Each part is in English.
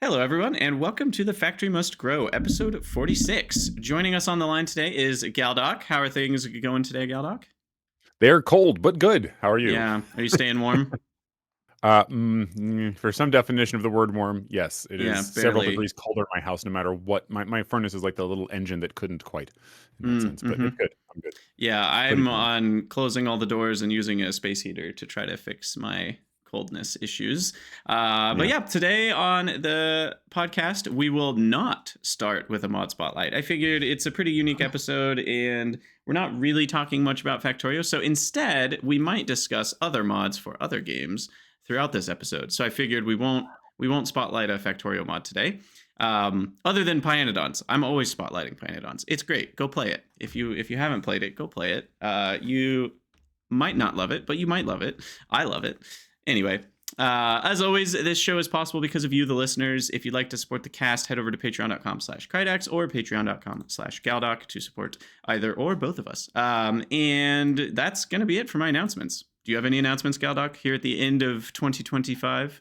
Hello, everyone, and welcome to The Factory Must Grow, episode 46. Joining us on the line today is Galdoc. How are things going today, Galdoc? They're cold, but good. How are you? Yeah, are you staying warm? For some definition of the word warm, yes, it Yeah, is several barely. degrees colder in my house, no matter what. My furnace is like the little engine that couldn't quite in that sense, but Mm-hmm. it's good. I'm good, Yeah, but I'm it's warm. on closing all the doors and using a space heater to try to fix my coldness issues. But Yeah. yeah, today on the podcast, we will not start with a mod spotlight. I figured it's a pretty unique episode and we're not really talking much about Factorio. So instead, we might discuss other mods for other games throughout this episode. So I figured we won't spotlight a Factorio mod today. Other than Pyanodons, I'm always spotlighting Pyanodons. It's great. Go play it. If you haven't played it, go play it. You might not love it, but you might love it. I love it. Anyway, as always, this show is possible because of you, the listeners. If you'd like to support the cast, head over to patreon.com/Krydax or patreon.com/Galdoc to support either or both of us. And that's going to be it for my announcements. Do you have any announcements, Galdoc, here at the end of 2025?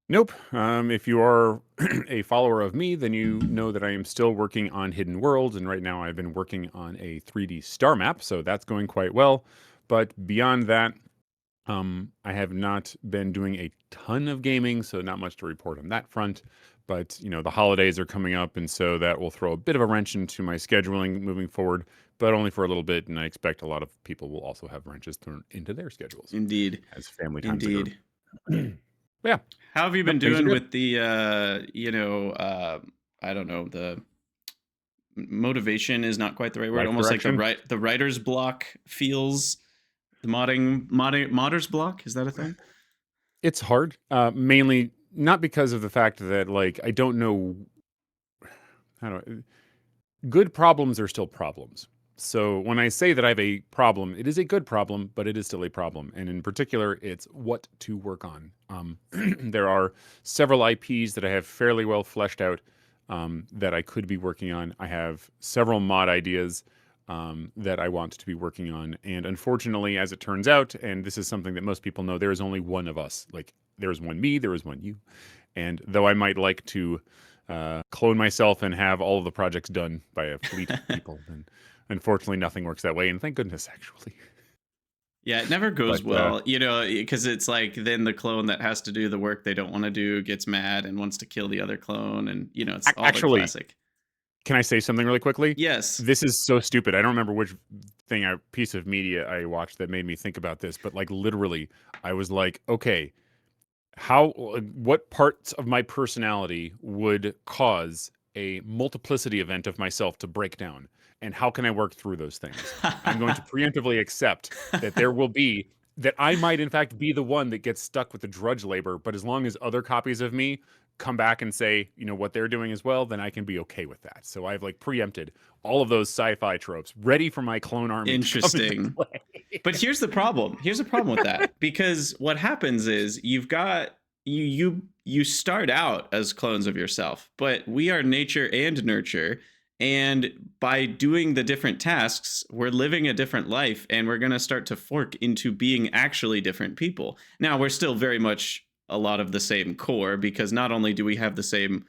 Nope. If you are a follower of me, then you know that I am still working on Hidden Worlds, and right now I've been working on a 3D star map, so that's going quite well. But beyond that, I have not been doing a ton of gaming, so not much to report on that front. But the holidays are coming up, and so that will throw a bit of a wrench into my scheduling moving forward, but only for a little bit. And I expect a lot of people will also have wrenches thrown into their schedules Indeed. as family times occur. Indeed. Yeah, How have you been nope, things are doing good. with the I don't know, the motivation is not quite the right word, Life almost like direction. the writer's block feels, the modder's block, is that a thing? It's hard, mainly not because of the fact that I don't know how do good problems are still problems. So when I say that I have a problem, it is a good problem, but it is still a problem. And in particular, it's what to work on. There are several IPs that I have fairly well fleshed out that I could be working on. I have several mod ideas that I want to be working on. And unfortunately, as it turns out, and this is something that most people know, there is only one of us. Like, there is one me, there is one you. And though I might like to clone myself and have all of the projects done by a fleet of people, and unfortunately, nothing works that way. And thank goodness, actually. Yeah, it never goes But well, because it's like then the clone that has to do the work they don't want to do gets mad and wants to kill the other clone, and it's all the actually, classic. can I say something really quickly? Yes. This is so stupid. I don't remember which piece of media I watched that made me think about this, but literally, I was like, okay, what parts of my personality would cause a multiplicity event of myself to break down, and how can I work through those things? I'm going to preemptively accept that that I might in fact be the one that gets stuck with the drudge labor, but as long as other copies of me come back and say, what they're doing as well, then I can be okay with that. So I've preempted all of those sci-fi tropes, ready for my clone army to come into Interesting. play. But here's the problem. Here's the problem with that, because what happens is you've got you start out as clones of yourself, but we are nature and nurture, and by doing the different tasks, we're living a different life, and we're going to start to fork into being actually different people. Now, we're still very much a lot of the same core, because not only do we have the same,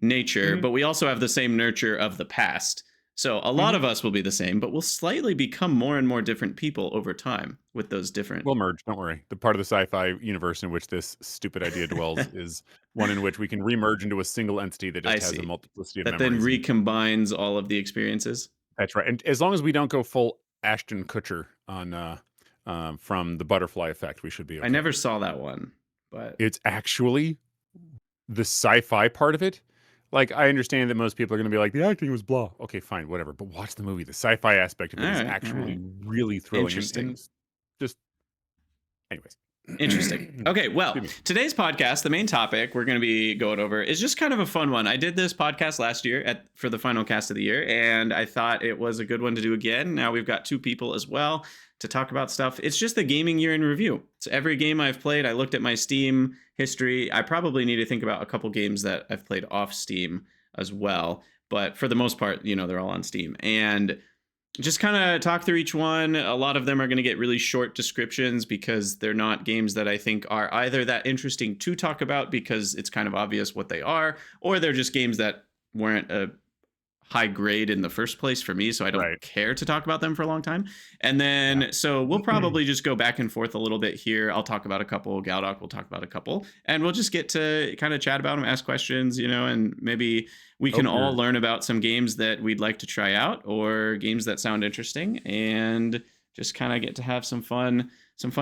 nature, Mhm, but we also have the same nurture of the past. So a lot mhm. of us will be the same, but we'll slightly become more and more different people over time with those different. We'll merge, don't worry. The part of the sci-fi universe in which this stupid idea dwells is one in which we can remerge into a single entity that I just has a see. multiplicity of That then memories. And recombines all of the experiences. that's right. And as long as we don't go full Ashton Kutcher on from the butterfly effect, we should be I okay. never saw that one, but It's actually the sci-fi part of it. I understand that most people are going to be like, the acting was blah. Okay, fine, whatever. But watch the movie. The sci-fi aspect of all it is right, all actually right. really thrilling. And Interesting. just, anyways. Interesting. Okay, well, Excuse me. today's podcast, the main topic we're going to be going over is just kind of a fun one. I did this podcast last year for the final cast of the year, and I thought it was a good one to do again. Now we've got two people as well to talk about stuff. It's just the gaming year in review. So every game I've played, I looked at my Steam history. I probably need to think about a couple games that I've played off Steam as well, but for the most part, they're all on Steam. And just kind of talk through each one. A lot of them are going to get really short descriptions because they're not games that I think are either that interesting to talk about because it's kind of obvious what they are, or they're just games that weren't a high grade in the first place for me, so I don't Right. care to talk about them for a long time. And Yeah. then, so we'll probably just go back and forth a little bit here. I'll talk about a couple, Galdoc will talk about a couple, and we'll just get to kind of chat about them, ask questions, and maybe we can Hope all you're learn about some games that we'd like to try out or games that sound interesting and just kind of get to have some fun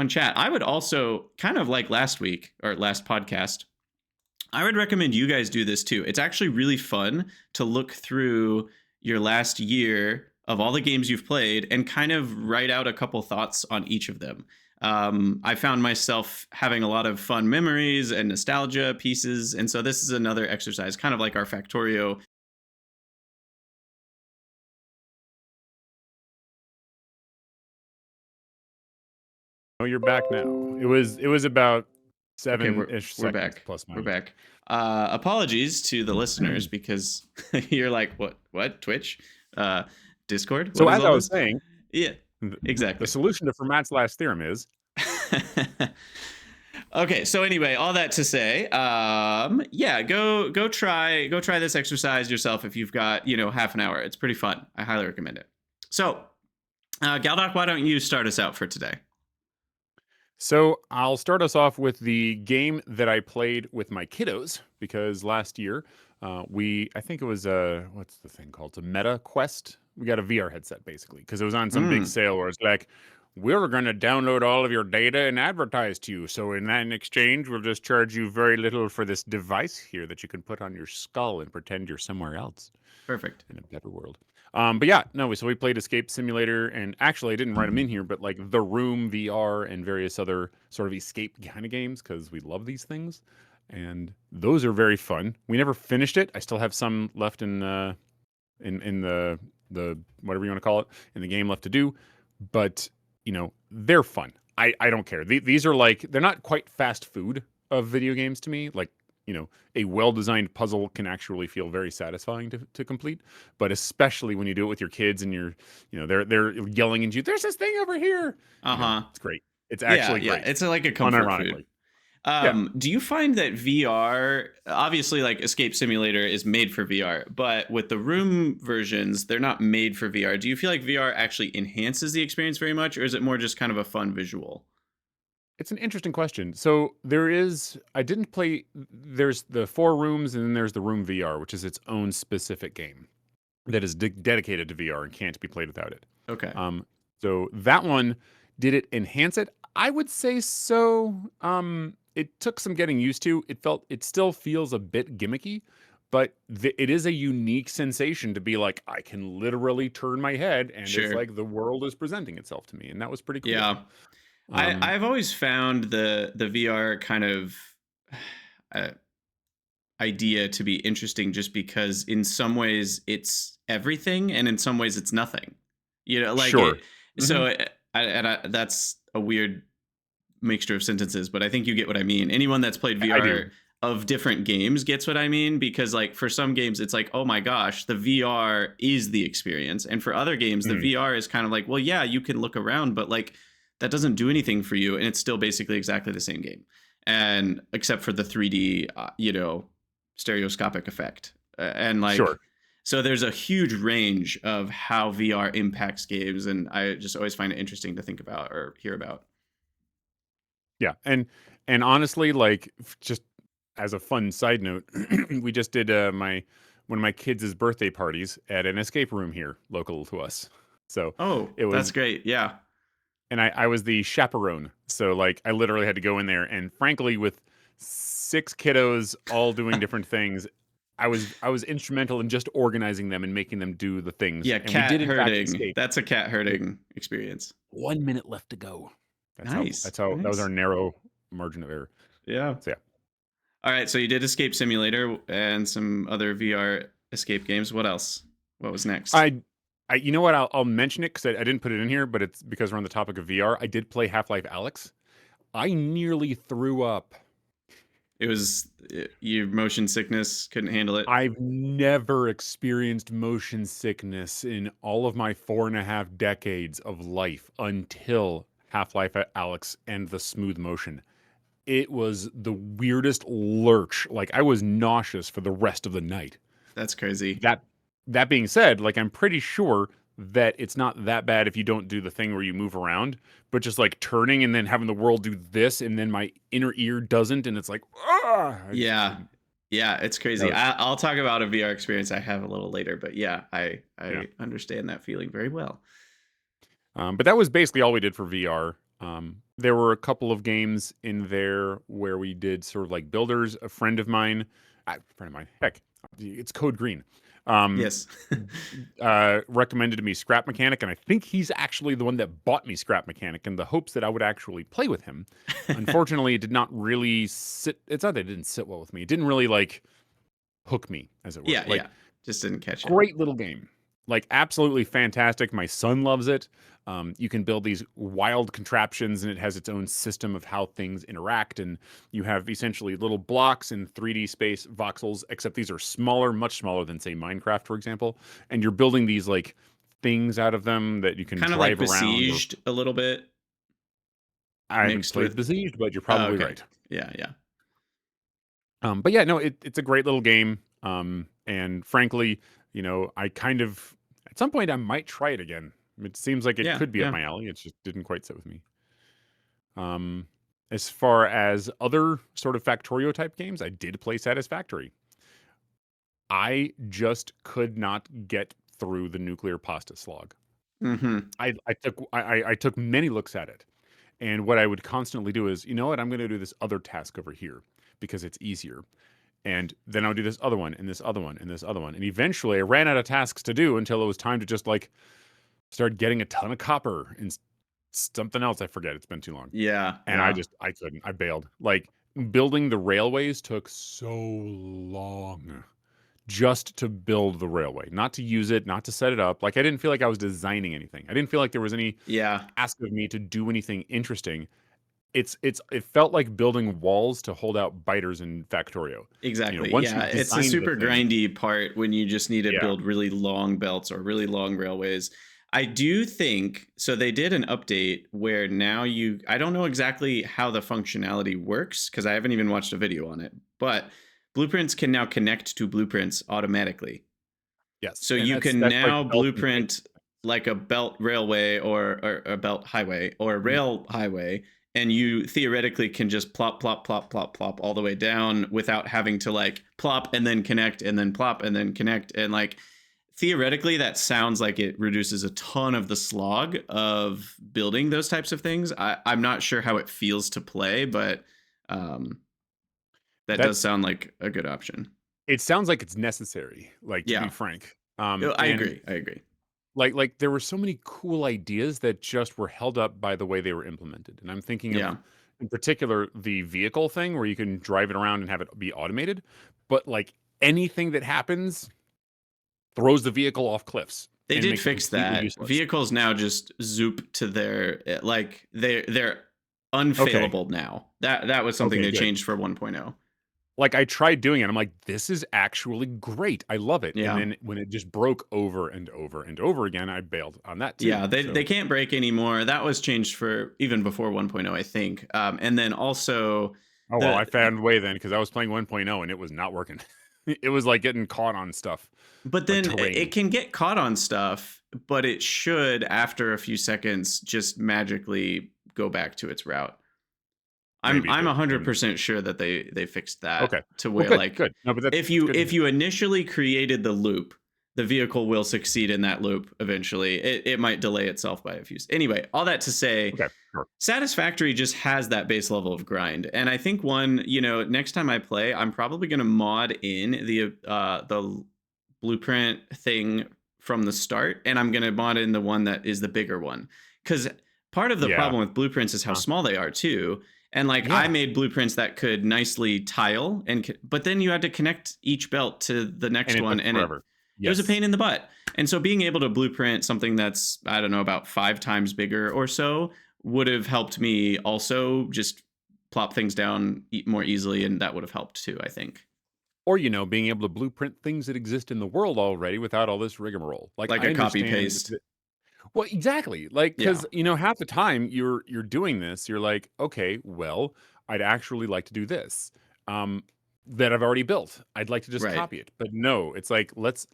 chat. I would also kind of like last week or last podcast, I would recommend you guys do this too. It's actually really fun to look through your last year of all the games you've played and kind of write out a couple thoughts on each of them. I found myself having a lot of fun memories and nostalgia pieces. And so this is another exercise, kind of like our Factorio. Oh, you're back now. It was about Okay, 7-ish we're seconds back. plus We're minus. back. Apologies to the listeners because you're like, what? Twitch? Discord? So What is as all I was this? saying, Yeah, the exactly. solution to Fermat's last theorem is Okay, so anyway, all that to say, yeah, go try this exercise yourself if you've got half an hour. It's pretty fun. I highly recommend it. So, Galdoc, why don't you start us out for today? So I'll start us off with the game that I played with my kiddos because last year I think it was what's the thing called? It's a Meta Quest. We got a VR headset basically because it was on some big Mm, sale where it's like, we're going to download all of your data and advertise to you. So in exchange, we'll just charge you very little for this device here that you can put on your skull and pretend you're somewhere else perfect. in a better world. But yeah, no, so we played Escape Simulator, and actually, I didn't write them in here, but like The Room VR and various other sort of escape kind of games because we love these things, and those are very fun. We never finished it. I still have some left in the whatever you want to call it in the game left to do, but they're fun. I don't care. These are like they're not quite fast food of video games to me. Like a well-designed puzzle can actually feel very satisfying to complete, but especially when you do it with your kids and they're yelling at you. There's this thing over here. Uh-huh. It's great. It's Yeah, actually yeah. great, It's like a comfort food. unironically. Yeah, Do you find that VR, obviously, like Escape Simulator is made for VR, but with the room versions, they're not made for VR. Do you feel like VR actually enhances the experience very much, or is it more just kind of a fun visual? it's an interesting question. So I didn't play. There's the 4 rooms, and then there's the Room VR, which is its own specific game that is dedicated to VR and can't be played without it. Okay. Um, so that one, did it enhance it? I would say so. It took some getting used to. It still feels a bit gimmicky, but it is a unique sensation to be like, I can literally turn my head and it's Sure. like the world is presenting itself to me. And that was pretty cool. Yeah. Um, I've always found the VR kind of uh, idea to be interesting just because in some ways it's everything and in some ways it's nothing. Like sure. it Hmm. so that's a weird mixture of sentences, but I think you get what I mean. Anyone that's played I do. VR of different games gets what I mean because like for some games it's like, "Oh my gosh, the VR is the experience." And for other games the Mm, VR is kind of like, "Well, yeah, you can look around, but like that doesn't do anything for you and it's still basically exactly the same game." And except for the 3D, stereoscopic effect. And like sure. so there's a huge range of how VR impacts games and I just always find it interesting to think about or hear about. Yeah. And honestly, like just as a fun side note, we just did my one of my kids' birthday parties at an escape room here local to us. So Oh, it that's was, great. Yeah. and I was the chaperone. So like I literally had to go in there, and frankly, with 6 kiddos all doing different things, I was instrumental in just organizing them and making them do the things. Yeah, And we cat did in fact herding. escape. That's a cat herding experience. 1 minute left to go. Nice. That was our Nice. narrow margin of error. Yeah. So yeah. All right, so you did Escape Simulator and some other VR escape games. What else? What was next? I you know what? I'll mention it because I didn't put it in here, but it's because we're on the topic of VR. I did play Half-Life Alex. I nearly threw up. It was your motion sickness couldn't handle it. I've never experienced motion sickness in all of my 4.5 decades of life until Half-Life Alyx and the smooth motion. It was the weirdest lurch. Like, I was nauseous for the rest of the night. That's crazy. That being said, like, I'm pretty sure that it's not that bad if you don't do the thing where you move around, but just like turning and then having the world do this and then my inner ear doesn't, and it's like, ah, I just Yeah. couldn't. Yeah, it's crazy. No, I'll talk about a VR experience I have a little later, but yeah, I yeah. understand that feeling very well. But that was basically all we did for VR. There were a couple of games in there where we did sort of like builders. Heck, it's Code Green. Um, Yes. recommended to me Scrap Mechanic, and I think he's actually the one that bought me Scrap Mechanic in the hopes that I would actually play with him. Unfortunately, it did not really sit. It's not that it didn't sit well with me. It didn't really like hook me, as it were. Yeah, Like, yeah. Just didn't catch it. great little game. Like, absolutely fantastic. My son loves it. You can build these wild contraptions, and it has its own system of how things interact. And you have essentially little blocks in 3D space voxels, except these are smaller, much smaller than, say, Minecraft, for example. And you're building these like things out of them that you can Kind of like drive around. Besieged a little bit I haven't mixed played with. Besieged, but you're Oh, probably okay. right. Yeah, yeah. But yeah, no, it's a great little game. And frankly, I kind of at some point I might try it again. It seems like it Yeah, could be up yeah. my alley. It just didn't quite sit with me. Um, as far as other sort of Factorio type games, I did play Satisfactory. I just could not get through the nuclear pasta slog. Mhm. I took many looks at it, and what I would constantly do is, you know what, I'm going to do this other task over here because it's easier. And then I would do this other one and this other one and this other one. And eventually I ran out of tasks to do until it was time to just like start getting a ton of copper and something else. I forget. It's been too long. Yeah, And yeah. I couldn't. I bailed. Like, building the railways took so long just to build the railway, not to use it, not to set it up. Like, I didn't feel like I was designing anything. I didn't feel like there was any Yeah. ask of me to do anything interesting. It felt like building walls to hold out biters in Factorio. Exactly. Once Yeah, you've it's the designed the super thing, grindy part when you just need to yeah, build really long belts or really long railways. I do think so. They did an update where now I don't know exactly how the functionality works because I haven't even watched a video on it, but blueprints can now connect to blueprints automatically. yes, So and you can that's like now belt and brace. blueprint like a belt railway or a belt highway or a Mhm. rail highway, and you theoretically can just plop, plop, plop, plop, plop all the way down without having to like plop and then connect and then plop and then connect. And like theoretically, that sounds like it reduces a ton of the slog of building those types of things. I'm not sure how it feels to play, but um, that does That's sound like a good option. it sounds like it's necessary, like, to be Yeah, frank. I And agree. I agree. like there were so many cool ideas that just were held up by the way they were implemented. And I'm thinking of, Yeah. in particular, the vehicle thing where you can drive it around and have it be automated, but like anything that happens throws the vehicle off cliffs They and did makes it fix completely that. useless. Vehicles now just zoop to their like they're Okay. unfailable now. That was something Okay, they good. changed for 1.0. Like, I tried doing it, I'm like, "This is actually great, I love it," and Yeah. then when it just broke over and over and over again, I bailed on that too, Yeah, they so can't break anymore. That was changed for even before 1.0, I think. And then also oh, well, I the found a way then because I was playing 1.0 and it was not working. It was like getting caught on stuff, but like then it terrain. can get caught on stuff, but it should after a few seconds just magically go back to its route. I'm Maybe it I'm did, and 100% sure that they fixed that okay. to Well, where good, like good. No, but that's if good. you initially created the loop, the vehicle will succeed in that loop eventually. It might delay itself by a few. Anyway, all that to say, Okay, sure. Satisfactory just has that base level of grind, and I think next time I play, I'm probably going to mod in the blueprint thing from the start, and I'm going to mod in the one that is the bigger one because part of the Yeah. problem with blueprints is how Uh, small they are too. And like I yeah, made blueprints that could nicely tile but then you had to connect each belt to the and next it one took and forever. it was a Yes. pain in the butt. And so being able to blueprint something that's I don't know about 5 times bigger or so would have helped me also just plop things down more easily, and that would have helped too, I think. Or, being able to blueprint things that exist in the world already without all this rigmarole. Like, Like I a copy understand paste. that. Well, exactly. Like, Yeah. because half the time you're doing this, you're like, okay, well, I'd actually like to do this. Um, that I've already built. I'd like to just Right. copy it. But no, it's like let's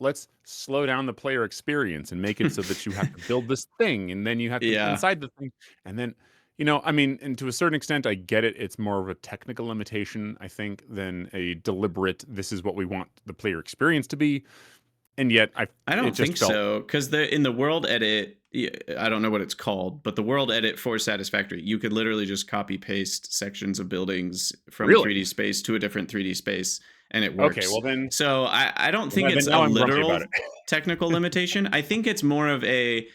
slow down the player experience and make it so that you have to build this thing and then you have to Yeah. inside the thing and then I mean, and to a certain extent I get it. It's more of a technical limitation, I think, than a deliberate this is what we want the player experience to be. And yet I it don't just think felt so, because in the world edit, I don't know what it's called, but the world edit for Satisfactory, you could literally just copy paste sections of buildings from really 3D space to a different 3D space, and it okay. works. Well then, So I don't think then it's a now I'm grumpy about literal it. technical limitation. I think it's more of a,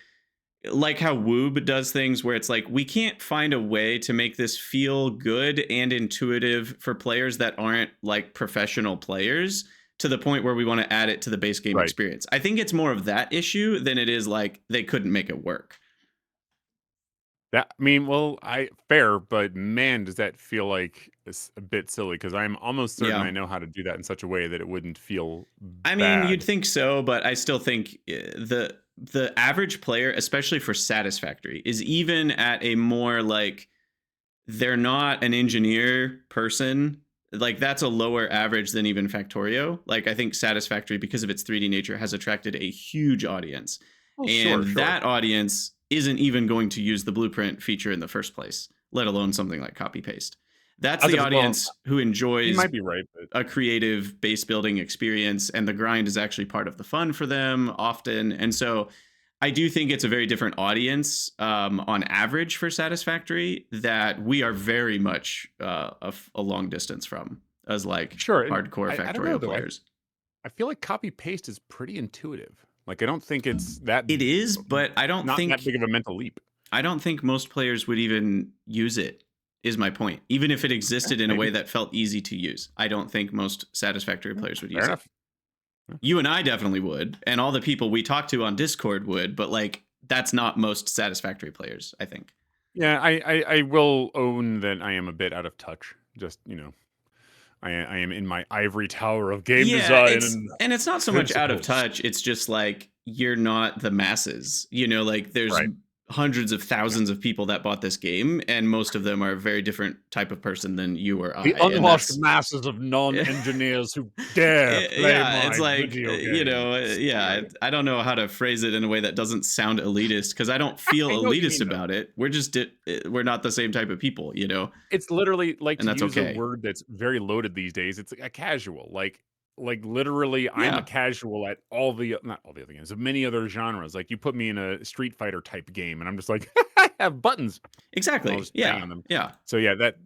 like how Woob does things, where it's like, we can't find a way to make this feel good and intuitive for players that aren't like professional players, to the point where we want to add it to the base game Right. experience. I think it's more of that issue than it is like they couldn't make it work. That I mean, well, I fair, but man, does that feel like it's a bit silly because I'm almost certain Yeah. I know how to do that in such a way that it wouldn't feel I mean, you'd bad. think so, but I still think the average player, especially for Satisfactory, is even at a more like, they're not an engineer person. Like, that's a lower average than even Factorio. Like, I think Satisfactory, because of its 3D nature, has attracted a huge audience. Oh, And sure, sure. that audience isn't even going to use the blueprint feature in the first place, let alone something like copy paste. That's As the of well, audience who you enjoys might be right, but a creative base building experience, and the grind is actually part of the fun for them often. And so I do think it's a very different audience, on average, for Satisfactory, that we are very much a long distance from, as like sure. And hardcore I don't know Factorio though. I players. I feel like copy paste is pretty intuitive. Like I don't think it's that It is, but not that big of a mental leap. I don't think most players would even use it, is my point. Even if it Yeah, existed in a way maybe. that felt easy to use, I don't think most Satisfactory Yeah, players would fair use it. enough. Yeah. You and I definitely would, and all the people we talk to on Discord would, but like, that's not most Satisfactory players, I think. Yeah, I will own that I am a bit out of touch. Just I am in my ivory tower of game Yeah, design and it's not so much out of principles. touch, it's just like, you're not the masses. Like, there's Right. hundreds of Yeah. thousands of people that bought this game, and most of them are a very different type of person than you or I, The and unwashed that's masses of non-engineers who dare play yeah, it's my like, video games. yeah, Right. I don't know how to phrase it in a way that doesn't sound elitist, because I don't feel I know what you elitist mean, though. about it. We're just we're not the same type of people, It's literally like and to that's use a okay. word that's very loaded these days. It's a casual. Like literally, I'm a Yeah, casual at all the not all the other games, of many other genres. Like you put me in a Street Fighter type game, and I'm just like, I have buttons, and I'll exactly. just bang Yeah, on them. yeah. So yeah, that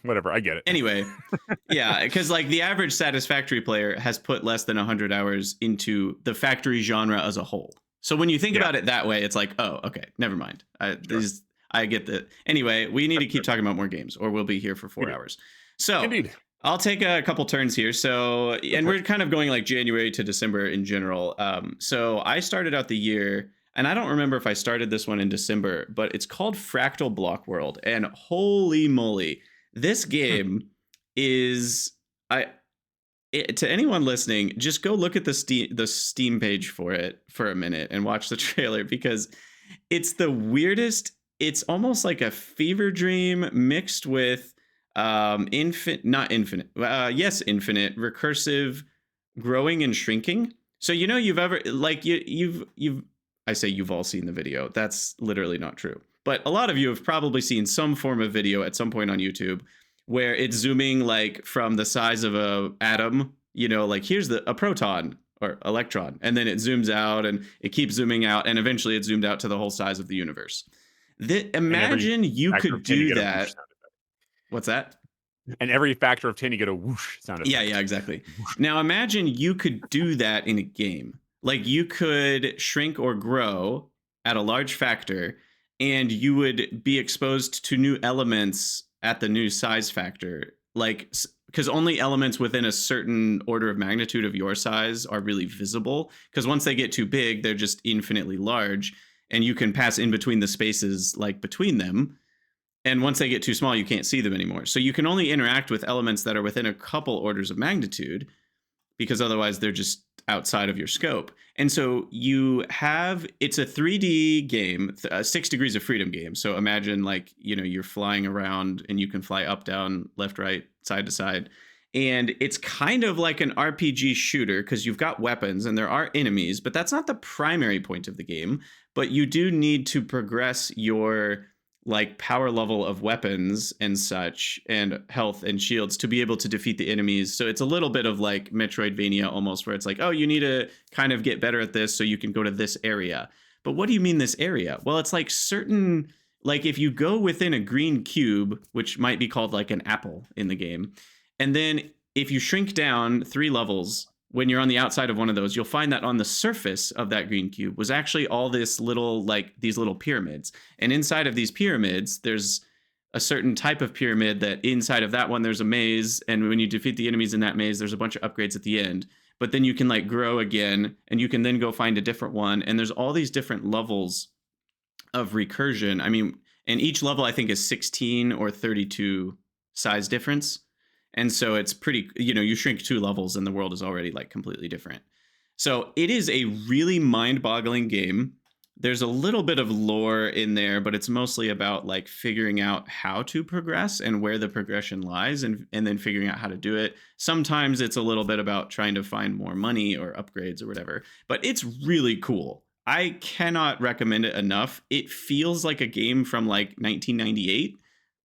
whatever. I get it. Anyway, yeah, because like, the average Satisfactory player has put less than 100 hours into the factory genre as a whole. So when you think Yeah, about it that way, it's like, oh, okay, never mind. sure. I get that. Anyway, we need to keep talking about more games, or we'll be here for We 4 do. hours. So Indeed. I'll take a couple turns here. So, Go and for it. we're kind of going like January to December in general. So I started out the year, and I don't remember if I started this one in December, but it's called Fractal Block World, and holy moly, this Hmm. game is I to anyone listening, just go look at the Steam page for it for a minute and watch the trailer, because it's the weirdest. It's almost like a fever dream mixed with infinite, not infinite, yes, infinite recursive growing and shrinking. So you've ever, like, you've I say you've all seen the video. That's literally not true. But a lot of you have probably seen some form of video at some point on YouTube where it's zooming like from the size of a atom, like, here's a proton or electron, and then it zooms out and it keeps zooming out, and eventually it's zoomed out to the whole size of the universe. And every Imagine you factor could of 10, you do get a whoosh that. sound effect. What's that? And every factor of 10, you get a whoosh sound Yeah, effect. yeah, exactly. Now imagine you could do that in a game. Like, you could shrink or grow at a large factor, and you would be exposed to new elements at the new size factor. Like, because only elements within a certain order of magnitude of your size are really visible. Because once they get too big, they're just infinitely large, and you can pass in between the spaces, like between them. And once they get too small, you can't see them anymore. So you can only interact with elements that are within a couple orders of magnitude, because otherwise they're just outside of your scope. And so it's a 3D game, 6 degrees of freedom game. So imagine like, you're flying around and you can fly up, down, left, right, side to side. And it's kind of like an RPG shooter because you've got weapons and there are enemies, but that's not the primary point of the game. But you do need to progress your like power level of weapons and such, and health and shields, to be able to defeat the enemies. So it's a little bit of like Metroidvania almost, where it's like, oh, you need to kind of get better at this so you can go to this area. But what do you mean this area? Well, it's like certain, like if you go within a green cube, which might be called like an apple in the game, and then if you shrink down 3 levels, when you're on the outside of one of those, you'll find that on the surface of that green cube was actually all this little, like these little pyramids. And inside of these pyramids, there's a certain type of pyramid that inside of that one, there's a maze. And when you defeat the enemies in that maze, there's a bunch of upgrades at the end. But then you can like grow again, and you can then go find a different one. And there's all these different levels of recursion. I mean, and each level I think is 16 or 32 size difference. And so it's pretty, you shrink 2 levels and the world is already like completely different. So it is a really mind-boggling game. There's a little bit of lore in there, but it's mostly about like figuring out how to progress and where the progression lies, and then figuring out how to do it. Sometimes it's a little bit about trying to find more money or upgrades or whatever, but it's really cool. I cannot recommend it enough. It feels like a game from like 1998.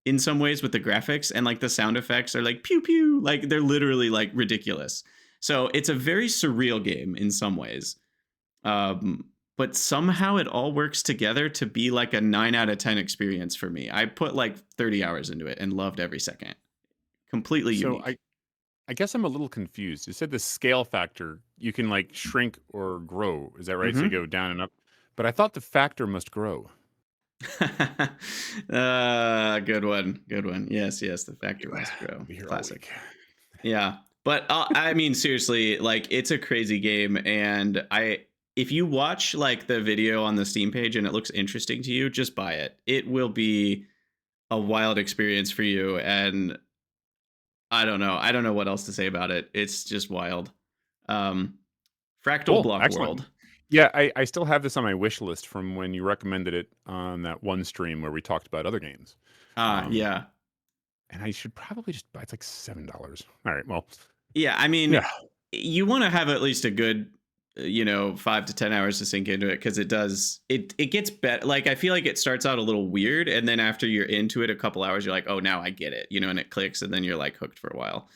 In some ways with the graphics, and like the sound effects are like pew pew, like they're literally like ridiculous. So it's a very surreal game in some ways, but somehow it all works together to be like a 9 out of 10 experience for me. I put like 30 hours into it and loved every second. Completely unique. So I guess I'm a little confused. You said the scale factor, you can like shrink or grow. Is that right? So you go down and up. But I thought the factor must grow. Good one. Yes, the factor must grow. Classic. Yeah, but I mean, seriously, like it's a crazy game, and if you watch like the video on the Steam page and it looks interesting to you, just buy it. It will be a wild experience for you, and I don't know what else to say about it. It's just wild. Fractal Block Excellent. World. Yeah, I still have this on my wish list from when you recommended it on that one stream where we talked about other games. Yeah. And I should probably just buy. It's like $7. All right, well. Yeah, I mean, you want to have at least a good, 5 to 10 hours to sink into it, because it gets better. Like I feel like it starts out a little weird, and then after you're into it a couple hours, you're like, oh, now I get it, and it clicks, and then you're like hooked for a while.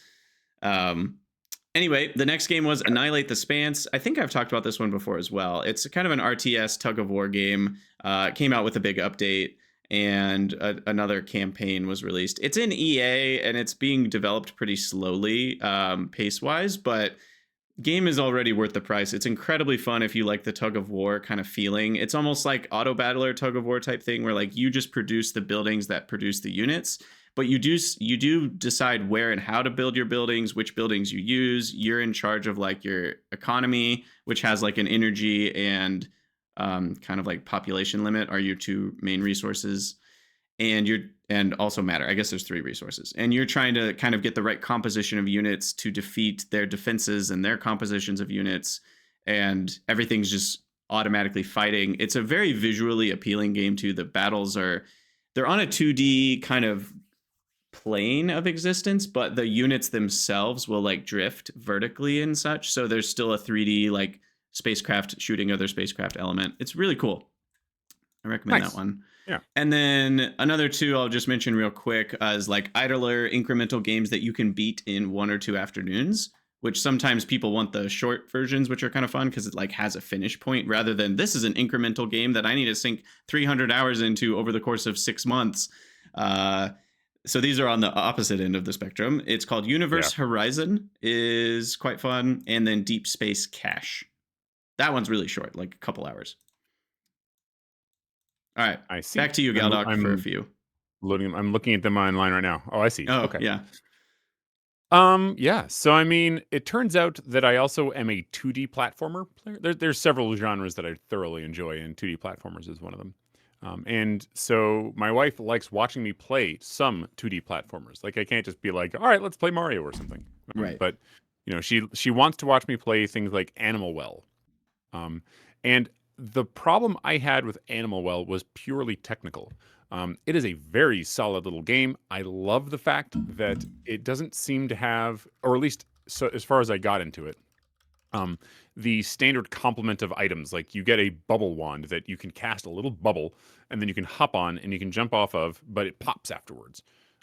Anyway, the next game was Annihilate the Expanse. I think I've talked about this one before as well. It's kind of an RTS tug of war game. It came out with a big update, and another campaign was released. It's in EA, and it's being developed pretty slowly, pace-wise, but game is already worth the price. It's incredibly fun if you like the tug of war kind of feeling. It's almost like auto battler tug of war type thing, where like you just produce the buildings that produce the units. But you do decide where and how to build your buildings, which buildings you use. You're in charge of like your economy, which has like an energy and kind of like population limit are your 2 main resources, and also matter. I guess there's 3 resources, and you're trying to kind of get the right composition of units to defeat their defenses and their compositions of units, and everything's just automatically fighting. It's a very visually appealing game too. The battles they're on a 2D kind of plane of existence, but the units themselves will like drift vertically and such, so there's still a 3D like spacecraft shooting other spacecraft element. It's really cool. I recommend that one. Yeah. And then another 2 I'll just mention real quick is like idler incremental games that you can beat in 1 or 2 afternoons, which sometimes people want the short versions, which are kind of fun because it like has a finish point, rather than this is an incremental game that I need to sink 300 hours into over the course of 6 months. So these are on the opposite end of the spectrum. It's called Universe Horizon, is quite fun. And then Deep Space Cache. That one's really short, like a couple hours. All right. I see. Back to you, Galdoc, for a few. Loading them. I'm looking at them online right now. Oh, I see. Oh, okay. Yeah. Yeah. So, I mean, it turns out that I also am a 2D platformer player. There's several genres that I thoroughly enjoy, and 2D platformers is one of them. And so my wife likes watching me play some 2D platformers. Like I can't just be like, all right, let's play Mario or something. Right. But she wants to watch me play things like Animal Well. And the problem I had with Animal Well was purely technical. It is a very solid little game. I love the fact that it doesn't seem to have, or at least so as far as I got into it, um, the standard complement of items. Like you get a bubble wand that you can cast a little bubble, and then you can hop on and you can jump off of, but it pops afterwards.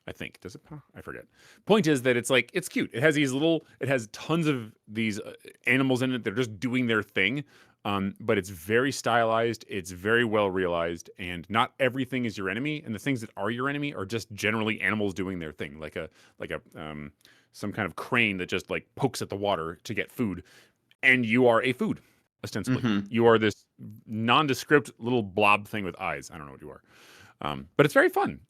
I think does it pop? I forget. Point is that it's like it's cute. It has it has tons of these animals in it. They're just doing their thing. But it's very stylized. It's very well realized, and not everything is your enemy. And the things that are your enemy are just generally animals doing their thing, like a some kind of crane that just like pokes at the water to get food, and you are a food, ostensibly. Hmm. You are this nondescript little blob thing with eyes. I don't know what you are. But it's very fun.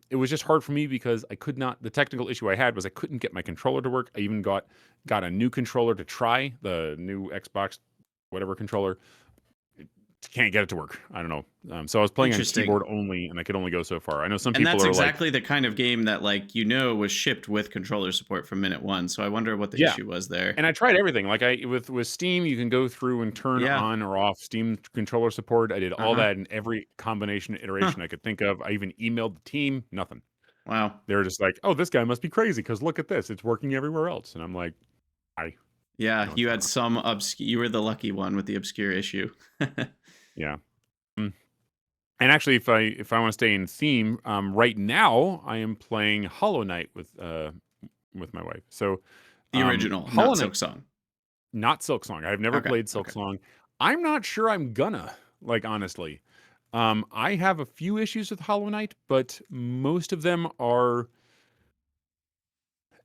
It was just hard for me because I could not. The technical issue I had was I couldn't get my controller to work. I even got a new controller to try, the new Xbox whatever controller. Can't get it to work. I don't know. So I was playing on Interesting. keyboard only, and I could only go so far. I know some And people that's are like, exactly the kind of game that, like, was shipped with controller support from minute one. So I wonder what the yeah. issue was there. And I tried everything. Like with Steam, you can go through and turn Yeah. on or off Steam controller support. I did all Uh-huh. that in every combination Huh. iteration I could think of. I even emailed the team. Nothing. Wow. They're just like, "Oh, this guy must be crazy because look at this. It's working everywhere else." And I'm like, "I Yeah, know what's you going had on." some you were the lucky one with the obscure issue. Yeah. Mm. And actually, if I want to stay in theme, right now I am playing Hollow Knight with my wife. So, The original, Hollow not Knight, Silksong. not Silksong. I've never Okay. played Okay. Silksong. I'm not sure I'm gonna, like, honestly. I have a few issues with Hollow Knight, but most of them are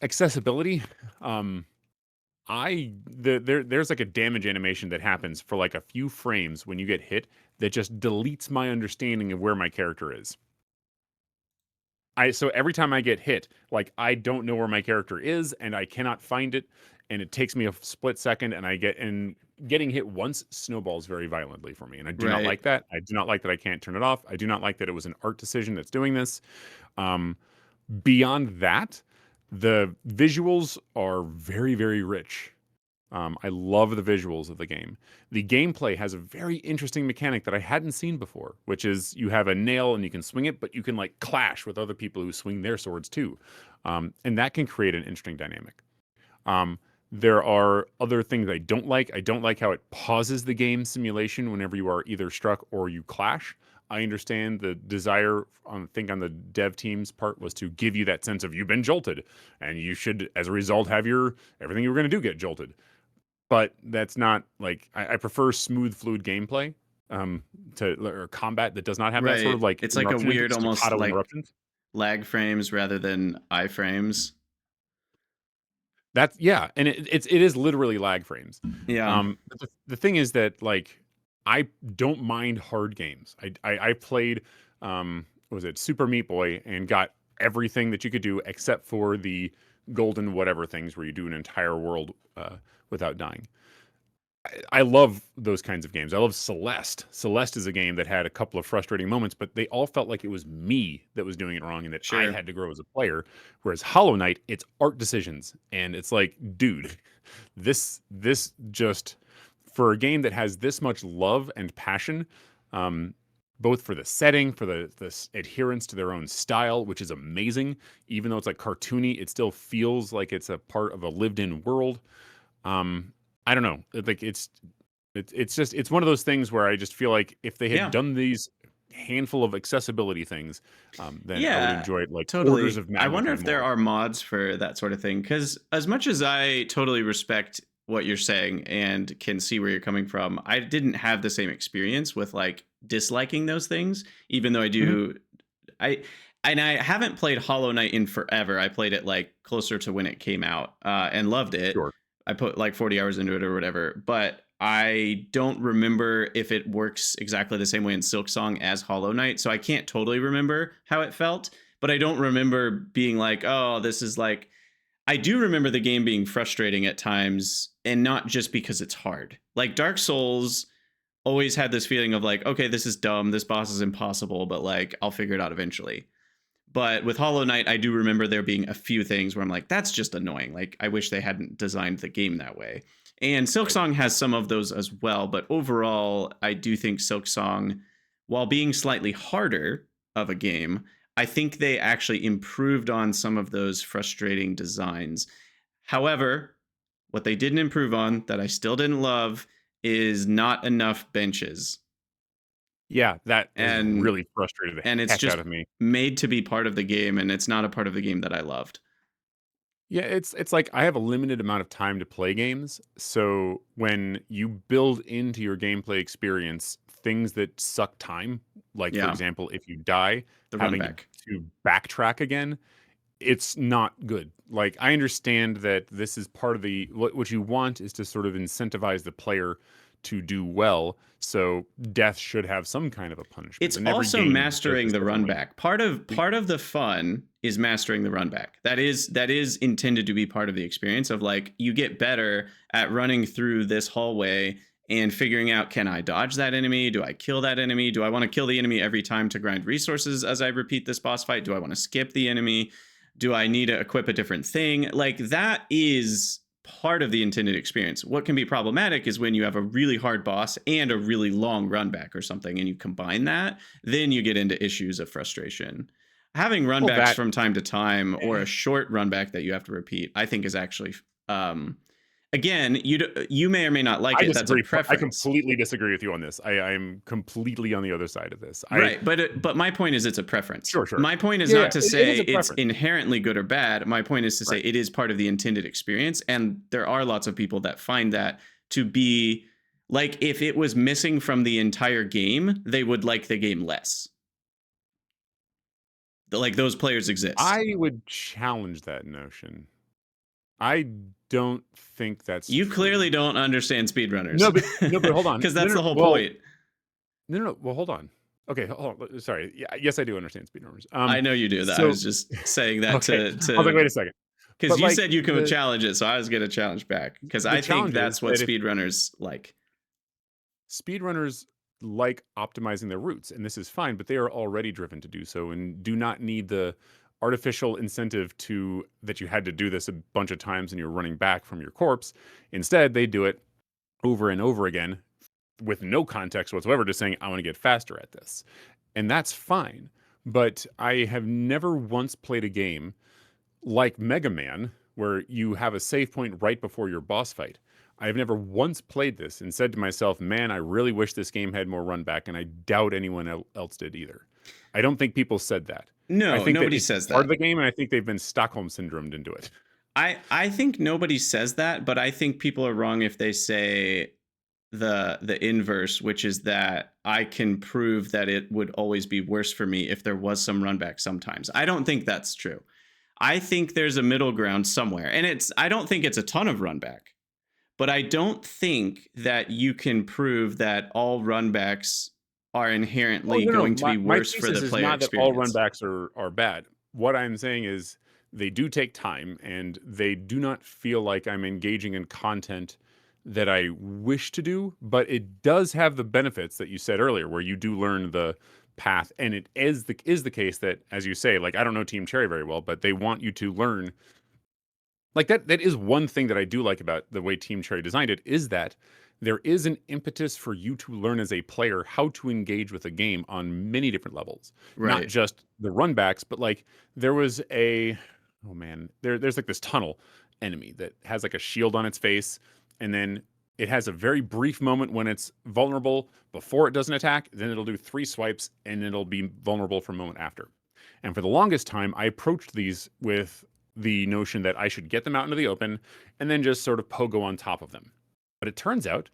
accessibility. Um, there's like a damage animation that happens for like a few frames when you get hit that just deletes my understanding of where my character is. So every time I get hit, like I don't know where my character is and I cannot find it, and it takes me a split second, and getting hit once snowballs very violently for me, and I do not Right. like that. I do not like that I can't turn it off. I do not like that it was an art decision that's doing this. Um, Beyond that, the visuals are very, very rich. I love the visuals of the game. The gameplay has a very interesting mechanic that I hadn't seen before, which is you have a nail and you can swing it, but you can like clash with other people who swing their swords too. And that can create an interesting dynamic. Um, there are other things I don't like. I don't like how it pauses the game simulation whenever you are either struck or you clash. I understand the desire I think on the dev team's part was to give you that sense of you've been jolted, and you should, as a result, have your everything you were going to do get jolted. But that's not like I prefer smooth, fluid gameplay to or combat that does not have that sort Right. of like It's like a interruption into weird, almost staccato like interruptions. lag frames rather than iframes. That's yeah, and it is literally lag frames. Yeah. But the thing is that like I don't mind hard games. I played what was it Super Meat Boy and got everything that you could do except for the golden whatever things where you do an entire world without dying. I love those kinds of games. I love Celeste. Celeste is a game that had a couple of frustrating moments, but they all felt like it was me that was doing it wrong and that I Sure. had to grow as a player. Whereas Hollow Knight, it's art decisions, and it's like, dude, this just for a game that has this much love and passion, um, both for the setting, for the adherence to their own style, which is amazing. Even though it's like cartoony, it still feels like it's a part of a lived-in world. Um, I don't know. Like it's just it's one of those things where I just feel like if they had Yeah. done these handful of accessibility things, then I would Yeah, enjoy it like orders totally. of I wonder magnitude if there more. are mods for that sort of thing. Because as much as I totally respect what you're saying and can see where you're coming from, I didn't have the same experience with like disliking those things, even though I Mhm. do. I and I haven't played Hollow Knight in forever. I played it like closer to when it came out and loved it. Sure. I put like 40 hours into it or whatever, but I don't remember if it works exactly the same way in Silk Song as Hollow Knight. So I can't totally remember how it felt, but I don't remember being like, oh, this is like, I do remember the game being frustrating at times and not just because it's hard. Like Dark Souls, always had this feeling of like, okay, this is dumb, this boss is impossible, but like I'll figure it out eventually. But with Hollow Knight, I do remember there being a few things where I'm like, that's just annoying. Like, I wish they hadn't designed the game that way. And Right. Silksong has some of those as well. But overall, I do think Silksong, while being slightly harder of a game, I think they actually improved on some of those frustrating designs. However, what they didn't improve on that I still didn't love is not enough benches. Yeah, that has And really frustrated the it's heck out just of me. made to be part of the game, and it's not a part of the game that I loved. Yeah, it's like I have a limited amount of time to play games, so when you build into your gameplay experience things that suck time, like for Yeah, example, if you die, the run having back. to backtrack again, it's not good. Like I understand that this is part of the what you want is to sort of incentivize the player to do well. So death should have some kind of a punishment, It's and every also game does mastering this the run differently. back. Part of the fun is mastering the run back. That is intended to be part of the experience of like you get better at running through this hallway and figuring out, can I dodge that enemy? Do I kill that enemy? Do I want to kill the enemy every time to grind resources as I repeat this boss fight? Do I want to skip the enemy? Do I need to equip a different thing? Like that is part of the intended experience. What can be problematic is when you have a really hard boss and a really long run back or something, and you combine that, then you get into issues of frustration. Having run Well, backs that from time to time or a eh, short run back that you have to repeat, I think is actually, um, again, you may or may not like I it. That's a disagree. I preference. completely disagree with you on this. I'm completely on the other side of this. Right, but my point is it's a preference. Sure, sure. My point is Yeah, yeah. not to It is say a it's preference. inherently good or bad. My point is to say Right. it is part of the intended experience, and there are lots of people that find that to be like if it was missing from the entire game, they would like the game less. Like those players exist. I would challenge that notion. I don't think that's You true. clearly don't understand speedrunners No, but hold on. because that's the whole Well, point. no. Well, hold on. Okay, hold on. Sorry. Yeah, yes, I do understand speedrunners. I know you do that. I So was just saying that okay. I was like, to wait a second. because But you like said you could challenge it, so I was going to challenge back because the I think challenge is that's what that if speedrunners like. speedrunners like optimizing their routes, and this is fine, but they are already driven to do so and do not need the artificial incentive to that you had to do this a bunch of times and you're running back from your corpse. Instead, they do it over and over again with no context whatsoever, just saying, I want to get faster at this. And that's fine. But I have never once played a game like Mega Man, where you have a save point right before your boss fight. I've never once played this and said to myself, man, I really wish this game had more run back, and I doubt anyone else did either. I don't think people said that. I No, think that nobody it's says part of that. the game, and I think they've been Stockholm syndromed into it. I think nobody says that, but I think people are wrong if they say the inverse, which is that I can prove that it would always be worse for me if there was some run back sometimes. I don't think that's true. I think there's a middle ground somewhere. And it's I don't think it's a ton of run back, but I don't think that you can prove that all run backs are Oh, inherently no. going to be My worse for thesis the is player not that all experience. runbacks are bad. What I'm saying is they do take time, and they do not feel like I'm engaging in content that I wish to do, but it does have the benefits that you said earlier, where you do learn the path, and it is the case that, as you say, like I don't know Team Cherry very well, but they want you to learn like that is one thing that I do like about the way Team Cherry designed it is that there is an impetus for you to learn as a player how to engage with a game on many different levels. Not Right. just the runbacks, but like there was a oh man, there's like this tunnel enemy that has like a shield on its face, and then it has a very brief moment when it's vulnerable before it doesn't attack, then it'll do 3 swipes and it'll be vulnerable for a moment after. And for the longest time, I approached these with the notion that I should get them out into the open and then just sort of pogo on top of them. But it turns out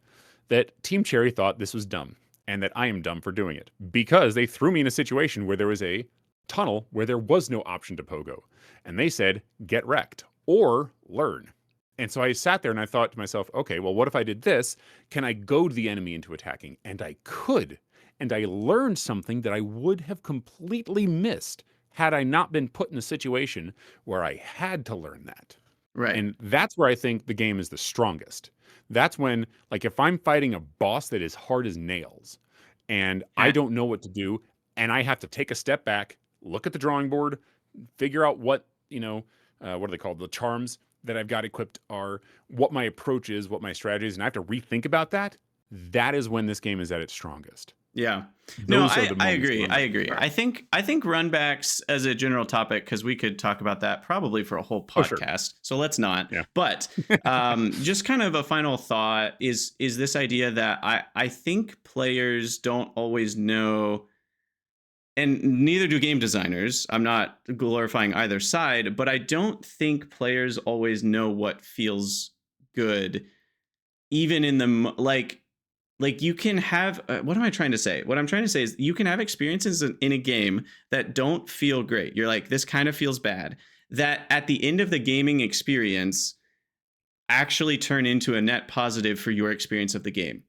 that Team Cherry thought this was dumb and that I am dumb for doing it because they threw me in a situation where there was a tunnel where there was no option to pogo. And they said, get wrecked or learn. And so I sat there and I thought to myself, okay, well, what if I did this? Can I goad the enemy into attacking? And I could. And I learned something that I would have completely missed had I not been put in a situation where I had to learn that. Right. And that's where I think the game is the strongest. That's when, like, if I'm fighting a boss that is hard as nails and I Heh. don't know what to do, and I have to take a step back, look at the drawing board, figure out what, what are they called? The charms that I've got equipped are, what my approach is, what my strategy is, and I have to rethink about that. That is when this game is at its strongest. Yeah. No, Those are the I moments agree. where I'm I like, agree. all right. I think runbacks as a general topic, because we could talk about that probably for a whole Oh, sure. podcast. So let's not. Yeah. But just kind of a final thought is this idea that I think players don't always know, and neither do game designers. I'm not glorifying either side, but I don't think players always know what feels good, even in the like you can have what am I trying to say? What I'm trying to say is you can have experiences in a game that don't feel great. You're like, this kind of feels bad. That at the end of the gaming experience actually turn into a net positive for your experience of the game.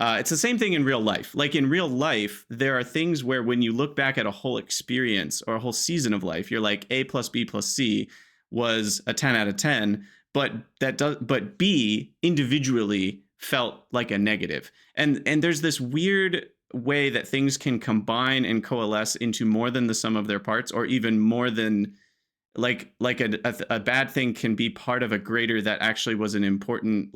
It's the same thing in real life. Like in real life, there are things where when you look back at a whole experience or a whole season of life, you're like A plus B plus C was a 10 out of 10, but B individually felt like a negative. And there's this weird way that things can combine and coalesce into more than the sum of their parts, or even more than like a bad thing can be part of a greater that actually was an important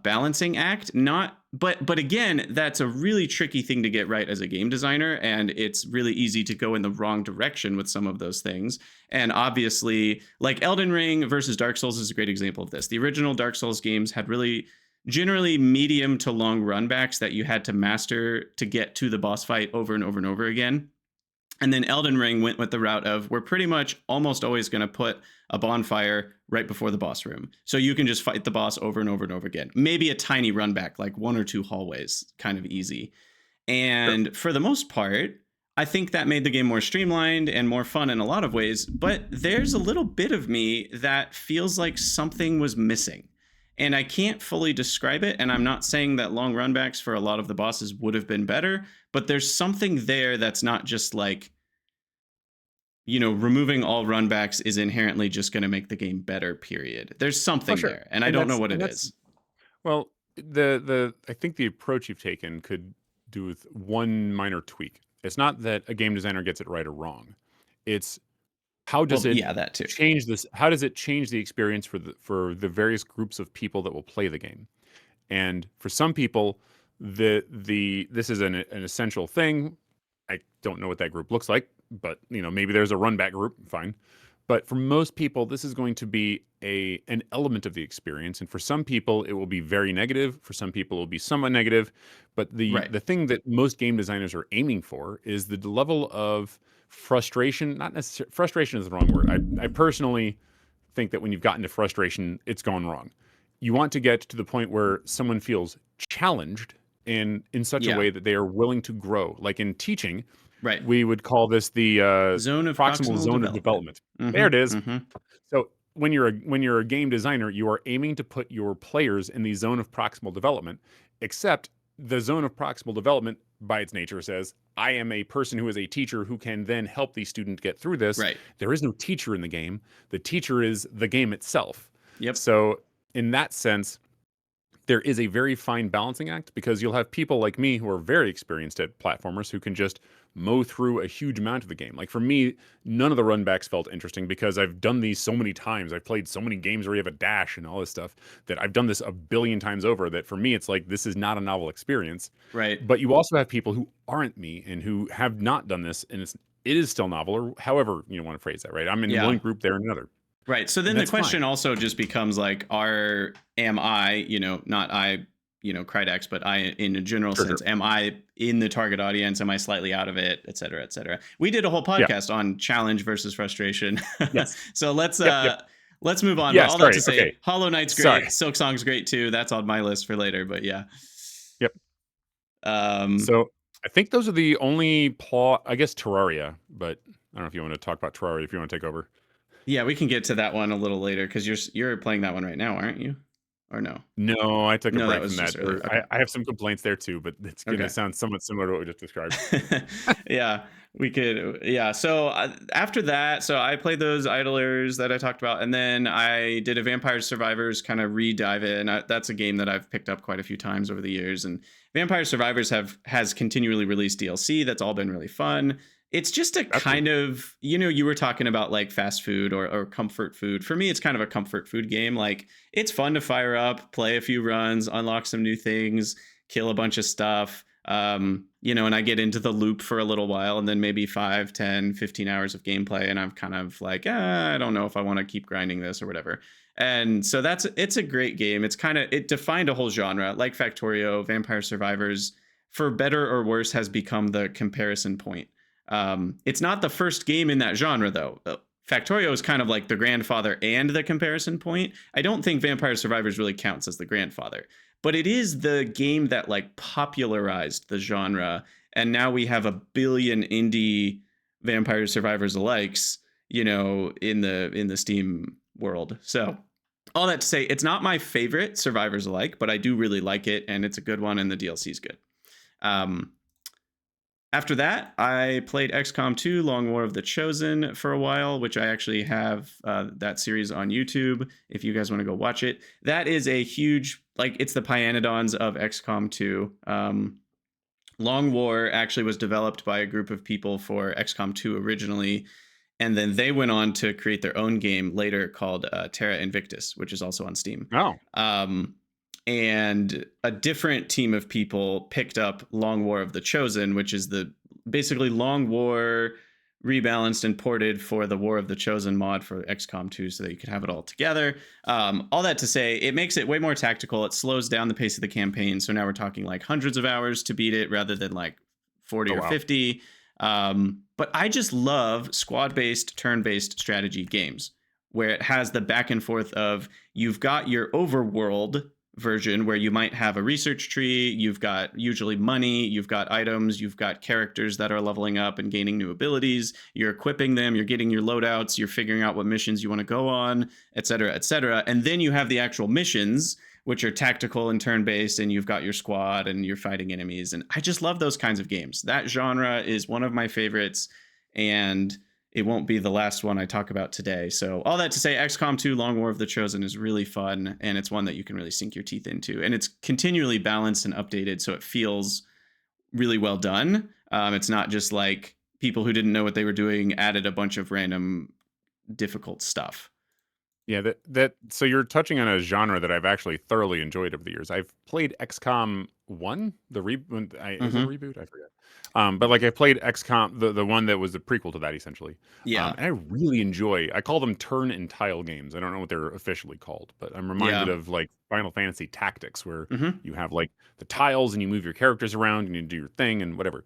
balancing act. Not but again, that's a really tricky thing to get right as a game designer, and it's really easy to go in the wrong direction with some of those things. And obviously, like Elden Ring versus Dark Souls is a great example of this. The original Dark Souls games had really generally medium to long runbacks that you had to master to get to the boss fight over and over and over again. And then Elden Ring went with the route of we're pretty much almost always going to put a bonfire right before the boss room. So you can just fight the boss over and over and over again. Maybe a tiny run back, like one or two hallways, kind of easy. Sure. And for the most part, I think that made the game more streamlined and more fun in a lot of ways. But there's a little bit of me that feels like something was missing. And I can't fully describe it. And I'm not saying that long runbacks for a lot of the bosses would have been better, but there's something there that's not just like, removing all runbacks is inherently just going to make the game better, period. There's Oh, something sure. there, and I And don't know that's what and it that's is. well, the I think the approach you've taken could do with one minor tweak. It's not that a game designer gets it right or wrong. It's how does Well, it yeah, that too. change this? How does it change the experience for the various groups of people that will play the game? And for some people, this is an essential thing. I don't know what that group looks like, but maybe there's a run back group, fine. But for most people, this is going to be an element of the experience, and for some people, it will be very negative. For some people, it will be somewhat negative. But the Right. the thing that most game designers are aiming for is the level of frustration. Not necessarily frustration is the wrong word. I personally think that when you've gotten to frustration, it's gone wrong. You want to get to the point where someone feels challenged in such a Yeah. way that they are willing to grow. Like in teaching, Right. we would call this the Zone of proximal proximal zone of development. development. There it Mm-hmm. is. Mm-hmm. So when you're a game designer, you are aiming to put your players in the zone of proximal development, except the zone of proximal development by its nature says, I am a person who is a teacher who can then help the student get through this. Right. There is no teacher in the game. The teacher is the game itself. Yep. So in that sense, there is a very fine balancing act because you'll have people like me who are very experienced at platformers who can just mow through a huge amount of the game. Like for me, none of the runbacks felt interesting because I've done these so many times. I've played so many games where you have a dash and all this stuff that I've done this a billion times over that for me, it's like, this is not a novel experience. Right. But you also have people who aren't me and who have not done this and it is still novel or however you want to phrase that, right? I'm in Yeah. one group, they're in another. Right. So then the That's question fine. also just becomes like, am I, not I, Krydax, but I in a general Sure, sense, sure. am I in the target audience? Am I slightly out of it, et cetera, et cetera? We did a whole Yeah. podcast on challenge versus frustration. Yes. So let's Yep. let's move on. Yeah, But all that sorry. to say, Okay. Hollow Knight's Sorry. great, Silk Song's great too. That's on my list for later, but yeah. Yep. Um So I think those are the only plot. I guess Terraria, but I don't know if you want to talk about Terraria. If you want to take over. yeah, we can get to that one a little later because you're playing that one right now, aren't you? Or no? No, I took a No, that break was from just that. earlier. Okay. I have some complaints there too, but it's going to Okay. sound somewhat similar to what we just described. Yeah. We could, yeah. So after that, so I played those idlers that I talked about, and then I did a Vampire Survivors kind of re-dive in. That's a game that I've picked up quite a few times over the years, and Vampire Survivors has continually released DLC. That's all been really fun. It's just a That's cool. kind of, you were talking about like fast food or comfort food. For me, it's kind of a comfort food game. Like, it's fun to fire up, play a few runs, unlock some new things, kill a bunch of stuff. And I get into the loop for a little while, and then maybe 5, 10, 15 hours of gameplay, and I'm kind of like, I don't know if I want to keep grinding this or whatever. And so it's a great game. It defined a whole genre. Like Factorio, Vampire Survivors, for better or worse, has become the comparison point. It's not the first game in that genre, though. Factorio is kind of like the grandfather and the comparison point. I don't think Vampire Survivors really counts as the grandfather, but it is the game that like popularized the genre. And now we have a billion indie Vampire Survivors alikes, in the Steam world. So all that to say, it's not my favorite Survivors alike, but I do really like it, and it's a good one, and the DLC is good. Um, After that, I played XCOM 2 Long War of the Chosen for a while, which I actually have that series on YouTube if you guys want to go watch it. That is a huge, like, it's the Pyanodons of XCOM 2. Long War actually was developed by a group of people for XCOM 2 originally, and then they went on to create their own game later called Terra Invictus, which is also on Steam. Oh, And a different team of people picked up Long War of the Chosen, which is the basically Long War rebalanced and ported for the War of the Chosen mod for XCOM 2 so that you could have it all together. All that to say, it makes it way more tactical. It slows down the pace of the campaign. So now we're talking like hundreds of hours to beat it rather than like 40 or wow. 50. But I just love squad-based, turn-based strategy games where it has the back and forth of, you've got your overworld version where you might have a research tree, you've got usually money, you've got items, you've got characters that are leveling up and gaining new abilities, you're equipping them, you're getting your loadouts, you're figuring out what missions you want to go on, etc., etc. And then you have the actual missions, which are tactical and turn-based, and you've got your squad and you're fighting enemies. And I just love those kinds of games. That genre is one of my favorites, and it won't be the last one I talk about today. So all that to say, XCOM 2 Long War of the Chosen is really fun, and it's one that you can really sink your teeth into. And it's continually balanced and updated, so it feels really well done. It's not just like people who didn't know what they were doing added a bunch of random difficult stuff. Yeah, so you're touching on a genre that I've actually thoroughly enjoyed over the years. I've played XCOM 1, the reboot. Is it a reboot? I forget. But like I played XCOM, the one that was the prequel to that, essentially. Yeah. And I really enjoy. I call them turn and tile games. I don't know what they're officially called, but I'm reminded Yeah. of like Final Fantasy Tactics, where Mm-hmm. you have like the tiles and you move your characters around and you do your thing and whatever.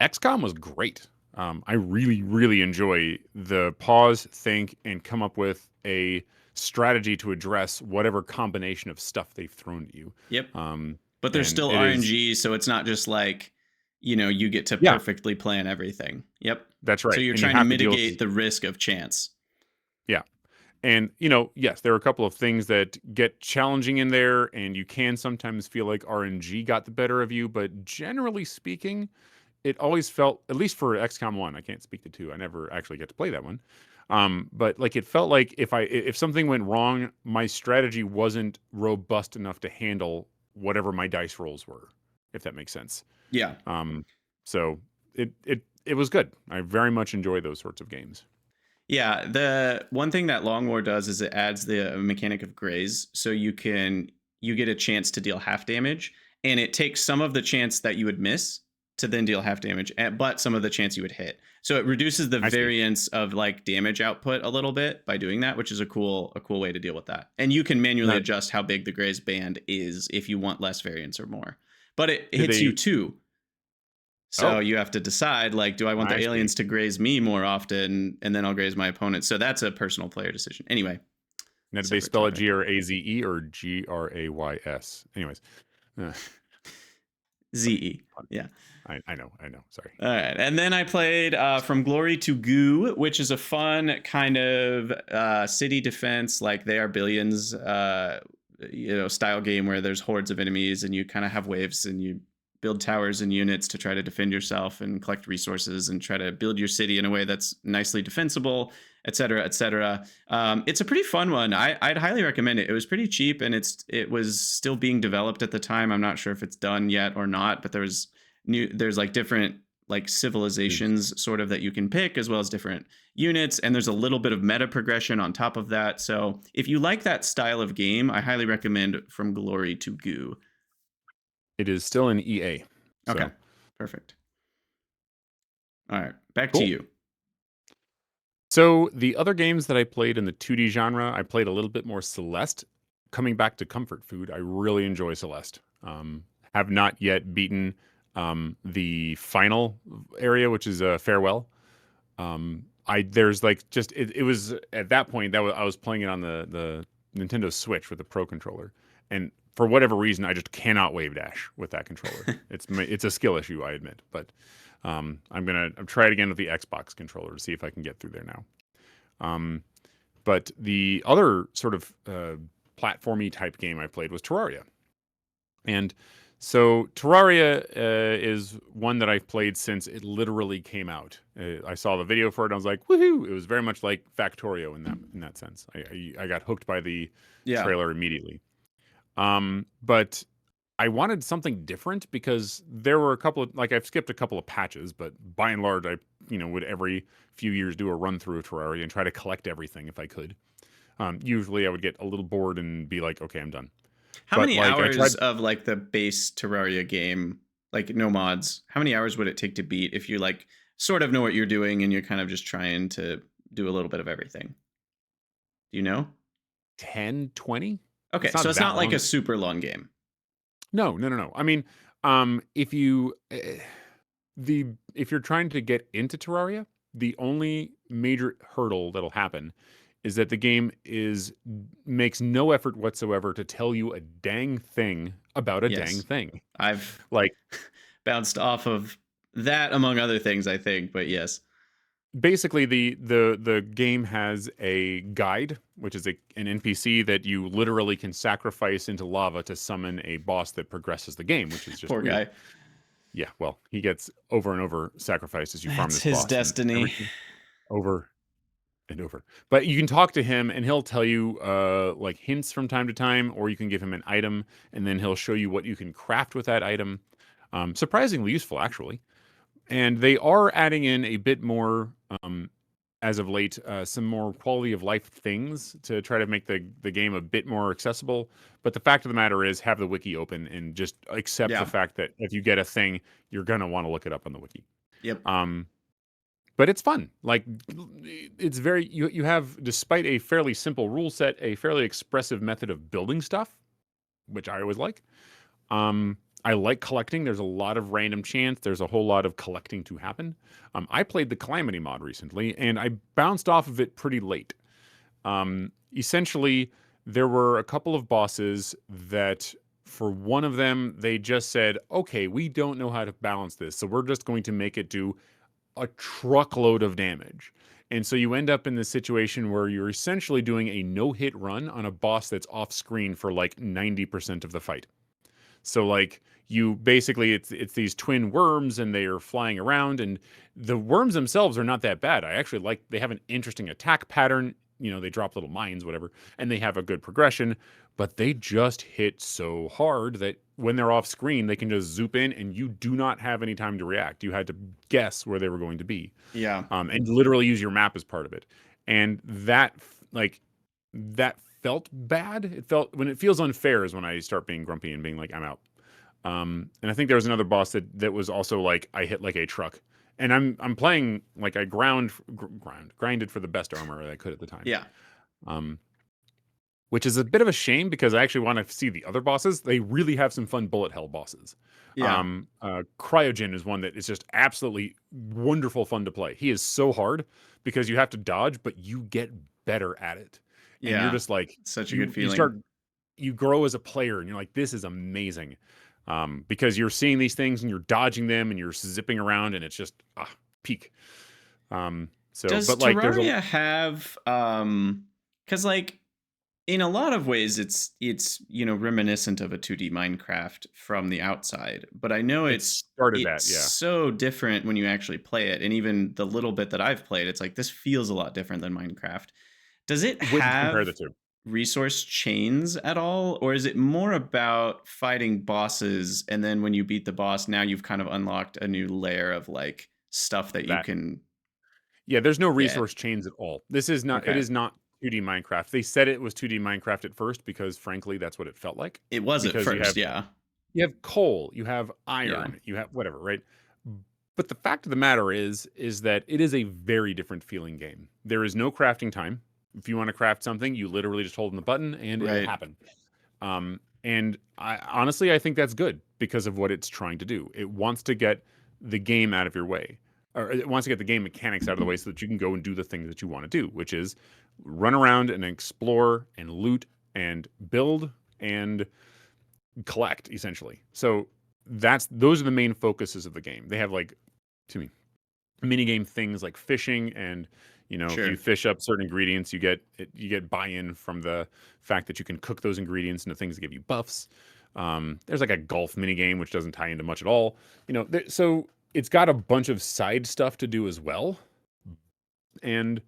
XCOM was great. I really, really enjoy the pause, think, and come up with a strategy to address whatever combination of stuff they've thrown at you. Yep. But there's And still it is, RNG, so it's not just like, you get to yeah, perfectly plan everything. Yep. that's So right. you're And you trying to have to deal with, mitigate the risk of chance. yeah. And, yes, there are a couple of things that get challenging in there, and you can sometimes feel like RNG got the better of you, but generally speaking, it always felt, at least for XCOM 1, I can't speak to 2. I never actually get to play that one. But like it felt like if something went wrong, my strategy wasn't robust enough to handle whatever my dice rolls were, if that makes sense. Yeah. So it was good. I very much enjoy those sorts of games. Yeah, the one thing that Long War does is it adds the mechanic of graze, so you get a chance to deal half damage, and it takes some of the chance that you would miss to then deal half damage, but some of the chance you would hit. So it reduces the I see. variance of like damage output a little bit by doing that, which is a cool way to deal with that. And you can manually Now, adjust how big the graze band is if you want less variance or more. But it do hits you they? too. So Oh, you have to decide, like, do I want the I see. aliens to graze me more often, and then I'll graze my opponent? So that's a personal player decision. Anyway, Now, do they separate spell it topic. GRAZE or GRAYS? Anyways, uh, ZE. Yeah. I know. Sorry. All right. And then I played From Glory to Goo, which is a fun kind of city defense, like They Are Billions, style game where there's hordes of enemies and you kind of have waves and you build towers and units to try to defend yourself and collect resources and try to build your city in a way that's nicely defensible, et cetera, et cetera. It's a pretty fun one. I'd highly recommend it. It was pretty cheap, and it was still being developed at the time. I'm not sure if it's done yet or not, but there's like different like civilizations sort of that you can pick, as well as different units, and there's a little bit of meta progression on top of that. So if you like that style of game, I highly recommend From Glory to Goo. It is still in EA. So. Okay, perfect. All right, back Cool. to you. So the other games that I played in the 2D genre, I played a little bit more Celeste. Coming back to comfort food, I really enjoy Celeste. Have not yet beaten the final area, which is Farewell. There's like just it was at that point that I was playing it on the Nintendo Switch with the Pro controller, and for whatever reason I just cannot wave dash with that controller. It's a skill issue, I admit, but I'm try it again with the Xbox controller to see if I can get through there now. But the other sort of platformy type game I played was Terraria, and so Terraria is one that I've played since it literally came out. I saw the video for it, and I was like, "Woohoo!" It was very much like Factorio in that sense. I got hooked by the trailer immediately. But I wanted something different because there were a couple of I've skipped a couple of patches, but by and large, I would every few years do a run through of Terraria and try to collect everything if I could. Usually, I would get a little bored and be like, "Okay, I'm done." How many hours of like the base Terraria game, like no mods, how many hours would it take to beat if you like sort of know what you're doing and you're kind of just trying to do a little bit of everything? Do you know? 10, 20? Okay, so it's not like a super long game. No. I mean, if you're trying to get into Terraria, the only major hurdle that'll happen is that the game makes no effort whatsoever to tell you a dang thing about a dang thing. I've bounced off of that among other things, I think, but yes. Basically, the game has a guide, which is an NPC that you literally can sacrifice into lava to summon a boss that progresses the game, which is just poor guy. Yeah, well, he gets over and over sacrificed as you farm this boss. That's his destiny. Over and over. But you can talk to him and he'll tell you like hints from time to time, or you can give him an item and then he'll show you what you can craft with that item. Surprisingly useful, actually. And they are adding in a bit more, as of late, some more quality of life things to try to make the game a bit more accessible. But the fact of the matter is, have the wiki open and just accept the fact that if you get a thing, you're going to want to look it up on the wiki. Yep. But it's fun. Like, it's very, you have, despite a fairly simple rule set, a fairly expressive method of building stuff, which I always like. I like collecting. There's a lot of random chance. There's a whole lot of collecting to happen. I played the Calamity mod recently, and I bounced off of it pretty late. Essentially, there were a couple of bosses that, for one of them, they just said, okay, we don't know how to balance this, so we're just going to make it do a truckload of damage. And so you end up in this situation where you're essentially doing a no-hit run on a boss that's off-screen for like 90% of the fight. So like you basically, it's these twin worms and they are flying around, and the worms themselves are not that bad. I actually like, they have an interesting attack pattern. They drop little mines, whatever, and they have a good progression, but they just hit so hard that when they're off screen, they can just zoop in and you do not have any time to react. You had to guess where they were going to be. Yeah. And literally use your map as part of it. And that felt bad. It felt, when it feels unfair is when I start being grumpy and being like, I'm out. And I think there was another boss that was also like, I hit like a truck. And I'm playing like I grinded for the best armor that I could at the time. Yeah. Which is a bit of a shame because I actually want to see the other bosses. They really have some fun bullet hell bosses. Yeah. Cryogen is one that is just absolutely wonderful fun to play. He is so hard because you have to dodge, but you get better at it. And you're just like, such a good feeling. You grow as a player and you're like, this is amazing. Because you're seeing these things and you're dodging them and you're zipping around and it's just peak. Does Terraria have because like in a lot of ways it's reminiscent of a 2D Minecraft from the outside, but I know It started that, it's yeah. so different when you actually play it. And even the little bit that I've played, it's like this feels a lot different than Minecraft. Does it Wouldn't compare the have two. resource chains at all, or is it more about fighting bosses and then when you beat the boss, now you've kind of unlocked a new layer of like stuff that you That can Yeah, there's no get? resource chains at all. This is not it Okay. is not 2D Minecraft. They said it was 2D Minecraft at first because frankly that's what it felt like. It was at Because first, yeah. you have coal, you have Yeah. iron, you have whatever, right? But the fact of the matter is that it is a very different feeling game. There is no crafting time. If you want to craft something, you literally just hold in the button and it'll Right. happen. And I honestly I think that's good because of what it's trying to do. It wants to get the game out of your way. Or it wants to get the game mechanics out of the way so that you can go and do the things that you want to do, which is run around and explore and loot and build and collect essentially. So those are the main focuses of the game. They have like to me mini game things like fishing and if you Sure. fish up certain ingredients you get buy-in from the fact that you can cook those ingredients into things that give you buffs. There's like a golf mini game which doesn't tie into much at all. So it's got a bunch of side stuff to do as well. And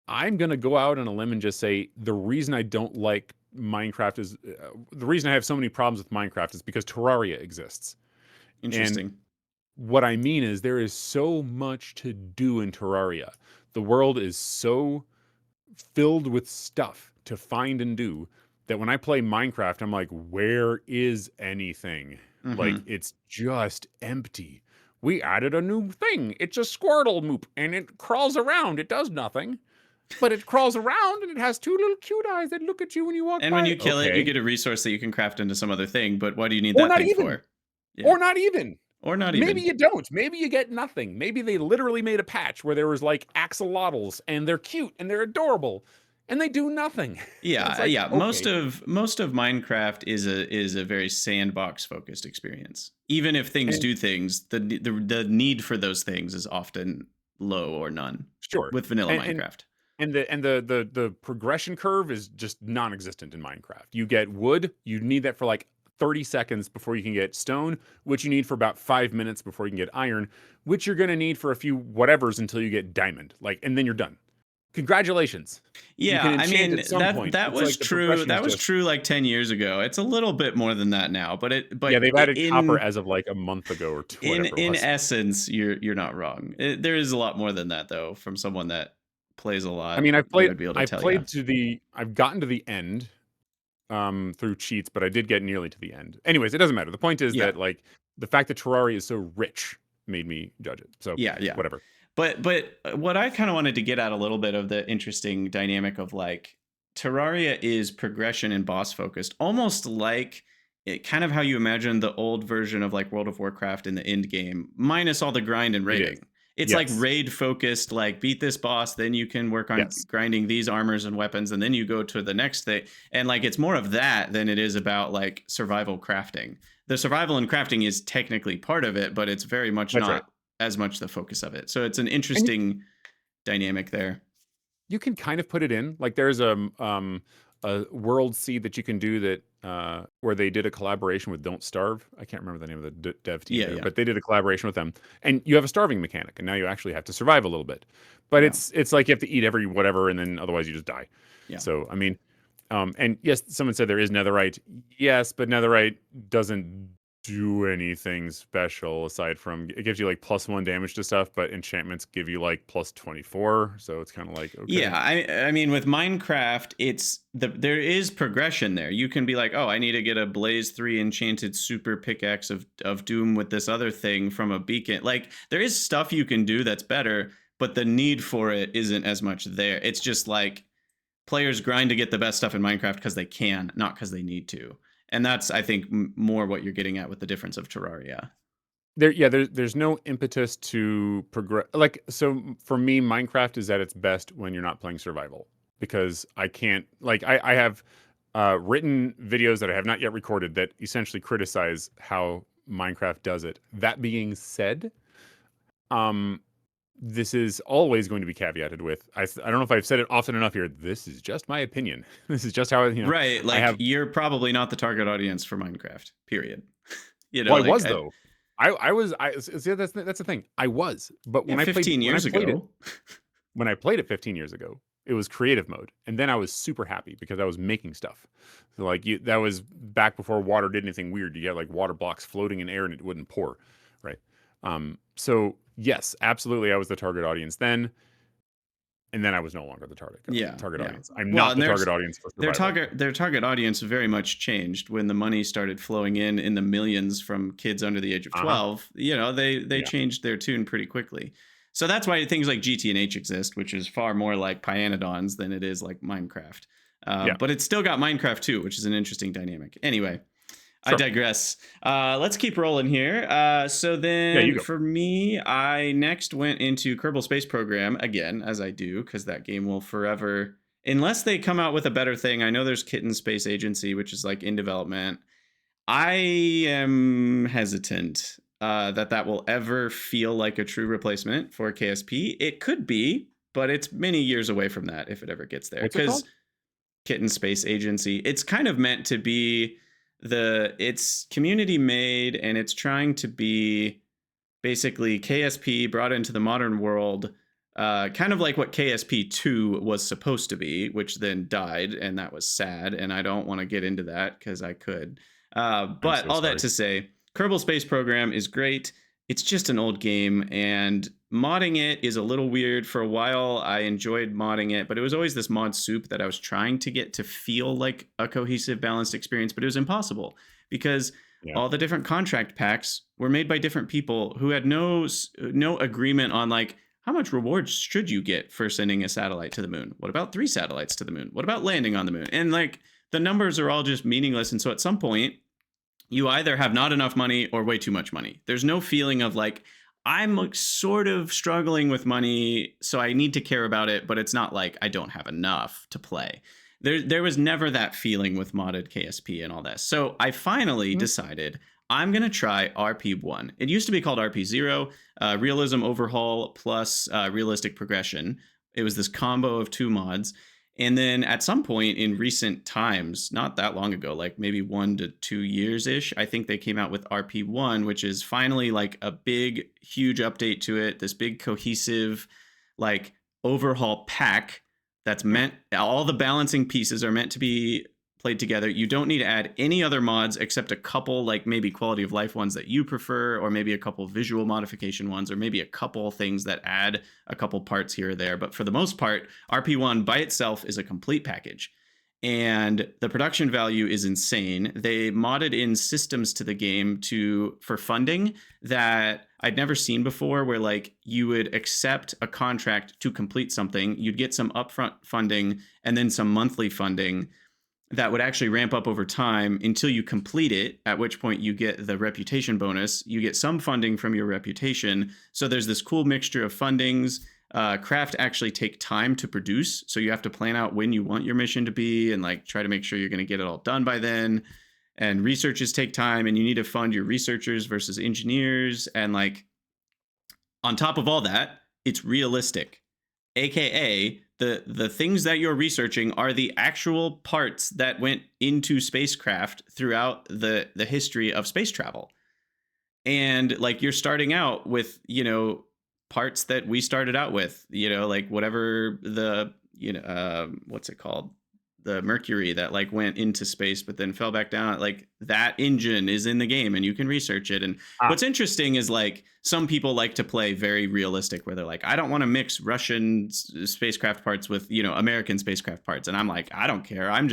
I'm going to go out on a limb and just say the reason I don't like Minecraft is the reason I have so many problems with Minecraft is because Terraria exists. And Interesting. what I mean is there is so much to do in Terraria. The world is so filled with stuff to find and do that when I play Minecraft, I'm like, where is anything? Like, Mhm. it's just empty. We added a new thing. It's a Squirtle moop, and it crawls around. It does nothing, but it crawls around, and it has two little cute eyes that look at you when you walk And when by. you kill it, you Okay. get a resource that you can craft into some other thing, but what do you need Or that not thing even. for? Yeah. Or not even. Or not Maybe even. you don't. Maybe you get nothing. Maybe they literally made a patch where there was like axolotls and they're cute and they're adorable and they do nothing. It's Yeah, like, yeah. Most okay. of most of Minecraft is a very sandbox focused experience. Even if things And do things, the need for those things is often low or none sure. with vanilla And and Minecraft. and the progression curve is just non-existent in Minecraft. You get wood, you need that for like 30 seconds before you can get stone, which you need for about 5 minutes before you can get iron, which you're going to need for a few whatevers until you get diamond. Like and then you're done. Congratulations. You can Yeah, I enchant mean at some point. that It's was like the true. progression is That was just true like 10 years ago. It's a little bit more than that now, but yeah, they've added copper as of like a month ago or two, whatever it in was. essence, you're not wrong. There is a lot more than that though. From someone that plays a I lot, mean, they would be able to I've tell you. played I've gotten to the end through cheats, but I did get nearly to the end. Anyways, it doesn't matter. The point is Yeah, that like the fact that Terraria is so rich made me judge it. So yeah, yeah. whatever. But what I kind of wanted to get at a little bit of the interesting dynamic of like Terraria is progression and boss focused, almost like kind of how you imagine the old version of like World of Warcraft in the end game, minus all the grind and It is. raiding. It's like Yes. raid focused, like beat this boss, then you can work on Yes. grinding these armors and weapons, and then you go to the next thing. And like it's more of that than it is about like survival crafting. The survival and crafting is technically part of it, but it's very much That's right. not as much the focus of it. So it's an And interesting dynamic there. you can kind of put it in. Like there's a world seed that you can do that where they did a collaboration with Don't Starve. I can't remember the name of the dev team Yeah, there, yeah, but they did a collaboration with them. And you have a starving mechanic, and now you actually have to survive a little bit. But yeah, it's like you have to eat every whatever, and then otherwise you just die. yeah. So I mean, and yes, someone said there is netherite. Yes, but netherite doesn't do anything special aside from it gives you like +1 damage to stuff, but enchantments give you like +24. So it's kind of like okay, Yeah, I mean with Minecraft, there is progression there. You can be like, oh, I need to get a Blaze 3 enchanted super pickaxe of Doom with this other thing from a beacon. Like there is stuff you can do that's better, but the need for it isn't as much there. It's just like players grind to get the best stuff in Minecraft because they can, not because they need to. And that's I think more what you're getting at with the difference of Terraria. there's no impetus to progress. Like so for me, Minecraft is at its best when you're not playing survival because I can't like I have written videos that I have not yet recorded that essentially criticize how Minecraft does it. That being said, um this is always going to be caveated with, I don't know if I've said it often enough here. This is just my opinion. This is just how, Right, I like have, you're probably not the target audience for Minecraft. Period. well, I Like was though. I was, see, that's the thing. I was, but yeah, 15 when I years played it, ago. 15 years ago, it was creative mode, and then I was super happy because I was making stuff. So like that was back before water did anything weird. You had like water blocks floating in air and it wouldn't pour, right? So yes, absolutely, I was the target audience then, and then I was no longer the Yeah, target yeah. audience. I'm Well, not and the target audience for survival anymore. their target audience very much changed when the money started flowing in the millions from kids under the age of Uh huh. 12. They Yeah. changed their tune pretty quickly. So that's why things like GT&H exist, which is far more like Pyanodons than it is like Minecraft. Yeah. But it's still got Minecraft too, which is an interesting dynamic. Anyway, I Sure. digress. Let's keep rolling here. So Yeah. You then go. for me, I next went into Kerbal Space Program again, as I do, because that game will forever, unless they come out with a better thing. I know there's Kitten Space Agency, which is like in development. I am hesitant that will ever feel like a true replacement for KSP. It could be, but it's many years away from that if it ever gets there. What's it Because called? Kitten Space Agency. It's kind of meant to be it's community made, and it's trying to be basically KSP brought into the modern world, kind of like what KSP 2 was supposed to be, which then died, and that was sad. And I don't want to get into that because I could. I'm But so all that sorry. to say, Kerbal Space Program is great. It's just an old game, and modding it is a little weird. For a while, I enjoyed modding it, but it was always this mod soup that I was trying to get to feel like a cohesive, balanced experience, but it was impossible because Yeah. all the different contract packs were made by different people who had no agreement on like how much rewards should you get for sending a satellite to the moon. What about 3 satellites to the moon? What about landing on the moon? And like the numbers are all just meaningless. And so at some point, you either have not enough money or way too much money. There's no feeling of like I'm like sort of struggling with money, so I need to care about it, but it's not like I don't have enough to play. There was never that feeling with modded KSP and all that. So I finally Mhm. decided I'm gonna try RP1. It used to be called RP0, Realism Overhaul plus Realistic Progression. It was this combo of 2 mods. And then at some point in recent times, not that long ago, like maybe 1 to 2 years ish, I think they came out with RP1, which is finally like a big, huge update to it. This big, cohesive, like overhaul pack that's Yeah. meant, all the balancing pieces are meant to be played together. You don't need to add any other mods except a couple, like maybe quality of life ones that you prefer, or maybe a couple visual modification ones, or maybe a couple things that add a couple parts here or there. But for the most part, RP1 by itself is a complete package. And the production value is insane. They modded in systems to the game for funding that I'd never seen before, where like you would accept a contract to complete something, you'd get some upfront funding and then some monthly funding that would actually ramp up over time until you complete it, at which point you get the reputation bonus. You get some funding from your reputation. So there's this cool mixture of fundings. Craft actually take time to produce. So you have to plan out when you want your mission to be and like try to make sure you're going to get it all done by then. And researches take time, and you need to fund your researchers versus engineers. And like on top of all that, it's realistic, aka the things that you're researching are the actual parts that went into spacecraft throughout the history of space travel. And like you're starting out with parts that we started out with, like whatever the what's it called, the Mercury that like went into space but then fell back down, like that engine is in the game and you can research it. And Ah. what's interesting is like some people like to play very realistic, where they're like, I don't want to mix Russian spacecraft parts with American spacecraft parts. And I'm like, I don't care, I'm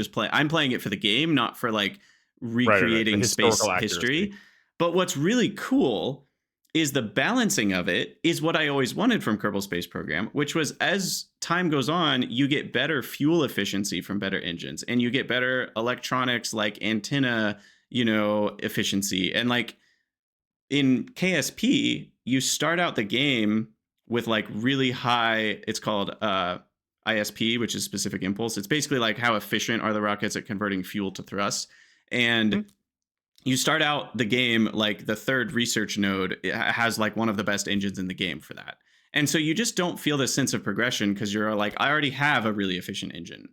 playing it for the game, not for like Right. Right. Right. The recreating space historical accuracy. history. But what's really cool is the balancing of it is what I always wanted from Kerbal Space Program, which was as time goes on, you get better fuel efficiency from better engines, and you get better electronics like antenna, efficiency. And like in KSP, you start out the game with like really high, it's called ISP, which is specific impulse. It's basically like how efficient are the rockets at converting fuel to thrust. And Mhm. you start out the game like the 3rd research node has like one of the best engines in the game for that. And so you just don't feel this sense of progression because you're like, I already have a really efficient engine.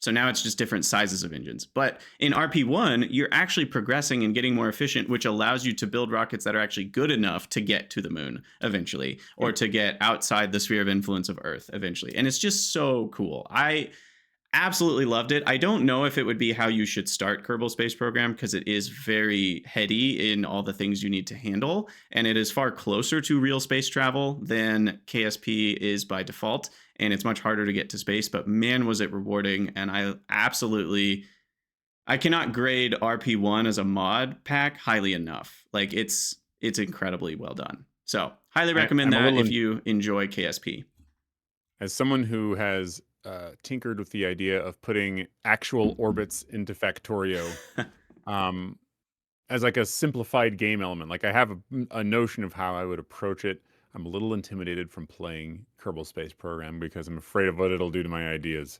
So now it's just different sizes of engines. But in RP1, you're actually progressing and getting more efficient, which allows you to build rockets that are actually good enough to get to the moon eventually, or to get outside the sphere of influence of Earth eventually. And it's just so cool. I absolutely loved it. I don't know if it would be how you should start Kerbal Space Program because it is very heady in all the things you need to handle, and it is far closer to real space travel than KSP is by default, and it's much harder to get to space, but man, was it rewarding. And I cannot grade RP1 as a mod pack highly enough. Like it's incredibly well done. So highly recommend that if you enjoy KSP. As someone who has tinkered with the idea of putting actual orbits into Factorio as like a simplified game element, like I have a notion of how I would approach it. I'm a little intimidated from playing Kerbal Space Program because I'm afraid of what it'll do to my ideas.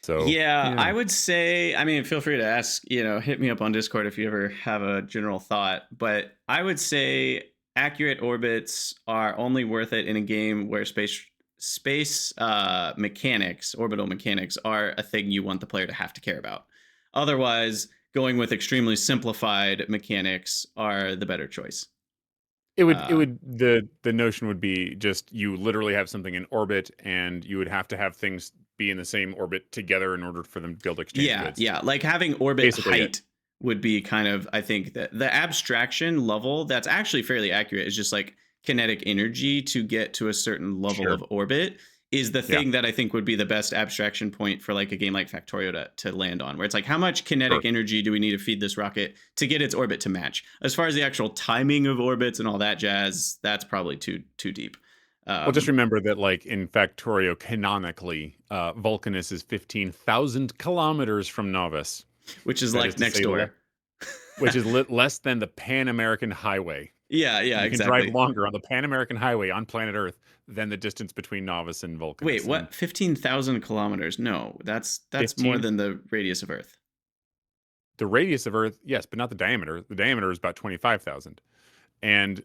So yeah, I would say, I mean, feel free to ask, hit me up on Discord if you ever have a general thought, but I would say accurate orbits are only worth it in a game where space mechanics, orbital mechanics, are a thing you want the player to have to care about. Otherwise, going with extremely simplified mechanics are the better choice. The notion would be just you literally have something in orbit and you would have to have things be in the same orbit together in order for them to be able to exchange goods. Yeah, like having orbit basically height would be kind of, I think that the abstraction level that's actually fairly accurate is just like kinetic energy to get to a certain level of orbit is the thing that I think would be the best abstraction point for like a game like Factorio to land on, where it's like, how much kinetic energy do we need to feed this rocket to get its orbit to match? As far as the actual timing of orbits and all that jazz, that's probably too deep. Well, just remember that like in Factorio, canonically, Vulcanus is 15,000 kilometers from Novus. Which is like next door. Which is less than the Pan-American Highway. Yeah, you exactly. can drive longer on the Pan-American Highway on planet Earth than the distance between Novus and Vulcanus. Wait, what? 15,000 kilometers? No, that's 15? More than the radius of Earth. The radius of Earth, yes, but not the diameter. The diameter is about 25,000. And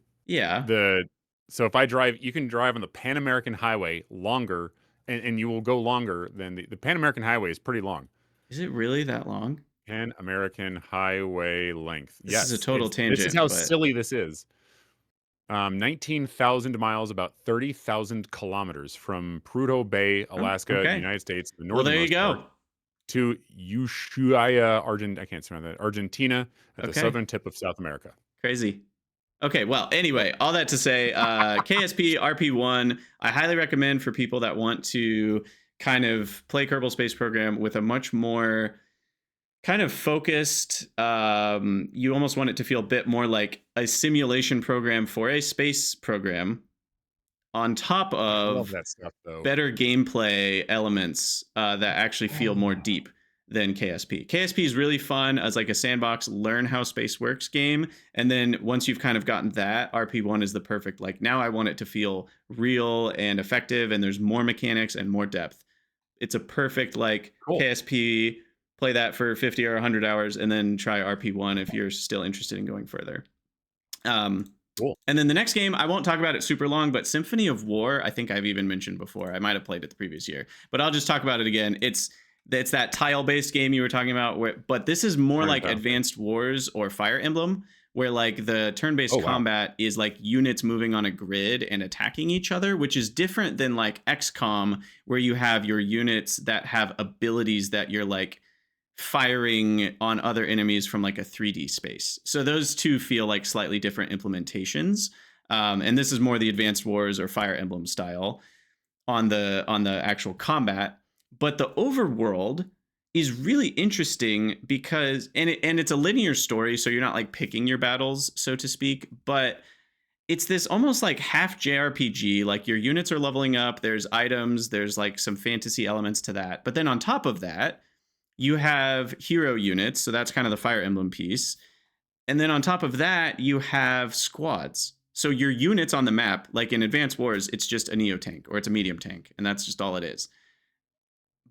so if I drive, you can drive on the Pan-American Highway longer, and you will go longer than the Pan-American Highway is pretty long. Is it really that long? Pan-American Highway length. This is a total tangent. This is how silly this is. 19,000 miles, about 30,000 kilometers from Prudhoe Bay, Alaska, United States, the northernmost part, to Ushuaia, Argentina, at the southern tip of South America. Crazy. Okay, well, anyway, all that to say, KSP RP1, I highly recommend for people that want to kind of play Kerbal Space Program with a much more kind of focused, you almost want it to feel a bit more like a simulation program for a space program on top of better gameplay elements that actually feel more deep than KSP. KSP is really fun as like a sandbox, learn how space works game. And then once you've kind of gotten that, RP1 is the perfect, like now I want it to feel real and effective and there's more mechanics and more depth. It's a perfect like KSP, play that for 50 or 100 hours and then try RP1 if you're still interested in going further. Cool. And then the next game, I won't talk about it super long, but Symphony of War, I think I've even mentioned before. I might have played it the previous year, but I'll just talk about it again. It's that tile-based game you were talking about, but this is more like Advanced Wars or Fire Emblem, where like the turn-based combat is like units moving on a grid and attacking each other, which is different than like XCOM, where you have your units that have abilities that you're like firing on other enemies from like a 3D space. So those two feel like slightly different implementations. And this is more the Advanced Wars or Fire Emblem style on the actual combat. But the overworld is really interesting because, and it's a linear story, so you're not like picking your battles, so to speak, but it's this almost like half JRPG, like your units are leveling up, there's items, there's like some fantasy elements to that. But then on top of that, you have hero units, so that's kind of the Fire Emblem piece. And then on top of that, you have squads. So your units on the map, like in Advanced Wars, it's just a Neo tank or it's a medium tank, and that's just all it is.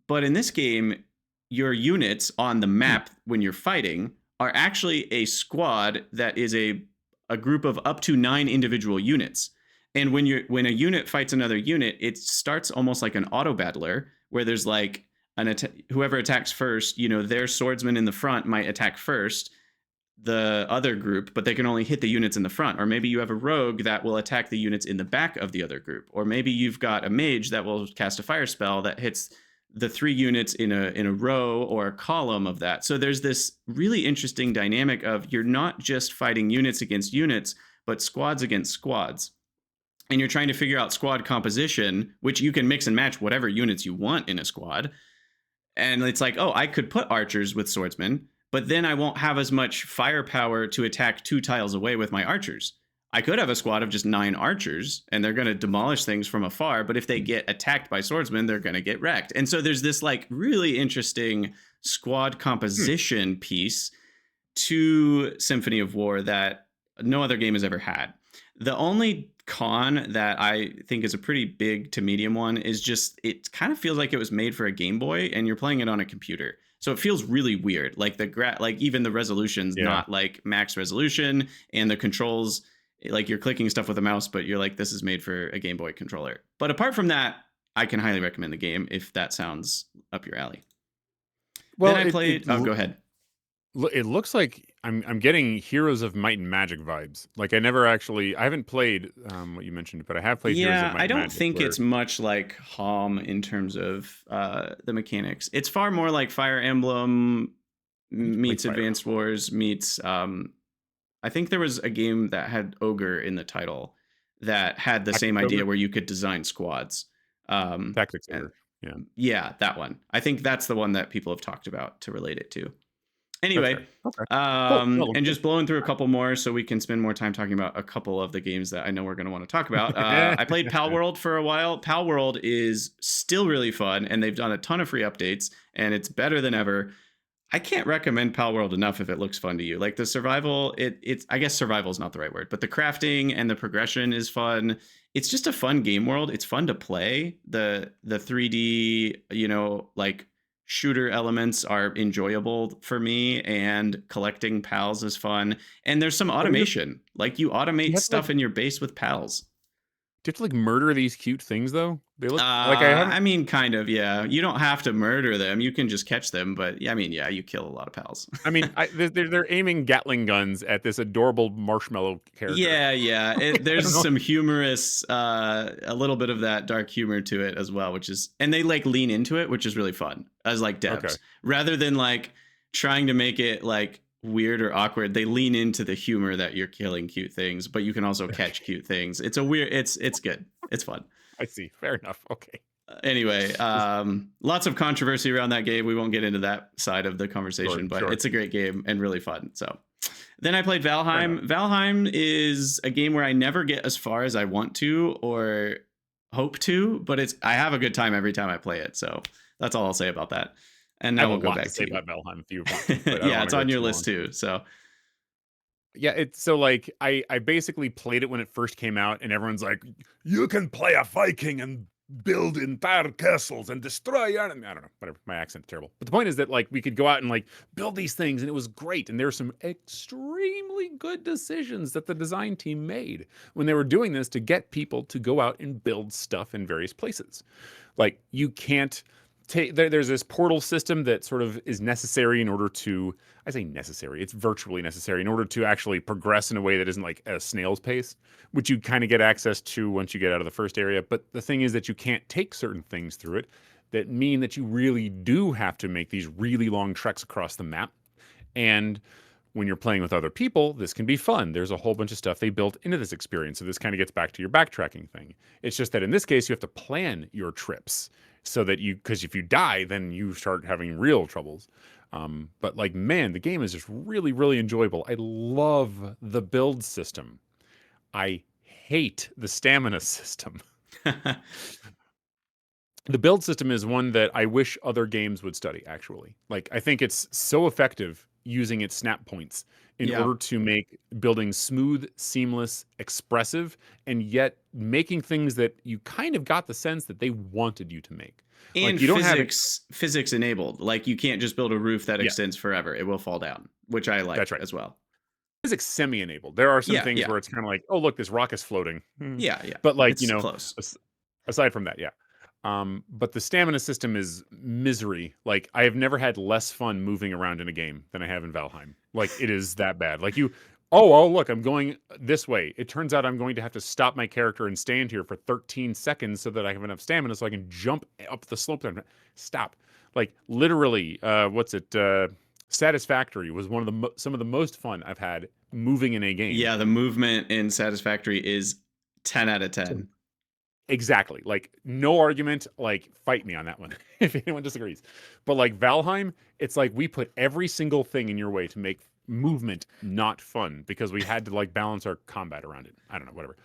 But in this game, your units on the map when you're fighting are actually a squad that is a group of up to 9 individual units. And when a unit fights another unit, it starts almost like an auto battler where there's like whoever attacks first, their swordsman in the front might attack first the other group, but they can only hit the units in the front. Or maybe you have a rogue that will attack the units in the back of the other group. Or maybe you've got a mage that will cast a fire spell that hits the 3 units in a row or a column of that. So there's this really interesting dynamic of you're not just fighting units against units, but squads against squads. And you're trying to figure out squad composition, which you can mix and match whatever units you want in a squad. And it's like, I could put archers with swordsmen, but then I won't have as much firepower to attack 2 tiles away with my archers. I could have a squad of just 9 archers, and they're going to demolish things from afar, but if they get attacked by swordsmen, they're going to get wrecked. And so there's this like really interesting squad composition piece to Symphony of War that no other game has ever had. The only con that I think is a pretty big to medium one is just it kind of feels like it was made for a Game Boy and you're playing it on a computer. So it feels really weird. Like like even the resolution's not like max resolution, and the controls, like you're clicking stuff with a mouse, but you're like, this is made for a Game Boy controller. But apart from that, I can highly recommend the game if that sounds up your alley. Well, then I played. Go ahead. It looks like I'm getting Heroes of Might and Magic vibes. Like I haven't played what you mentioned, but I have played Heroes of Might and Magic. I don't think it's much like HOM in terms of the mechanics. It's far more like Fire Emblem meets Advanced Wars meets. I think there was a game that had Ogre in the title that had the same idea where you could design squads. Tactics Ogre. Yeah, that one. I think that's the one that people have talked about to relate it to. Anyway, cool. And just blowing through a couple more so we can spend more time talking about a couple of the games that I know we're going to want to talk about. I played Pal World for a while. Pal World is still really fun, and they've done a ton of free updates, and it's better than ever. I can't recommend Pal World enough if it looks fun to you. Like the survival, it's I guess survival is not the right word, but the crafting and the progression is fun. It's just a fun game world. It's fun to play. The 3D, like shooter elements are enjoyable for me, and collecting pals is fun. And there's some automation. Like you automate stuff in your base with pals. Do you have to like murder these cute things though? They look like I mean, kind of, yeah. You don't have to murder them. You can just catch them, but I mean, yeah, you kill a lot of pals. I mean, they're aiming Gatling guns at this adorable marshmallow character. Yeah. There's some humorous, a little bit of that dark humor to it as well, and they like lean into it, which is really fun as like devs, rather than like trying to make it like weird or awkward. They lean into the humor that you're killing cute things, but you can also catch cute things. It's good. It's fun. I see. Fair enough. Okay. Anyway, lots of controversy around that game. We won't get into that side of the conversation, but it's a great game and really fun. So then I played Valheim. Valheim is a game where I never get as far as I want to or hope to, but I have a good time every time I play it. So that's all I'll say about that. And now we'll go back to say about Valheim if you want. Yeah, it's on your list too. So yeah, it's so like I basically played it when it first came out, and everyone's like, you can play a Viking and build entire castles and destroy. I don't know, whatever. My accent's terrible. But the point is that like we could go out and like build these things, and it was great. And there were some extremely good decisions that the design team made when they were doing this to get people to go out and build stuff in various places. Like you can't. There's this portal system that sort of is necessary in order to, I say necessary, it's virtually necessary in order to actually progress in a way that isn't like a snail's pace, which you kind of get access to once you get out of the first area. But the thing is that you can't take certain things through it that mean that you really do have to make these really long treks across the map. And when you're playing with other people, this can be fun. There's a whole bunch of stuff they built into this experience. So this kind of gets back to your backtracking thing. It's just that in this case, you have to plan your trips so that because if you die, then you start having real troubles. But like, man, the game is just really, really enjoyable. I love the build system. I hate the stamina system. The build system is one that I wish other games would study, actually. Like, I think it's so effective using its snap points in order to make building smooth, seamless, expressive, and yet making things that you kind of got the sense that they wanted you to make. And like you don't have physics enabled. Like you can't just build a roof that extends forever. It will fall down, which I like as well. physics semi-enabled. There are some Yeah, things yeah, where it's kind of like, oh look, this rock is floating. yeah, yeah. But like, It's close. aside from that, yeah. But the stamina system is misery. Like I have never had less fun moving around in a game than I have in Valheim. Like it is that bad. Like oh look, I'm going this way. It turns out I'm going to have to stop my character and stand here for 13 seconds so that I have enough stamina so I can jump up the slope. Stop. Like literally, what's it? Satisfactory was one of some of the most fun I've had moving in a game. Yeah, the movement in Satisfactory is 10 out of 10. Exactly. Like no argument, like fight me on that one if anyone disagrees. But like Valheim, it's like we put every single thing in your way to make movement not fun because we had to like balance our combat around it. I don't know, whatever.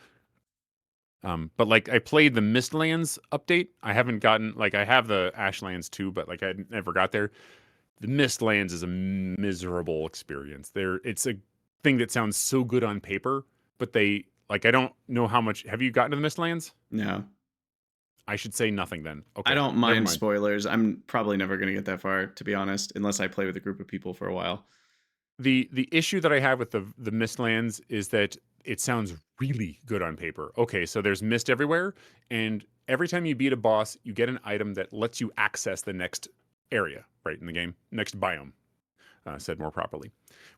But like I played the Mistlands update. I haven't gotten like I have the Ashlands too, but like I never got there. The Mistlands is a miserable experience. It's a thing that sounds so good on paper, but they like I don't know how much. Have you gotten to the Mistlands? No. I should say nothing then. I Okay, don't never mind mind. spoilers. I'm probably never going to get that far, to be honest, unless I play with a group of people for a while. The issue that I have with the Mistlands is that it sounds really good on paper. Okay, so there's mist everywhere, and every time you beat a boss, you get an item that lets you access the next area, right in the game, next biome. Said more properly.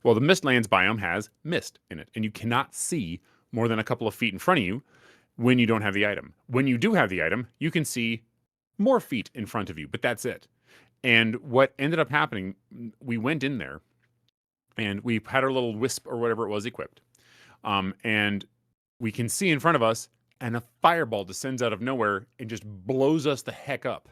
Well, the Mistlands biome has mist in it, and you cannot see more than a couple of feet in front of you when you don't have the item. When you do have the item, you can see more feet in front of you, but that's it. And what ended up happening, we went in there and we had our little wisp or whatever it was equipped. And we can see in front of us, and a fireball descends out of nowhere and just blows us the heck up.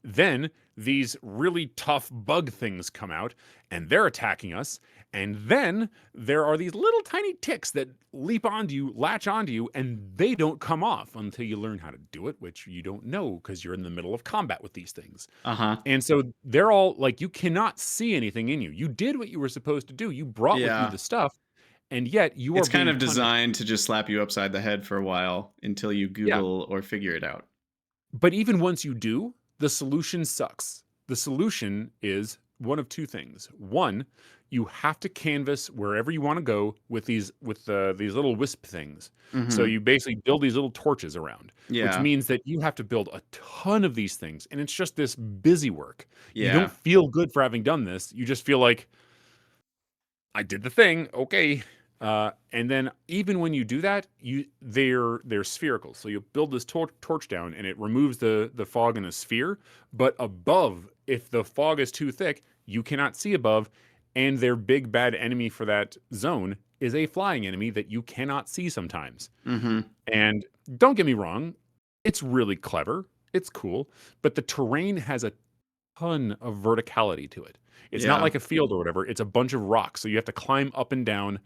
Then these really tough bug things come out and they're attacking us. And then there are these little tiny ticks that leap onto you, latch onto you, and they don't come off until you learn how to do it, which you don't know because you're in the middle of combat with these things. Uh-huh. And so they're all like, you cannot see anything in you. You did what you were supposed to do. You brought with you Yeah. the stuff, and yet you are It's kind being of punished. designed to just slap you upside the head for a while until you Yeah. Google or figure it out. But even once you do, the solution sucks. The solution is one of two things. One, you have to canvas wherever you want to go with these little wisp things. So Mm-hmm. you basically build these little torches around, which Yeah. means that you have to build a ton of these things, and it's just this busy work. You don't Yeah. feel good for having done this. You just feel like I did the thing, okay. And then even when you do that, they're spherical. So you build this torch down, and it removes the fog in a sphere. But above, if the fog is too thick, you cannot see above. And their big bad enemy for that zone is a flying enemy that you cannot see sometimes. Mm-hmm. And don't get me wrong, it's really clever. It's cool, but the terrain has a ton of verticality to it. It's not Yeah. like a field or whatever. It's a bunch of rocks, so you have to climb up and down.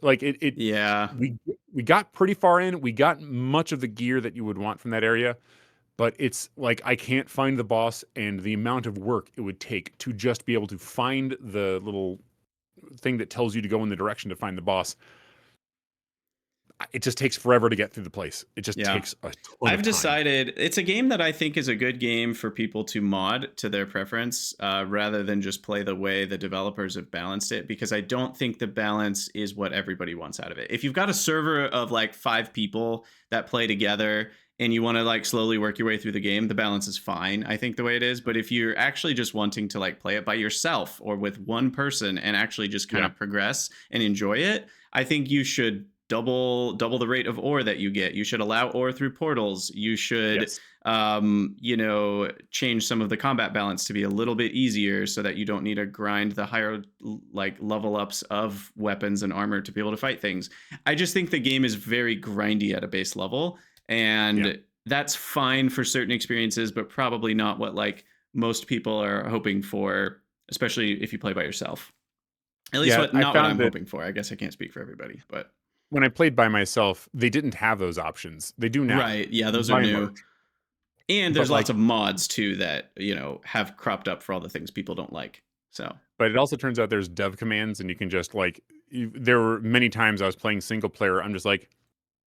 Like it. Yeah. We got pretty far in. We got much of the gear that you would want from that area, but it's like I can't find the boss, and the amount of work it would take to just be able to find the little thing that tells you to go in the direction to find the boss. It just takes forever to get through the place. It just Yeah. takes a ton I've of time. decided it's a game that I think is a good game for people to mod to their preference rather than just play the way the developers have balanced it, because I don't think the balance is what everybody wants out of it. If you've got a server of like 5 people that play together and you want to like slowly work your way through the game, the balance is fine, I think, the way it is. But if you're actually just wanting to like play it by yourself or with one person and actually just kind of progress and enjoy it, I think you should double the rate of ore that you get. You should allow ore through portals. You should Yes. change some of the combat balance to be a little bit easier so that you don't need to grind the higher like level ups of weapons and armor to be able to fight things. I just think the game is very grindy at a base level, and that's fine for certain experiences, but probably not what like most people are hoping for, especially if you play by yourself. At least Yeah, I not what found I'm that hoping for. I guess I can't speak for everybody, but when I played by myself, they didn't have those options. They do now. right. Yeah, those are By and new. large. And But there's lots like of mods too that, have cropped up for all the things people don't like. So, but it also turns out there's dev commands, and you can just like there were many times I was playing single player, I'm just like,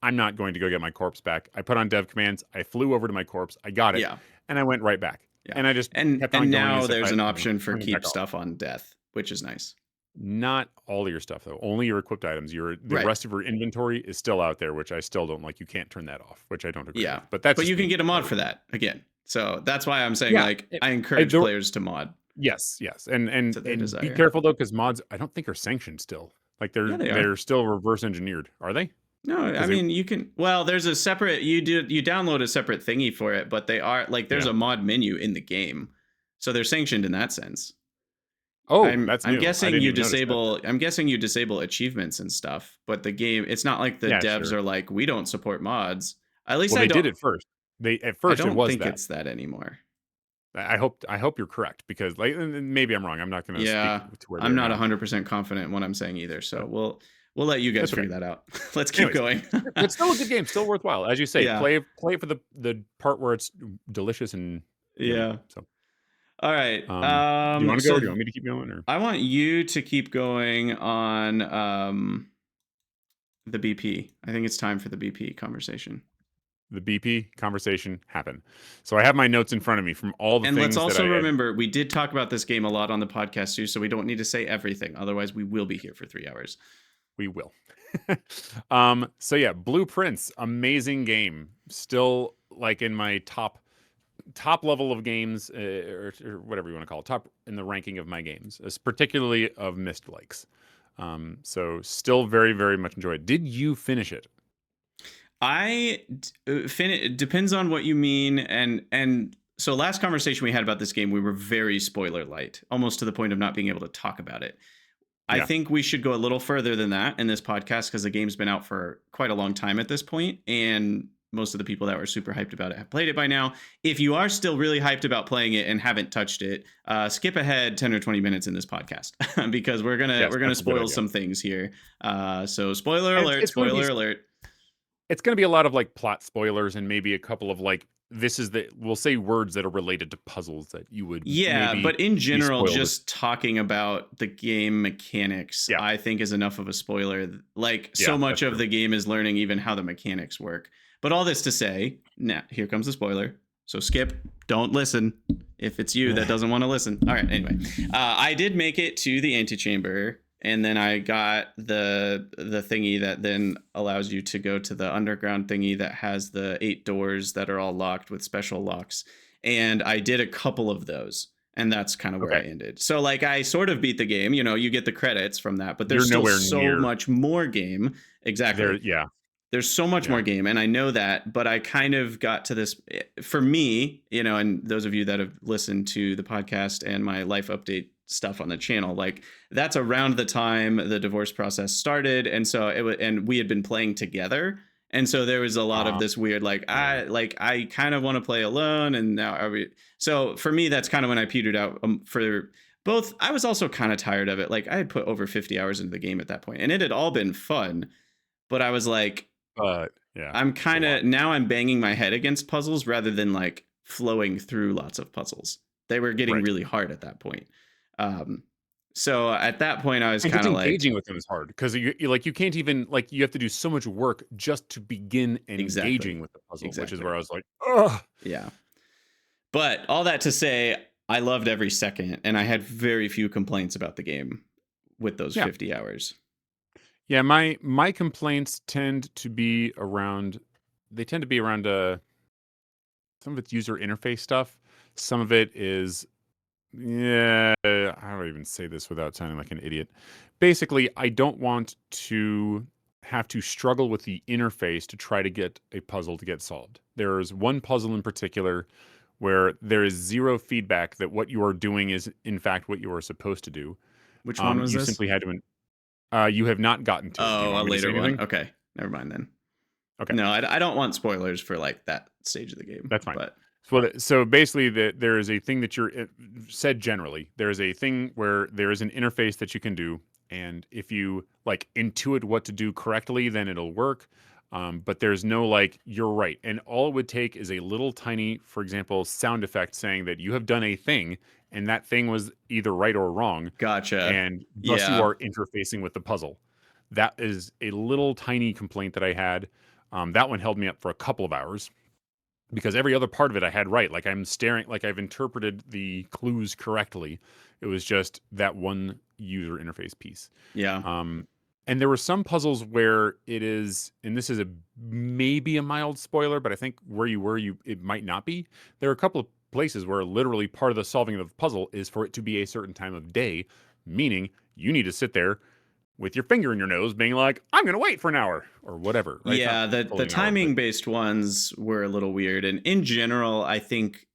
I'm not going to go get my corpse back. I put on dev commands, I flew over to my corpse, I got it, yeah. and I went right back. Yeah. And I just And kept on going now as if there's I an option for turned it keep back off. stuff on death, which is nice. Not all of your stuff though. Only your equipped items. The Right. rest of your inventory is still out there, which I still don't like. You can't turn that off, which I don't agree Yeah. with. But that's But just you can me. get a mod for that again. So that's why I'm saying Yeah. like It, I I, encourage there, players to mod yes, and to their and be desire. careful though, because mods I don't think are sanctioned still. Like Yeah, they are. they're still reverse engineered. Are they? No, I Because they mean you can. Well, there's a separate. You download a separate thingy for it, but they are like there's yeah. a mod menu in the game, so they're sanctioned in that sense. Oh, I'm that's I'm new. I guessing didn't you even notice that. disable. I'm guessing you disable achievements and stuff, but the game. It's not like the Yeah, devs sure. are like we don't support mods. At least Well, I they did don't. it first. They at I first it don't was think that. it's that anymore. I hope you're correct because like and maybe I'm wrong. I'm not going to speak Yeah, to where they I'm are not now, 100% confident in what I'm saying either. So but we'll let you guys that's okay. figure that out. Let's keep Anyways, going. it's still a good game, still worthwhile. As you say, Yeah, play for the part where it's delicious and yummy. yeah. So, All right. do you want to go or So do you want me to keep going or I want you to keep going on the BP. I think it's time for the BP conversation. the BP conversation happen? So I have my notes in front of me from all the And let's things that also I had. remember we did talk about this game a lot on the podcast too, so we don't need to say everything. Otherwise, we will be here for 3 hours. We will. So yeah, Blueprints, amazing game. Still like in my top level of games, or whatever you want to call it, top in the ranking of my games, particularly of Mist Lakes. So still very, very much enjoyed. Did you finish it? It depends on what you mean, and so last conversation we had about this game, we were very spoiler light, almost to the point of not being able to talk about it. I Yeah. think we should go a little further than that in this podcast because the game's been out for quite a long time at this point, and most of the people that were super hyped about it have played it by now. If you are still really hyped about playing it and haven't touched it, skip ahead 10 or 20 minutes in this podcast because we're gonna Yes, we're gonna that's a good spoil idea. some things here. So spoiler And alert! it's going to be Spoiler alert! it's going to be a lot of like plot spoilers and maybe a couple of like we'll say words that are related to puzzles that you would Yeah, maybe but in be general, spoiled. just talking about the game mechanics, Yeah. I think is enough of a spoiler. Like, Yeah, so much that's of true. the game is learning even how the mechanics work. But all this to say, now here comes the spoiler. So skip, don't listen if it's you that doesn't want to listen. All right, anyway. I did make it to the antechamber, and then I got the thingy that then allows you to go to the underground thingy that has the 8 doors that are all locked with special locks. And I did a couple of those, and that's kind of where I Okay. ended. So like I sort of beat the game, you get the credits from that, but there's You're still nowhere so near much more game. there. Exactly. Yeah. There's so much Yeah. more game, and I know that, but I kind of got to this for me, and those of you that have listened to the podcast and my life update stuff on the channel, like that's around the time the divorce process started, and so and we had been playing together, and so there was a lot of this weird Yeah. I kind of want to play alone, and now so for me that's kind of when I petered out for both. I was also kind of tired of it. Like I had put over 50 hours into the game at that point, and it had all been fun, but I was like, But yeah, I'm it's a kind lot. of now I'm banging my head against puzzles rather than like flowing through lots of puzzles. They were getting Right. really hard at that point. Um, so at that point, I was And just kind of like, engaging with them is hard because you can't even like you have to do so much work just to begin engaging exactly, with the puzzle, which is exactly, where I was like, ugh. yeah. But all that to say, I loved every second, and I had very few complaints about the game with those Yeah. 50 hours. Yeah, my complaints tend to be around some of it's user interface stuff. Some of it is yeah, how do I even say this without sounding like an idiot? Basically, I don't want to have to struggle with the interface to try to get a puzzle to get solved. There is one puzzle in particular where there is zero feedback that what you are doing is in fact what you are supposed to do. Which one was You this? simply had to you have not gotten to it. Do you Oh, a want me to say later one. anything? Okay, never mind then. Okay, No, I don't want spoilers for like that stage of the game. that's fine. But So basically, there is a thing that you're said generally. There is a thing where there is an interface that you can do, and if you like intuit what to do correctly, then it'll work. But there's no like you're right, and all it would take is a little tiny, for example, sound effect saying that you have done a thing, and that thing was either right or wrong, gotcha. and thus you Yeah. are interfacing with the puzzle. That is a little tiny complaint that I had. That one held me up for a couple of hours. because every other part of it I had right. Like I'm staring, like I've interpreted the clues correctly. It was just that one user interface piece. Yeah. Um, and there were some puzzles where it is, and this is a maybe a mild spoiler, but I think where you were, it might not be. There are a couple of places where literally part of the solving of the puzzle is for it to be a certain time of day, meaning you need to sit there with your finger in your nose, being like, "I'm going to wait for an hour" or whatever. Right? It's not Yeah, the fully an hour, but timing based ones were a little weird, and in general, I think,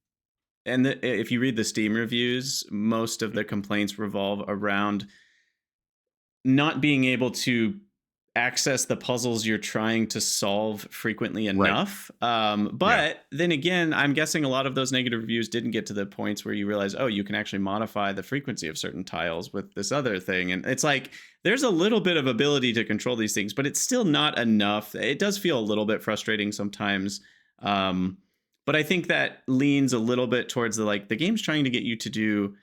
and if you read the Steam reviews, most of the complaints revolve around not being able to access the puzzles you're trying to solve frequently right. enough. Yeah. But then again, I'm guessing a lot of those negative reviews didn't get to the points where you realize, oh, you can actually modify the frequency of certain tiles with this other thing. And it's like there's a little bit of ability to control these things, but it's still not enough. It does feel a little bit frustrating sometimes. But I think that leans a little bit towards the game's trying to get you to do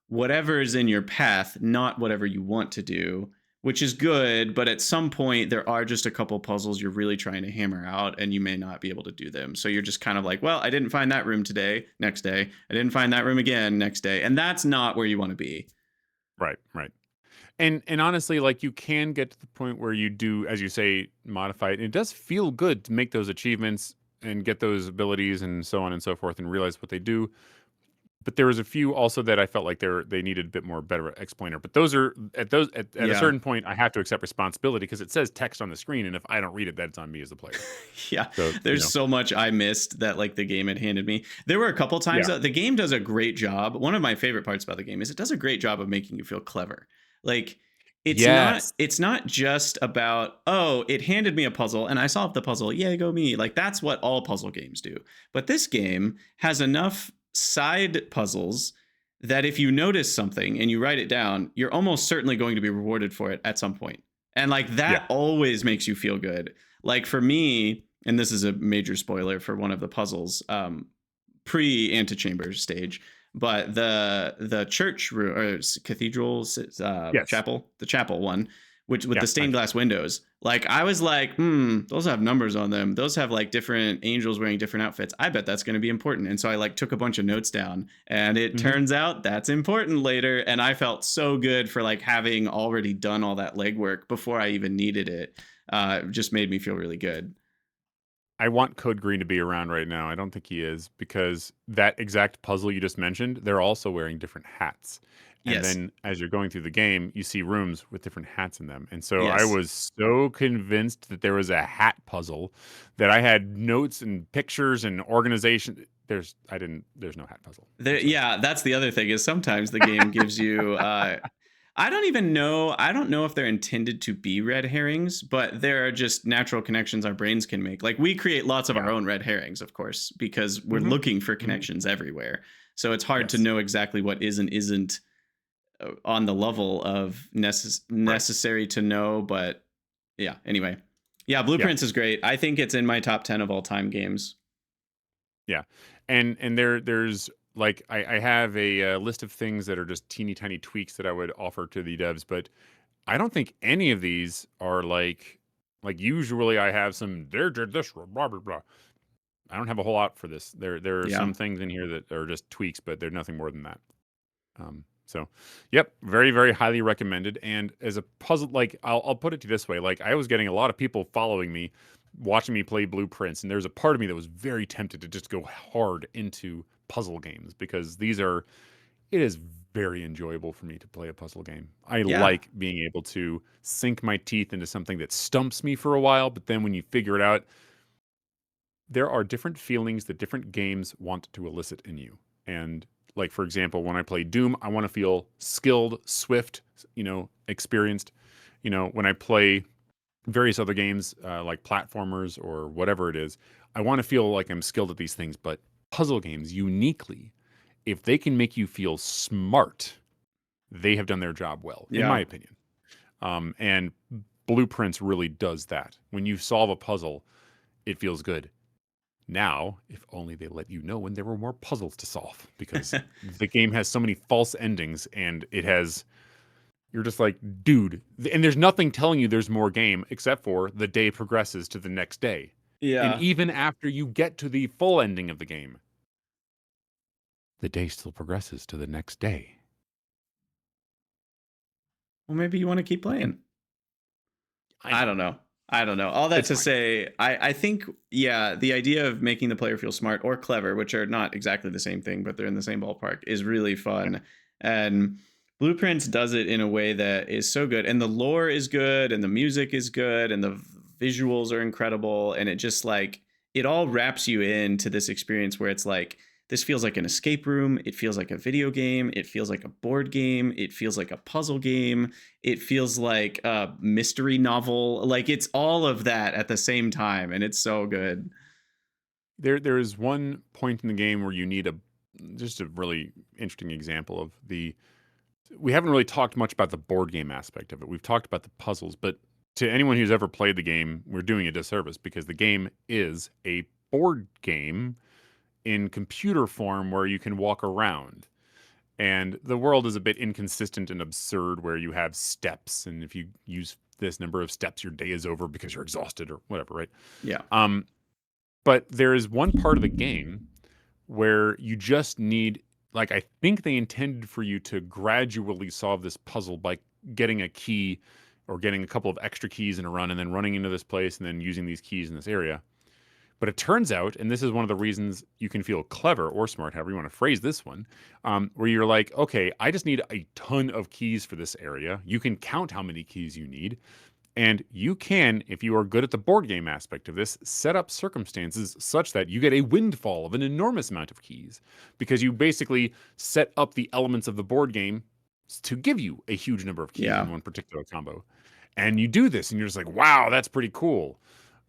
whatever is in your path, not whatever you want to do, which is good. But at some point, there are just a couple puzzles you're really trying to hammer out, and you may not be able to do them. So you're just kind of like, well, I didn't find that room today, next day. I didn't find that room again, next day. And that's not where you want to be. Right. Right. And honestly, like you can get to the point where you do, as you say, modify it. And it does feel good to make those achievements and get those abilities and so on and so forth and realize what they do. But there was a few also that I felt like they needed a bit more better explainer. But at a Yeah. certain point, I have to accept responsibility because it says text on the screen, and if I don't read it, that's on me as a player. Yeah, So there's so much I missed that the game had handed me. There were a couple times yeah, that the game does a great job. One of my favorite parts about the game is it does a great job of making you feel clever. Like yes, it's not just about, oh, it handed me a puzzle and I solved the puzzle. Yay, go me. Like that's what all puzzle games do. But this game has enough side puzzles that if you notice something and you write it down, you're almost certainly going to be rewarded for it at some point. And yeah, that always makes you feel good. Like for me, and this is a major spoiler for one of the puzzles, pre antechamber stage, but the church room or cathedral yes, chapel, the chapel one, which with yeah, the stained glass windows, like I was like, those have numbers on them, those have like different angels wearing different outfits, I bet that's going to be important. And so I like took a bunch of notes down, and it hmm turns out that's important later. And I felt so good for like having already done all that legwork before I even needed it. It just made me feel really good. I want Code Green to be around right now. I don't think he is because that exact puzzle you just mentioned, they're also wearing different hats. And Yes. then as you're going through the game, you see rooms with different hats in them. And so I Yes. was so convinced that there was a hat puzzle that I had notes and pictures and organization. There's no hat puzzle. I'm sorry. Yeah, that's the other thing is sometimes the game gives you I don't even know. I don't know if they're intended to be red herrings, but there are just natural connections our brains can make. Like we create lots of our Yeah. own red herrings, of course, because we're hmm looking for hmm connections everywhere. So it's hard to Yes. know exactly what is and isn't on the level of Right. necessary to know. But yeah, anyway. Yeah, Yeah. Blueprints is great. I think it's in my top 10 of all time games. Yeah, and there's like I have a list of things that are just teeny tiny tweaks that I would offer to the devs, but I don't think any of these are like usually I have some they did this blah blah blah. I don't have a whole lot for this. There are Yeah. some things in here that are just tweaks, but they're nothing more than that. So, yep, very very highly recommended. And as a puzzle, like I'll put it to you this way: like I was getting a lot of people following me, watching me play Blueprints, and there's a part of me that was very tempted to just go hard into puzzle games because these are. It is very enjoyable for me to play a puzzle game. I Yeah. like being able to sink my teeth into something that stumps me for a while, but then when you figure it out, there are different feelings that different games want to elicit in you. And like for example, when I play Doom, I want to feel skilled, swift, experienced. When I play various other games like platformers or whatever it is, I want to feel like I'm skilled at these things. But puzzle games, uniquely, if they can make you feel smart, they have done their job well, in my Yeah. opinion. And Blueprints really does that. When you solve a puzzle, it feels good. Now, if only they let you know when there were more puzzles to solve, because the game has so many false endings and you're just like, dude, and there's nothing telling you there's more game except for the day progresses to the next day. And Yeah. even after you get to the full ending of the game, the day still progresses to the next day. Well, maybe you want to keep And playing. I I know don't know. I don't know. All that it's to fine. say, I think, yeah, the idea of making the player feel smart or clever, which are not exactly the same thing, but they're in the same ballpark, is really Yeah. fun. And Blueprints does it in a way that is so good. And the lore is good, and the music is good, and the visuals are incredible. And it just like, it all wraps you into this experience where it's like, this feels like an escape room. It feels like a video game. It feels like a board game. It feels like a puzzle game. It feels like a mystery novel. Like it's all of that at the same time, and it's so good. There is one point in the game where you need a just a really interesting example of the we haven't really talked much about the board game aspect of it. We've talked about the puzzles, but to anyone who's ever played the game, we're doing a disservice because the game is a board game in computer form where you can walk around. And the world is a bit inconsistent and absurd where you have steps, and if you use this number of steps, your day is over because you're exhausted or whatever, right? Yeah. Um, but there is one part of the game where you just need, like, I think they intended for you to gradually solve this puzzle by getting a key or getting a couple of extra keys in a run and then running into this place and then using these keys in this area. But it turns out, and this is one of the reasons you can feel clever or smart, however you want to phrase this one, where you're like, okay, I just need a ton of keys for this area. You can count how many keys you need. And you can, if you are good at the board game aspect of this, set up circumstances such that you get a windfall of an enormous amount of keys because you basically set up the elements of the board game to give you a huge number of keys Yeah. in one particular combo. And you do this and you're just like, wow, that's pretty cool.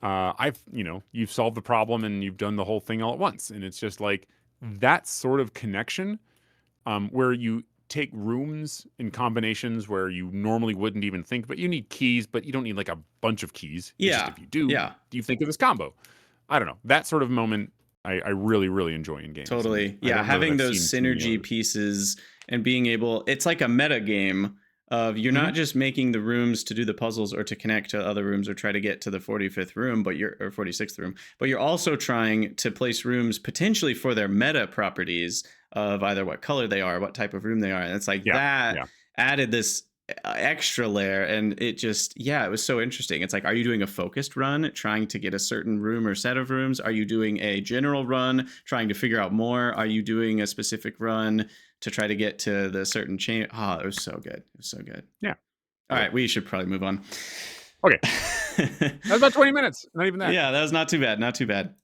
You've solved the problem and you've done the whole thing all at once. And it's just like that sort of connection where you take rooms in combinations where you normally wouldn't even think, but you need keys, but you don't need like a bunch of keys. It's just Yeah. if you do, Yeah. you think of this combo. I don't know. That sort of moment I really, really enjoy in games. And Totally. I Yeah, don't know that having I've those seen too many synergy others. pieces and being able, it's like a meta game of you're Hmm. not just making the rooms to do the puzzles or to connect to other rooms or try to get to the 45th room, but you're or 46th room, but you're also trying to place rooms potentially for their meta properties of either what color they are, what type of room they are. And it's like Yeah. that Yeah. added this extra layer, and it just, yeah, it was so interesting. It's like, are you doing a focused run trying to get a certain room or set of rooms? Are you doing a general run trying to figure out more? Are you doing a specific run to try to get to the certain chain? Oh, it was so good. It was so good. Yeah. All Totally. right, we should probably move on. Okay. That's about 20 minutes. Not even that. Yeah, that was not too bad. Not too bad.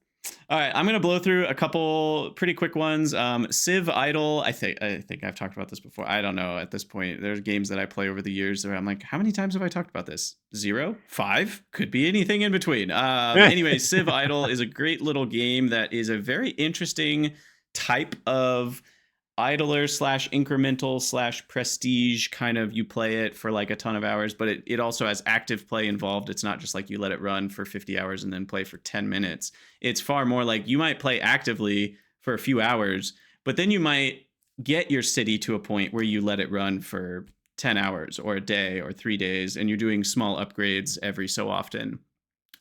All right, I'm gonna blow through a couple pretty quick ones. Civ Idle. I think I've talked about this before. I don't know at this point. There's games that I play over the years where I'm like, how many times have I talked about this? 0, 5, could be anything in between. Anyway, Civ Idle is a great little game that is a very interesting type of idler slash incremental slash prestige kind of. You play it for like a ton of hours, but it also has active play involved. It's not just like you let it run for 50 hours and then play for 10 minutes. It's far more like you might play actively for a few hours, but then you might get your city to a point where you let it run for 10 hours or a day or 3 days, and you're doing small upgrades every so often.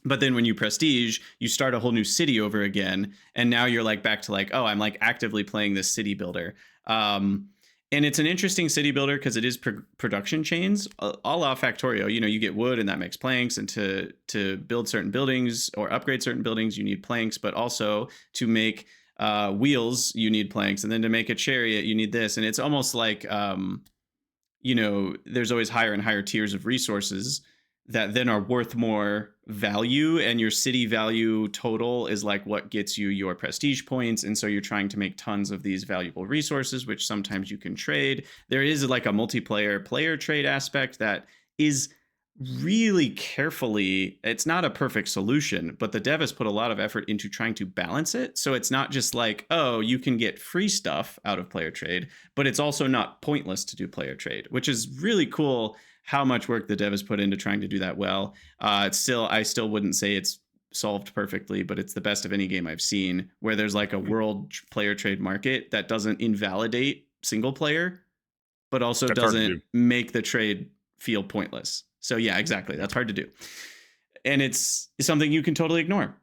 But then when you prestige, you start a whole new city over again, and now you're like back to like, oh, I'm like actively playing this city builder. And it's an interesting city builder because it is production chains, a la Factorio. You know, you get wood and that makes planks, and to build certain buildings or upgrade certain buildings, you need planks. But also to make wheels, you need planks, and then to make a chariot, you need this. And it's almost like there's always higher and higher tiers of resources that then are worth more value, and your city value total is like what gets you your prestige points. And so you're trying to make tons of these valuable resources, which sometimes you can trade. There is like a multiplayer player trade aspect that is really carefully, it's not a perfect solution, but the dev has put a lot of effort into trying to balance it. So it's not just like, oh, you can get free stuff out of player trade, but it's also not pointless to do player trade, which is really cool how much work the dev has put into trying to do that well. I still wouldn't say it's solved perfectly, but it's the best of any game I've seen where there's like a world player trade market that doesn't invalidate single player, but also That's hard to doesn't do. make the trade feel pointless. So yeah, exactly. That's hard to do. And it's something you can totally ignore.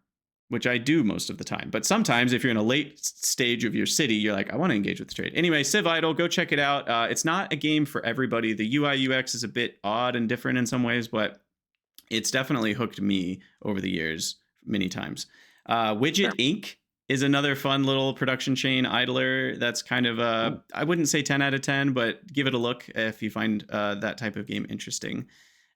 which I do most of the time. But sometimes if you're in a late stage of your city, you're like, I want to engage with the trade. Anyway, Civ Idle, go check it out. It's not a game for everybody. The UI UX is a bit odd and different in some ways, but it's definitely hooked me over the years many times. Widget Inc. is another fun little production chain idler that's kind of, I wouldn't say 10 out of 10, but give it a look if you find that type of game interesting.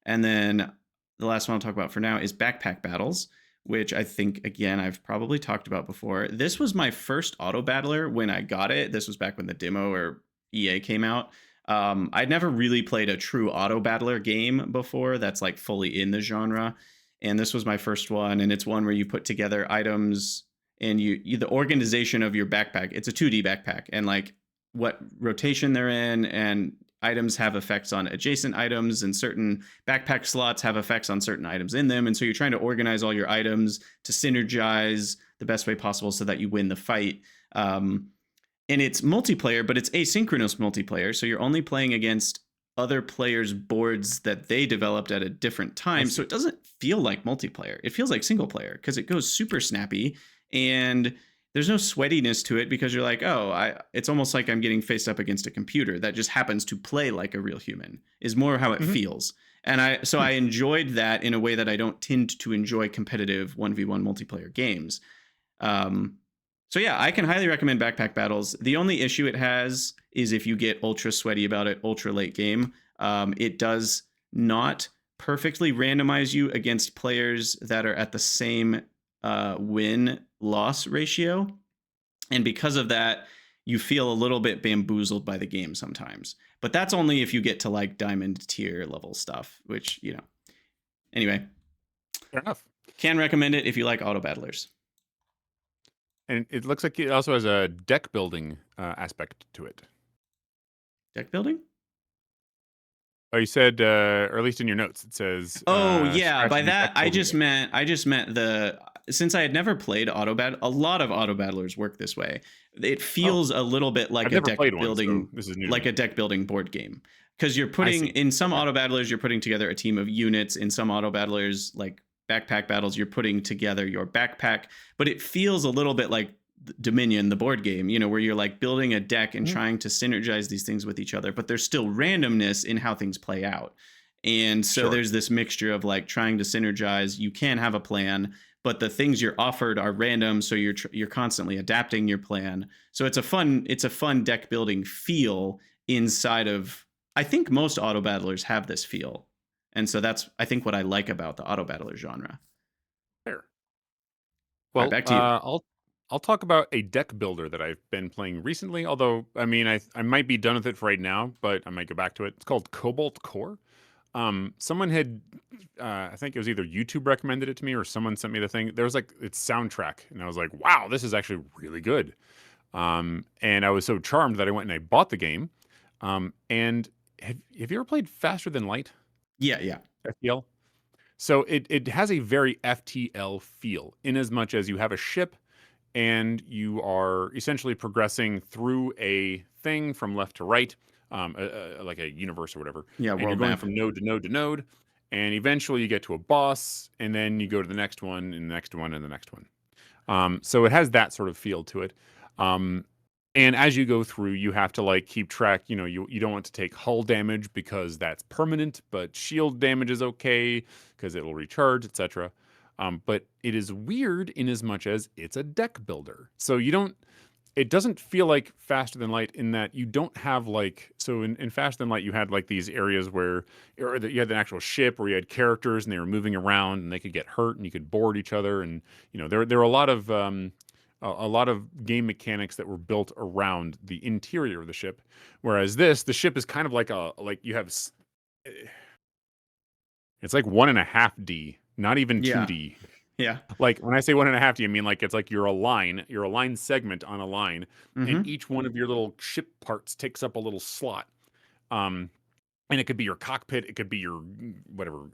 And then the last one I'll talk about for now is Backpack Battles, which I think, again, I've probably talked about before. This was my first auto battler when I got it. This was back when the demo or EA came out. I'd never really played a true auto battler game before that's like fully in the genre. And this was my first one. And it's one where you put together items and you the organization of your backpack. It's a 2D backpack and like what rotation they're in, and items have effects on adjacent items, and certain backpack slots have effects on certain items in them. And so you're trying to organize all your items to synergize the best way possible so that you win the fight. And it's multiplayer, but it's asynchronous multiplayer. So you're only playing against other players' boards that they developed at a different time. So it doesn't feel like multiplayer. It feels like single player because it goes super snappy and there's no sweatiness to it because you're like, oh, it's almost like I'm getting faced up against a computer that just happens to play like a real human is more how it feels. And I enjoyed that in a way that I don't tend to enjoy competitive 1v1 multiplayer games. So yeah, I can highly recommend Backpack Battles. The only issue it has is if you get ultra sweaty about it, ultra late game, it does not perfectly randomize you against players that are at the same win-loss ratio. And because of that, you feel a little bit bamboozled by the game sometimes. But that's only if you get to like diamond tier level stuff, which, you know. Anyway. Fair enough. Can recommend it if you like auto battlers. And it looks like it also has a deck building aspect to it. Deck building? Oh, you said, or at least in your notes, it says. Oh yeah, by that I just meant since I had never played a lot of auto battlers work this way. It feels a little bit like a deck building, so this is new like a deck building board game, because you're putting in some auto battlers, you're putting together a team of units. In some auto battlers, like Backpack Battles, you're putting together your backpack, but it feels a little bit like Dominion, the board game, you know, where you're like building a deck and trying to synergize these things with each other, but there's still randomness in how things play out. And so there's this mixture of like trying to synergize. You can have a plan, but the things you're offered are random, so you're constantly adapting your plan. So it's a fun deck building feel inside of. I think most auto battlers have this feel. And so that's, I think, what I like about the auto battler genre. Fair. Well, back to you. I'll talk about a deck builder that I've been playing recently. Although, I mean, I might be done with it for right now, but I might go back to it. It's called Cobalt Core. Someone had, I think it was either YouTube recommended it to me or someone sent me the thing. There was like its soundtrack, and I was like, wow, this is actually really good. And I was so charmed that I went and I bought the game. And have you ever played Faster Than Light? Yeah. FTL. So it has a very FTL feel in as much as you have a ship and you are essentially progressing through a thing from left to right, like a universe or whatever. Yeah, and you're going from node to node to node, and eventually you get to a boss, and then you go to the next one, and the next one, and the next one. So it has that sort of feel to it. And as you go through, you have to like keep track. You know, you don't want to take hull damage because that's permanent, but shield damage is okay because it'll recharge, etc. But it is weird in as much as it's a deck builder. So it doesn't feel like Faster Than Light in that you don't have like, so in Faster Than Light, you had like these areas where you had an actual ship where you had characters and they were moving around and they could get hurt and you could board each other. And, you know, there are a lot of game mechanics that were built around the interior of the ship. Whereas the ship is kind of like you have, it's like 1.5D. Not even 2D. Yeah. Like when I say 1.5D, I mean like it's like you're a line segment on a line, and each one of your little ship parts takes up a little slot. And it could be your cockpit, it could be your whatever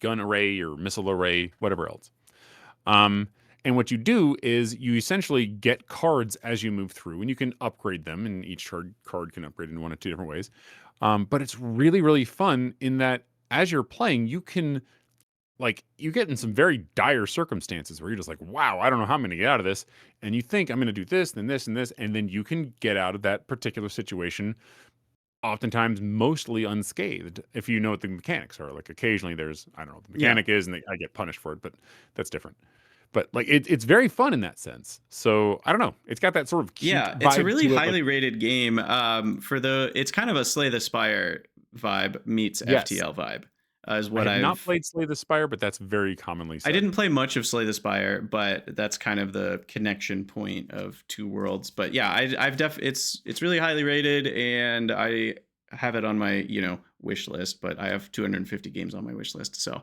gun array or missile array, whatever else. And what you do is you essentially get cards as you move through, and you can upgrade them, and each card can upgrade in one of two different ways. But it's really, really fun in that as you're playing, you can like you get in some very dire circumstances where you're just like, wow, I don't know how I'm going to get out of this. And you think I'm going to do this, then this, and this. And then you can get out of that particular situation, oftentimes mostly unscathed, if you know what the mechanics are. Like occasionally there's, I don't know what the Yeah. mechanic is, and I get punished for it, but that's different. But like it's very fun in that sense. So I don't know. It's got that sort of cute Yeah, it's a vibe really to it. Like, highly rated game. It's kind of a Slay the Spire vibe meets yes, FTL vibe, is I what have not I've. played Slay the Spire, but that's very commonly I said. didn't play much of Slay the Spire, but that's kind of the connection point of two worlds. But yeah, it's really highly rated, and I have it on my wish list. But I have 250 games on my wish list, so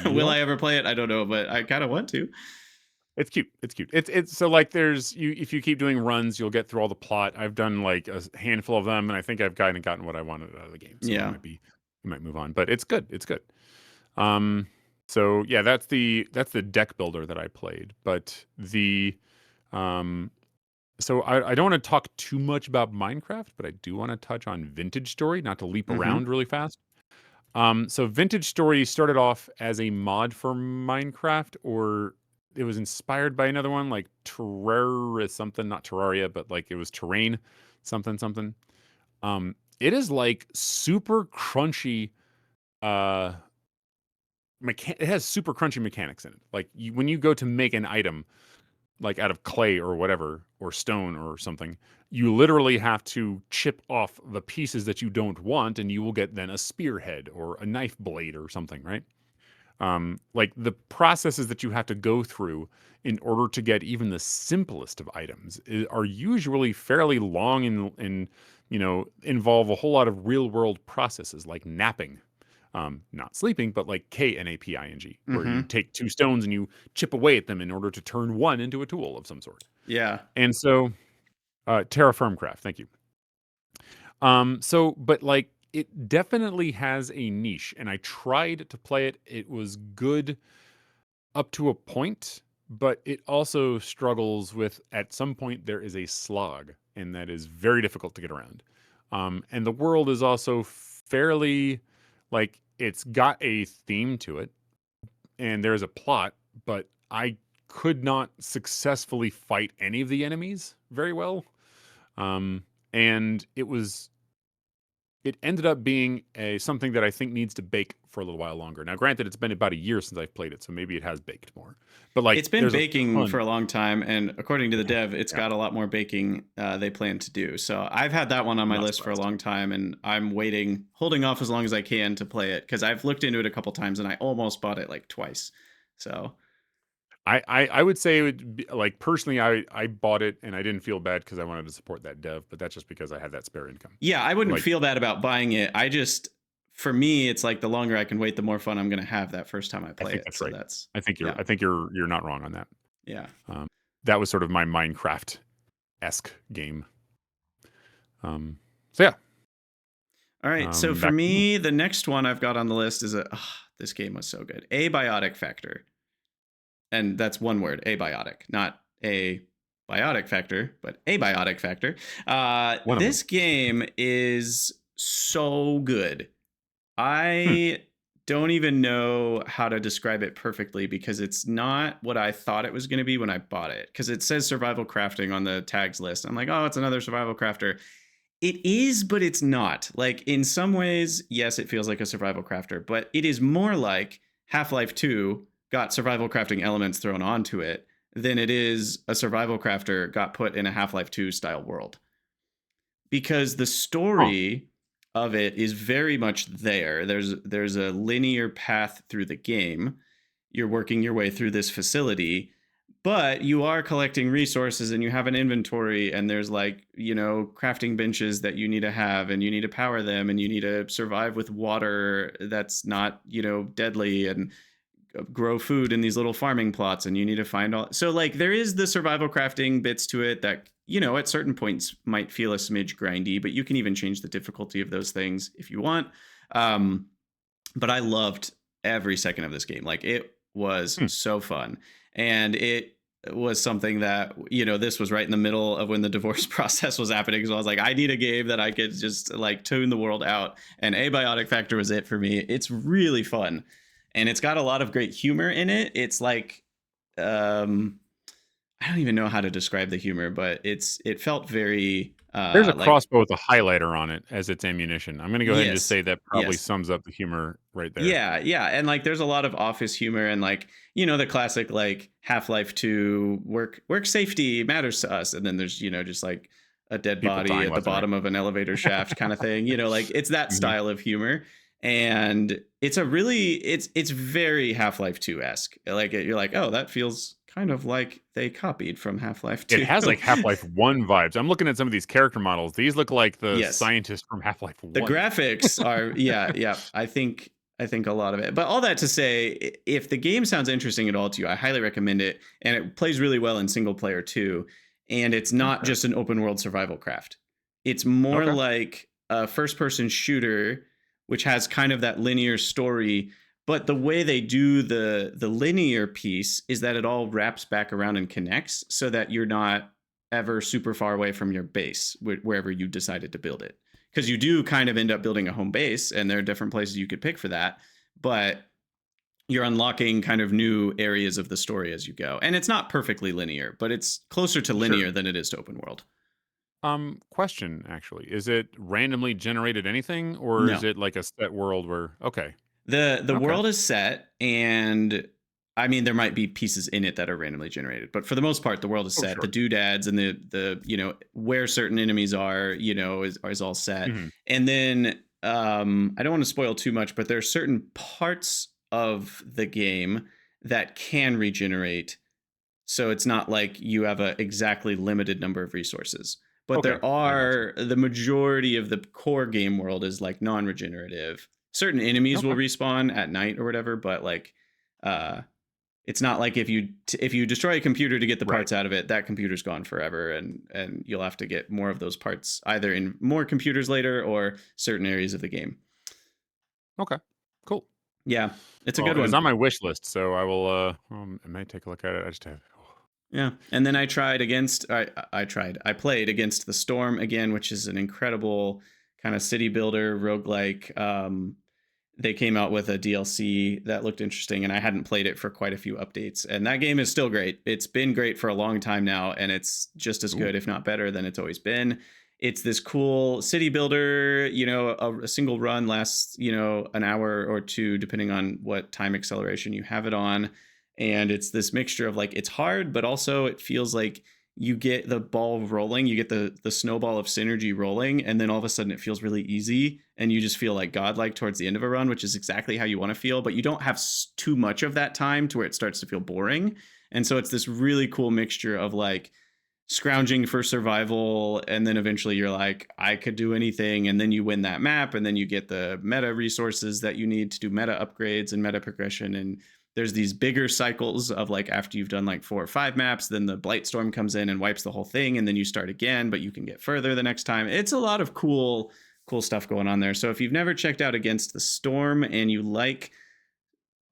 will Yep. I ever play it? I don't know, but I kind of want to. It's cute. It's cute. It's so like there's you if you keep doing runs, you'll get through all the plot. I've done like a handful of them, and I think I've gotten what I wanted out of the game. So Yeah. we might move on. But it's good. It's good. Um so yeah, that's the deck builder that I played. But the so I don't want to talk too much about Minecraft, but I do want to touch on Vintage Story, not to leap Mm-hmm. around really fast. So Vintage Story started off as a mod for Minecraft, or it was inspired by another one, like Terraria something, not Terraria, but like it was Terrain something something. It is like super crunchy. Uh, it has super crunchy mechanics in it. Like when you go to make an item, like out of clay or whatever, or stone or something, you literally have to chip off the pieces that you don't want, and you will get then a spearhead or a knife blade or something, right? Like the processes that you have to go through in order to get even the simplest of items are usually fairly long and involve a whole lot of real world processes like napping. Not sleeping, but like KNAPING, where you Mm-hmm. take two stones and you chip away at them in order to turn one into a tool of some sort. Yeah. And so, Terraformcraft, thank you. But like it definitely has a niche, and I tried to play it. It was good up to a point, but it also struggles with at some point there is a slog, and that is very difficult to get around. And the world is also fairly like it's got a theme to it, and there's a plot, but I could not successfully fight any of the enemies very well. And it ended up being a something that I think needs to bake for a little while longer. Now, granted, it's been about a year since I've played it, so maybe it has baked more. But like, It's been there's a baking for ton. a long time, and according to the Yeah, dev, it's yeah, got a lot more baking they plan to do. So I've had that one on I'm my not list for a surprised. long time, and I'm waiting, holding off as long as I can to play it because I've looked into it a couple times and I almost bought it like twice. So I would say it would be, like personally, I bought it and I didn't feel bad because I wanted to support that dev, but that's just because I had that spare income. yeah, I wouldn't Like, feel bad about buying it. For me, it's like the longer I can wait, the more fun I'm going to have that first time I I play think it. that's So right. that's I yeah, think you're not wrong on that. yeah. Um, that was sort of my Minecraft esque game. So yeah, All right. So for back to you. me, the next one I've got on the list is this game was so good. Abiotic Factor. And that's one word, abiotic, not a biotic factor, but abiotic factor. One of them. This game is so good. Hmm. I don't even know how to describe it perfectly because it's not what I thought it was going to be when I bought it. Because it says survival crafting on the tags list. I'm like, oh, it's another survival crafter. It is, but it's not. Like, in some ways, yes, it feels like a survival crafter, but it is more like Half-Life 2 got survival crafting elements thrown onto it than it is a survival crafter got put in a Half-Life 2 style world. Because the Huh. story of it is very much there. There's a linear path through the game. You're working your way through this facility, but you are collecting resources and you have an inventory, and there's like crafting benches that you need to have, and you need to power them, and you need to survive with water that's not deadly, and grow food in these little farming plots, and you need to find all. So like there is the survival crafting bits to it that at certain points might feel a smidge grindy, but you can even change the difficulty of those things if you want. um but I loved every second of this game. Like, it was Hmm. so fun. And it was something that, this was right in the middle of when the divorce process was happening. So I was like, I need a game that I could just like tune the world out. And Abiotic Factor was it for me. It's really fun. and it's got a lot of great humor in it. It's like, I don't even know how to describe the humor, but it felt very There's a like, crossbow with a highlighter on it as its ammunition. I'm gonna go ahead and just yes, say that probably yes. sums up the humor right there. Yeah, yeah, and like there's a lot of office humor and like, the classic like Half-Life 2 work safety matters to us, and then there's, just like a dead People body dying at the left and right. bottom of an elevator shaft kind of thing, like it's that Mhm. style of humor. And it's very Half-Life 2-esque. Like you're like, "Oh, that feels kind of like they copied from Half-Life It 2." has, like, Half-Life 1 vibes. I'm looking at some of these character models. These look like the Yes. scientist from Half-Life The 1. graphics are, yeah, yeah. I think a lot of it. But all that to say, if the game sounds interesting at all to you, I highly recommend it. And it plays really well in single player too. And it's not Okay. just an open world survival craft. It's more Okay. like a first person shooter, which has kind of that linear story. But the way they do the linear piece is that it all wraps back around and connects, so that you're not ever super far away from your base wherever you decided to build it, because you do kind of end up building a home base, and there are different places you could pick for that. But you're unlocking kind of new areas of the story as you go, and it's not perfectly linear, but it's closer to Sure. linear than it is to open world. Question, actually. Is it randomly generated anything, or is No, it like a set world where okay. the Okay. world is set, and I mean there might be pieces in it that are randomly generated, but for the most part the world is Oh, set. The sure. doodads and the where certain enemies are, is all set. Mhm. And then I don't want to spoil too much, but there are certain parts of the game that can regenerate, so it's not like you have a exactly limited number of resources. But Okay. there I gotcha. are, the majority of the core game world is like non-regenerative. Certain enemies will Okay. respawn at night or whatever, but like uh it's not like if you destroy a computer to get the Right. parts out of it, that computer's gone forever, and you'll have to get more of those parts either in more computers later or certain areas of the game. Okay. Cool. Yeah, it's a Well, good it is one. on my wish list, so I will, I may take a look at it. I just have Yeah, and then I played against the Storm again, which is an incredible kind of city builder roguelike. They came out with a DLC that looked interesting, and I hadn't played it for quite a few updates. And that game is still great. It's been great for a long time now, and it's just as ooh, good, if not better, than it's always been. It's this cool city builder. A single run lasts, an hour or two, depending on what time acceleration you have it on. And it's this mixture of like, it's hard, but also it feels like you get the ball rolling, you get the snowball of synergy rolling, and then all of a sudden it feels really easy, and you just feel like godlike towards the end of a run, which is exactly how you want to feel. But you don't have too much of that time to where it starts to feel boring. And so it's this really cool mixture of like scrounging for survival, and then eventually you're like, I could do anything, and then you win that map, and then you get the meta resources that you need to do meta upgrades and meta progression. And there's these bigger cycles of like, after you've done like 4 or 5 maps, then the blight storm comes in and wipes the whole thing, and then you start again, but you can get further the next time. It's a lot of cool stuff going on there. So if you've never checked out Against the Storm, and you like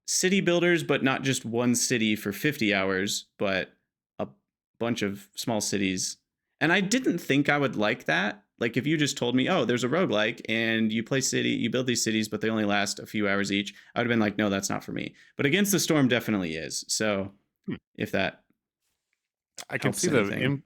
city builders, but not just one city for 50 hours, but a bunch of small cities. And I didn't think I would like that. Like if you just told me, oh, there's a roguelike and you build these cities, but they only last a few hours each, I would have been like, no, that's not for me. But Against the Storm definitely is. So hmm. if that I can helps see anything.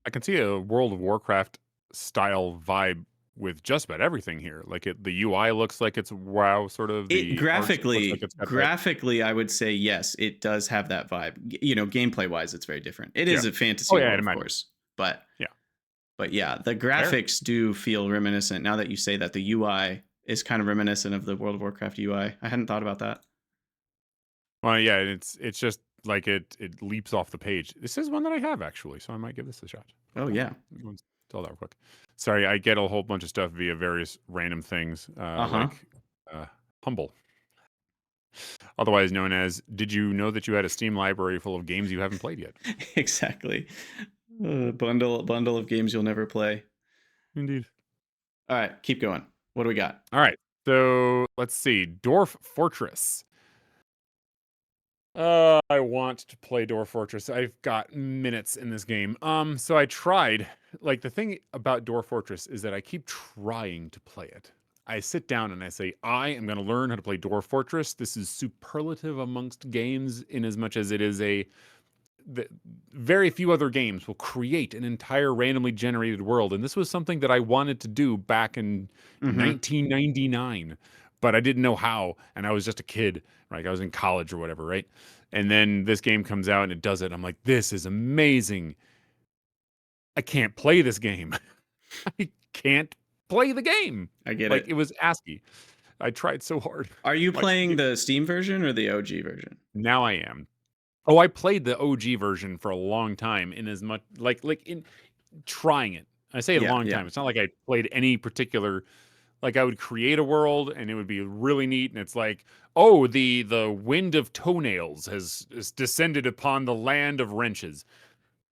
I can see a World of Warcraft style vibe with just about everything here. Like the UI looks like it's WoW sort of. It The art looks like graphically, it's got that. graphically, I would say yes, it does have that vibe. Gameplay wise, it's very different. It Yeah. is a Oh fantasy yeah, world, I'd of imagine. course, but Yeah. yeah, the Fair. graphics do feel reminiscent. Now that you say that, the UI is kind of reminiscent of the World of Warcraft UI. I hadn't thought about that. Well, yeah, it's just like it leaps off the page. This is one that I have actually, so I might give this a shot. Oh Okay. yeah. Let's tell that real quick. Sorry, I get a whole bunch of stuff via various random things, Uh huh. like Humble, otherwise known as. Did you know that you had a Steam library full of games you haven't played yet? Exactly. Bundle of games you'll never play. Indeed. All right, keep going. What do we got? All right. So let's see. Dwarf Fortress. I want to play Dwarf Fortress. I've got minutes in this game. So I tried. Like the thing about Dwarf Fortress is that I keep trying to play it. I sit down and I say, I am going to learn how to play Dwarf Fortress. This is superlative amongst games, in as much as it is the, very few other games will create an entire randomly generated world. And this was something that I wanted to do back in Mm-hmm. 1999, but I didn't know how. And I was just a kid, right? I was in college or whatever, right? And then this game comes out and it does it. I'm like, this is amazing. I can't play this game. I can't play the game. I get Like, it. it was ASCII. I tried so hard. Are you Like, playing the Steam version or the OG version? now I am. Oh, I played the OG version for a long time, in as much like in trying it. I say a Yeah, long yeah. time. It's not like I played any particular, like I would create a world and it would be really neat, and it's like, oh, the wind of toenails has descended upon the land of wrenches.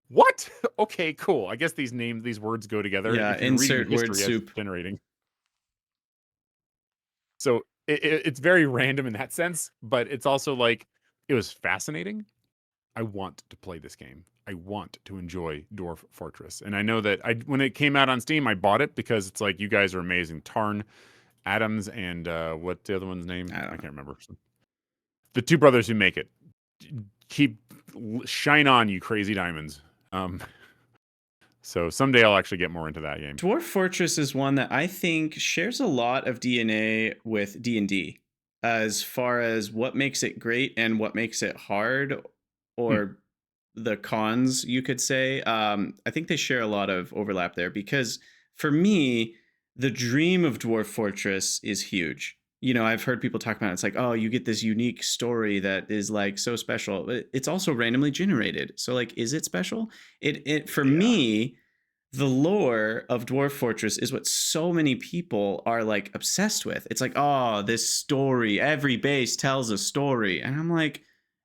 What? Okay, cool. I guess these words go together Yeah, if you're reading the insert word history as it's soup. generating. So it's very random in that sense, but it's also like, it was fascinating. I want to play this game. I want to enjoy Dwarf Fortress. And I know that when it came out on Steam, I bought it because it's like, you guys are amazing. Tarn Adams and what's the other one's name? I I don't know. can't remember. The two brothers who make it. Keep shine on, you crazy diamonds. Um, so someday I'll actually get more into that game. Dwarf Fortress is one that I think shares a lot of DNA with D&D as far as what makes it great and what makes it hard, Hmm. or the cons, you could say. I think they share a lot of overlap there because for me, the dream of Dwarf Fortress is huge. You know, I've heard people talk about it. It's like, oh, you get this unique story that is like so special. But it's also randomly generated. So like, is it special? It for Yeah. me, the lore of Dwarf Fortress is what so many people are like obsessed with. It's like, oh, this story, every base tells a story. And I'm like,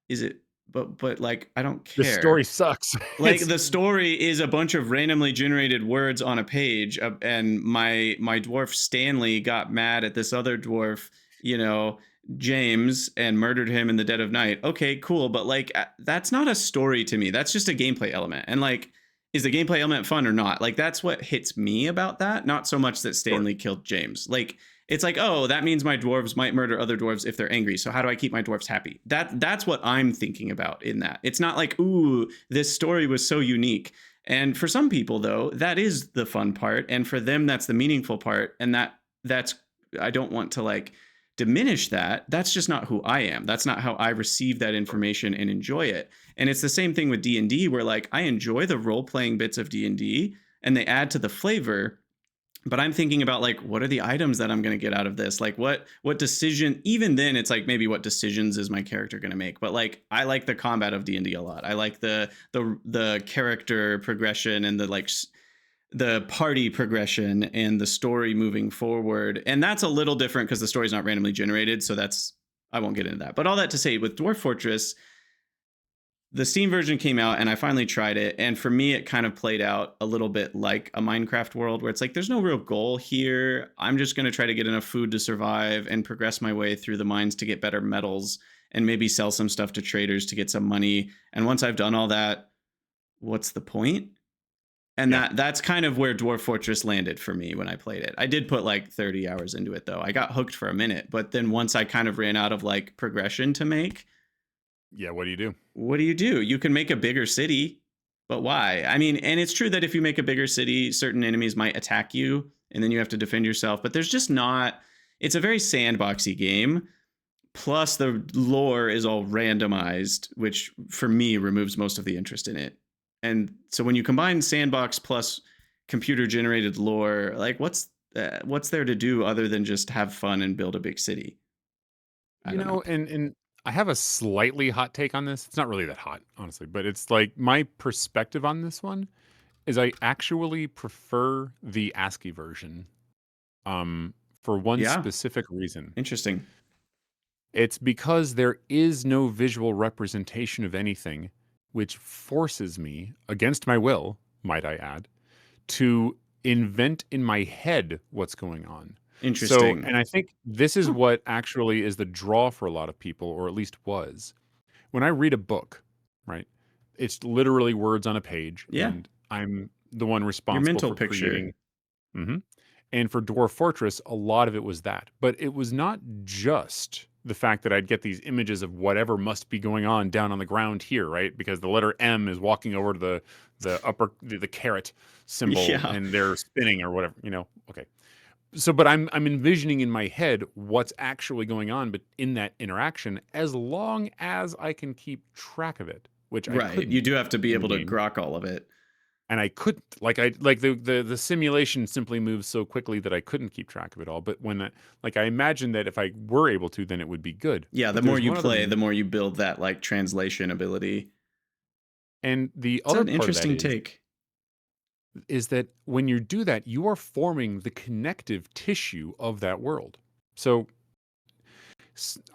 is it, but like I don't The story care. sucks. Like It's the story is a bunch of randomly generated words on a page, and my dwarf Stanley got mad at this other dwarf, you know, James, and murdered him in the dead of night. Okay, cool, but like that's not a story to me. That's just a gameplay element. And like, is the gameplay element fun or not? Like that's what hits me about that, not so much that sure. Stanley killed James. Like it's like, oh, that means my dwarves might murder other dwarves if they're angry. So how do I keep my dwarves happy? That's what I'm thinking about in that. It's not like, ooh, this story was so unique. And for some people though, that is the fun part, and for them that's the meaningful part, and that's I don't want to like diminish that. That's just not who I am. That's not how I receive that information and enjoy it. And it's the same thing with D&D, where like I enjoy the role playing bits of D&D and they add to the flavor, but I'm thinking about like what are the items that I'm going to get out of this? Like what decision, even then it's like maybe what decisions is my character going to make. But like I like the combat of D&D a lot. I like the character progression and the like the party progression and the story moving forward. And that's a little different because the story's not randomly generated, so that's I won't get into that. But all that to say, with Dwarf Fortress, the Steam version came out and I finally tried it. And for me, it kind of played out a little bit like a Minecraft world where it's like, there's no real goal here. I'm just going to try to get enough food to survive and progress my way through the mines to get better metals and maybe sell some stuff to traders to get some money. And once I've done all that, what's the point? And Yeah. that's kind of where Dwarf Fortress landed for me when I played it. I did put like 30 hours into it though. I got hooked for a minute, but then once I kind of ran out of like progression to make, Yeah. What do you do? what do? You can make a bigger city, but why? I mean, and it's true that if you make a bigger city, certain enemies might attack you and then you have to defend yourself, but there's just not, it's a very sandboxy game. Plus, the lore is all randomized, which for me removes most of the interest in it. And so when you combine sandbox plus computer generated lore, like what's there to do other than just have fun and build a big city? I You don't know. know, and I have a slightly hot take on this. It's not really that hot, honestly, but it's like, my perspective on this one is I actually prefer the ASCII version, for one Yeah, specific reason. interesting. It's because there is no visual representation of anything, which forces me, against my will, might I add, to invent in my head what's going on. So, Interesting. and I think this is Huh. what actually is the draw for a lot of people, or at least was. When I read a book, right, it's literally words on a page, Yeah, and I'm the one your responsible mental for picture. creating. Mhm. And for Dwarf Fortress, a lot of it was that. But it was not just the fact that I'd get these images of whatever must be going on down on the ground here, right? Because the letter M is walking over to the caret symbol Yeah. and they're spinning or whatever, Okay. So but I'm envisioning in my head what's actually going on but in that interaction as long as I can keep track of it, which I Right. You couldn't do have to be in the able to game. grok all of it. And I couldn't the simulation simply moves so quickly that I couldn't keep track of it all. But when I imagine that if I were able to, then it would be good. Yeah, the But more there's you one other, play, the more you build that like translation ability. and the It's other an part of that interesting take. is that when you do that, you are forming the connective tissue of that world. So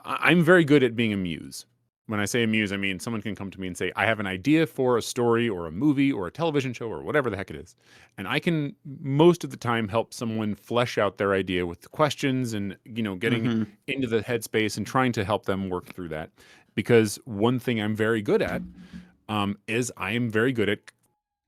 I'm very good at being a muse. When I say a muse, I mean someone can come to me and say, I have an idea for a story or a movie or a television show or whatever the heck it is. And I can most of the time help someone flesh out their idea with the questions and, getting Hmm. into the headspace and trying to help them work through that. Because one thing I'm very good at is I am very good at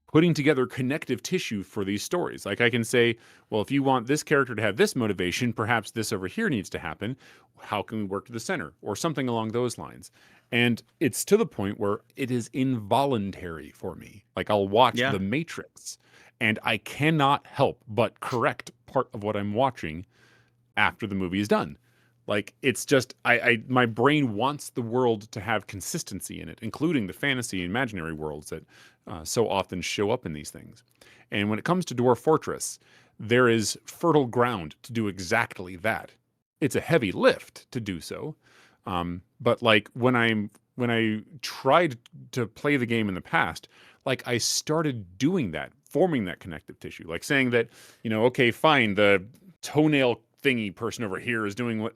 putting together connective tissue for these stories. Like I can say, well, if you want this character to have this motivation, perhaps this over here needs to happen. How can we work to the center or something along those lines? And it's to the point where it is involuntary for me. Like I'll watch Yeah. The Matrix and I cannot help but correct part of what I'm watching after the movie is done. Like it's just my brain wants the world to have consistency in it, including the fantasy and imaginary worlds that so often show up in these things. And when it comes to Dwarf Fortress, there is fertile ground to do exactly that. It's a heavy lift to do so, but like when I tried to play the game in the past, like I started doing that, forming that connective tissue, like saying that, okay, fine, the toenail thingy person over here is doing what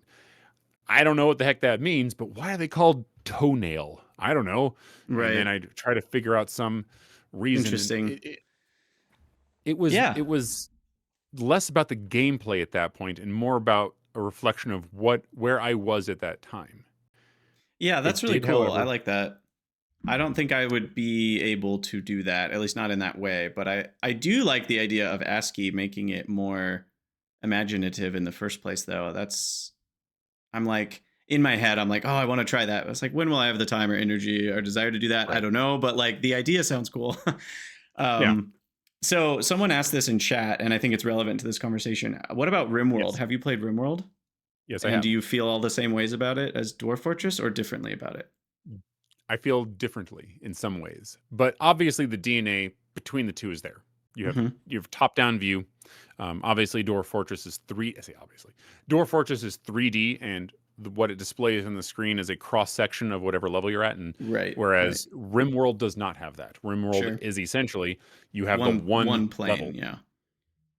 I don't know what the heck that means, but why are they called toenail? I don't know. And then Right. I try to figure out some reason. And Interesting. it Yeah. was less about the gameplay at that point and more about a reflection of where I was at that time. Yeah, that's It really did, cool. I however, like that. I don't think I would be able to do that, at least not in that way. But I do like the idea of ASCII making it more imaginative in the first place, though. I'm like, in my head, I'm like, oh, I want to try that. It's like, when will I have the time or energy or desire to do that? I right. don't know. But like, the idea sounds cool. Yeah. um, so someone asked this in chat, and I think it's relevant to this conversation. What about RimWorld? Yes. Have you played RimWorld? Yes, I And do have. you feel all the same ways about it as Dwarf Fortress or differently about it? I feel differently in some ways, but obviously the DNA between the two is there. Hmm. You have top down view. Obviously, Dwarf Fortress is three. I say obviously, Dwarf Fortress is 3D, and what it displays on the screen is a cross section of whatever level you're at. And Right, right. whereas RimWorld does not have that. RimWorld Sure. is essentially you have the One one plane, level, yeah.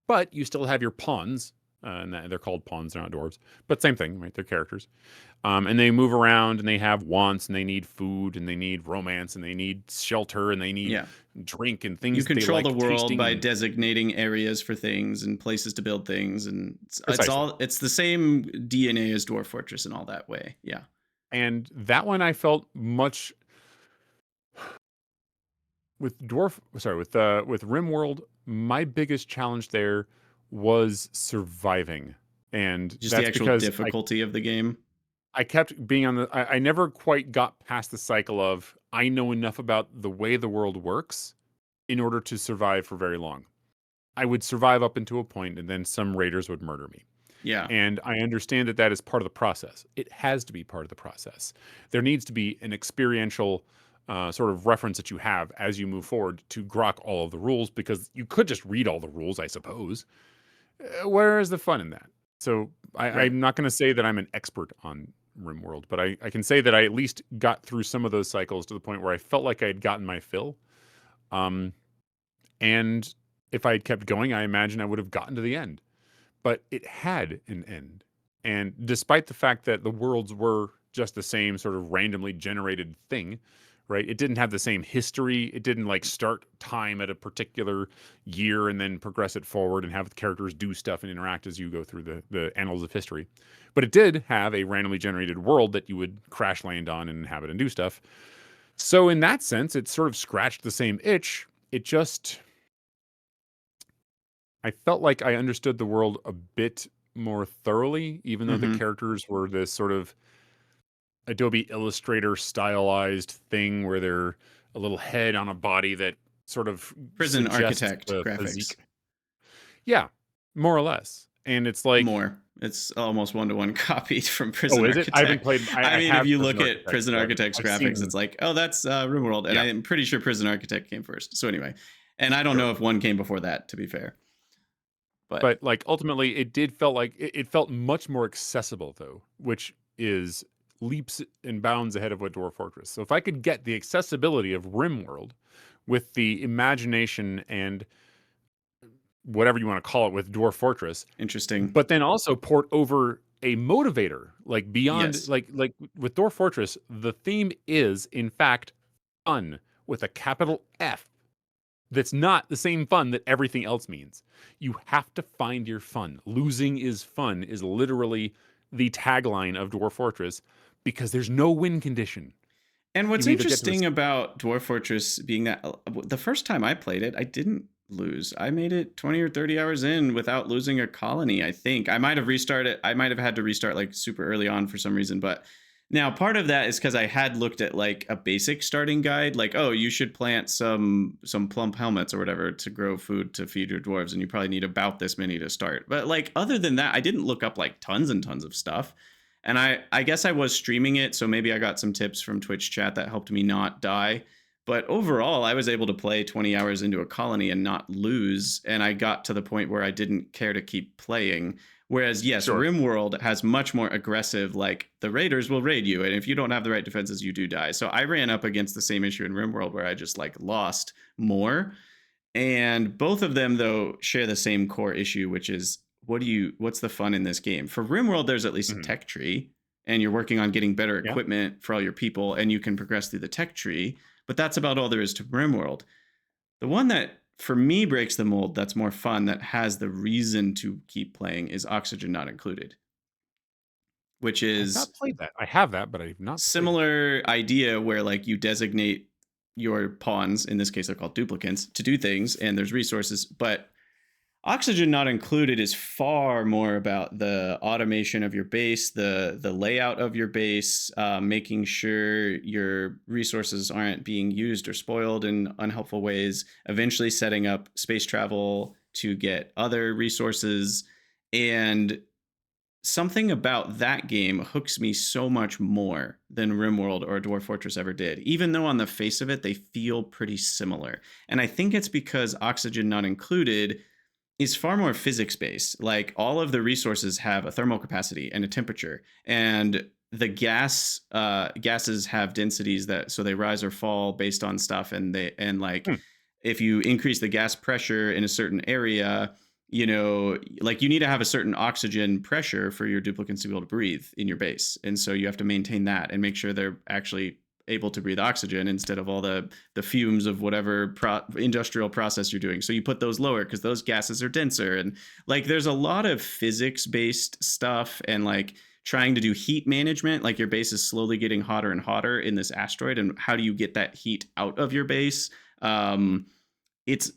but you still have your pawns, and they're called pawns, they're not dwarves, but same thing, right? They're characters, and they move around and they have wants and they need food and they need romance and they need shelter and they need Yeah. drink and You things they control the like world tasting by and designating areas for things and places to build things, and precisely. it's the same DNA as Dwarf Fortress in all that way. Yeah. And that one I felt much with RimWorld. My biggest challenge there was surviving, and Just the that's actual because difficulty of the game. I kept being on the. I never quite got past the cycle of I know enough about the way the world works in order to survive for very long. I would survive up into a point, and then some raiders would murder me. Yeah. And I understand that that is part of the process. It has to be part of the process. There needs to be an experiential sort of reference that you have as you move forward to grok all of the rules, because you could just read all the rules, I suppose. Where is the fun in that? So Right. I'm not going to say that I'm an expert on RimWorld, but I can say that I at least got through some of those cycles to the point where I felt like I had gotten my fill. Um, and if I had kept going, I imagine I would have gotten to the end. But it had an end. And despite the fact that the worlds were just the same sort of randomly generated thing, right? It didn't have the same history. It didn't like start time at a particular year and then progress it forward and have the characters do stuff and interact as you go through the annals of history. But it did have a randomly generated world that you would crash land on and inhabit and do stuff. So in that sense, it sort of scratched the same itch. It just I felt like I understood the world a bit more thoroughly, even though the Mm-hmm. characters were this sort of Adobe Illustrator stylized thing where they're a little head on a body that sort of Prison suggests Architect the graphics. physique. Yeah, more or less. And it's like, More. It's almost one-to-one copied from oh, Prison is it? I haven't Architect. played. I I mean, if have you Prison look at Architect, Prison so Architect's I've graphics, it's seen. like, oh, that's RimWorld, and Yeah, I'm pretty sure Prison Architect came first. So anyway, and I don't sure. know if one came before that, to be fair. But But like ultimately, it did felt like it felt much more accessible though, which is leaps and bounds ahead of what Dwarf Fortress. So if I could get the accessibility of RimWorld with the imagination and whatever you want to call it with Dwarf Fortress, interesting. but then also port over a motivator like beyond Yes. like with Dwarf Fortress, the theme is in fact fun with a capital F. That's not the same fun that everything else means. You have to find your fun. Losing is fun is literally the tagline of Dwarf Fortress because there's no win condition. And what's You either get to interesting about Dwarf Fortress being that the first time I played it, I didn't lose. I made it 20 or 30 hours in without losing a colony, I think. I might have restarted. I might have had to restart like super early on for some reason, but now part of that is cuz I had looked at like a basic starting guide like, oh, you should plant some plump helmets or whatever to grow food to feed your dwarves and you probably need about this many to start. But like other than that, I didn't look up like tons and tons of stuff. And I guess I was streaming it, so maybe I got some tips from Twitch chat that helped me not die. But overall, I was able to play 20 hours into a colony and not lose. And I got to the point where I didn't care to keep playing. Whereas, yes, sure. RimWorld has much more aggressive, like the raiders will raid you. And if you don't have the right defenses, you do die. So I ran up against the same issue in RimWorld where I just like lost more. And both of them, though, share the same core issue, which is what's the fun in this game? For RimWorld, there's at least a Mhm. tech tree, and you're working on getting better Yeah. equipment for all your people, and you can progress through the tech tree. But that's about all there is to RimWorld. The one that for me breaks the mold, that's more fun, that has the reason to keep playing, is Oxygen Not Included, which I've is not played that. I have that, but I've not played it. similar idea where like you designate your pawns, in this case they're called duplicants, to do things, and there's resources, but Oxygen Not Included is far more about the automation of your base, the layout of your base, making sure your resources aren't being used or spoiled in unhelpful ways, eventually setting up space travel to get other resources. And something about that game hooks me so much more than RimWorld or Dwarf Fortress ever did, even though on the face of it, they feel pretty similar. And I think it's because Oxygen Not Included is far more physics based. Like all of the resources have a thermal capacity and a temperature, and the gases have densities that so they rise or fall based on stuff, and like Hmm. if you increase the gas pressure in a certain area, you know, like you need to have a certain oxygen pressure for your duplicants to be able to breathe in your base, and so you have to maintain that and make sure they're actually able to breathe oxygen instead of all the fumes of whatever industrial process you're doing. So you put those lower because those gases are denser, and like there's a lot of physics based stuff, and like trying to do heat management, like your base is slowly getting hotter and hotter in this asteroid, and how do you get that heat out of your base? um it's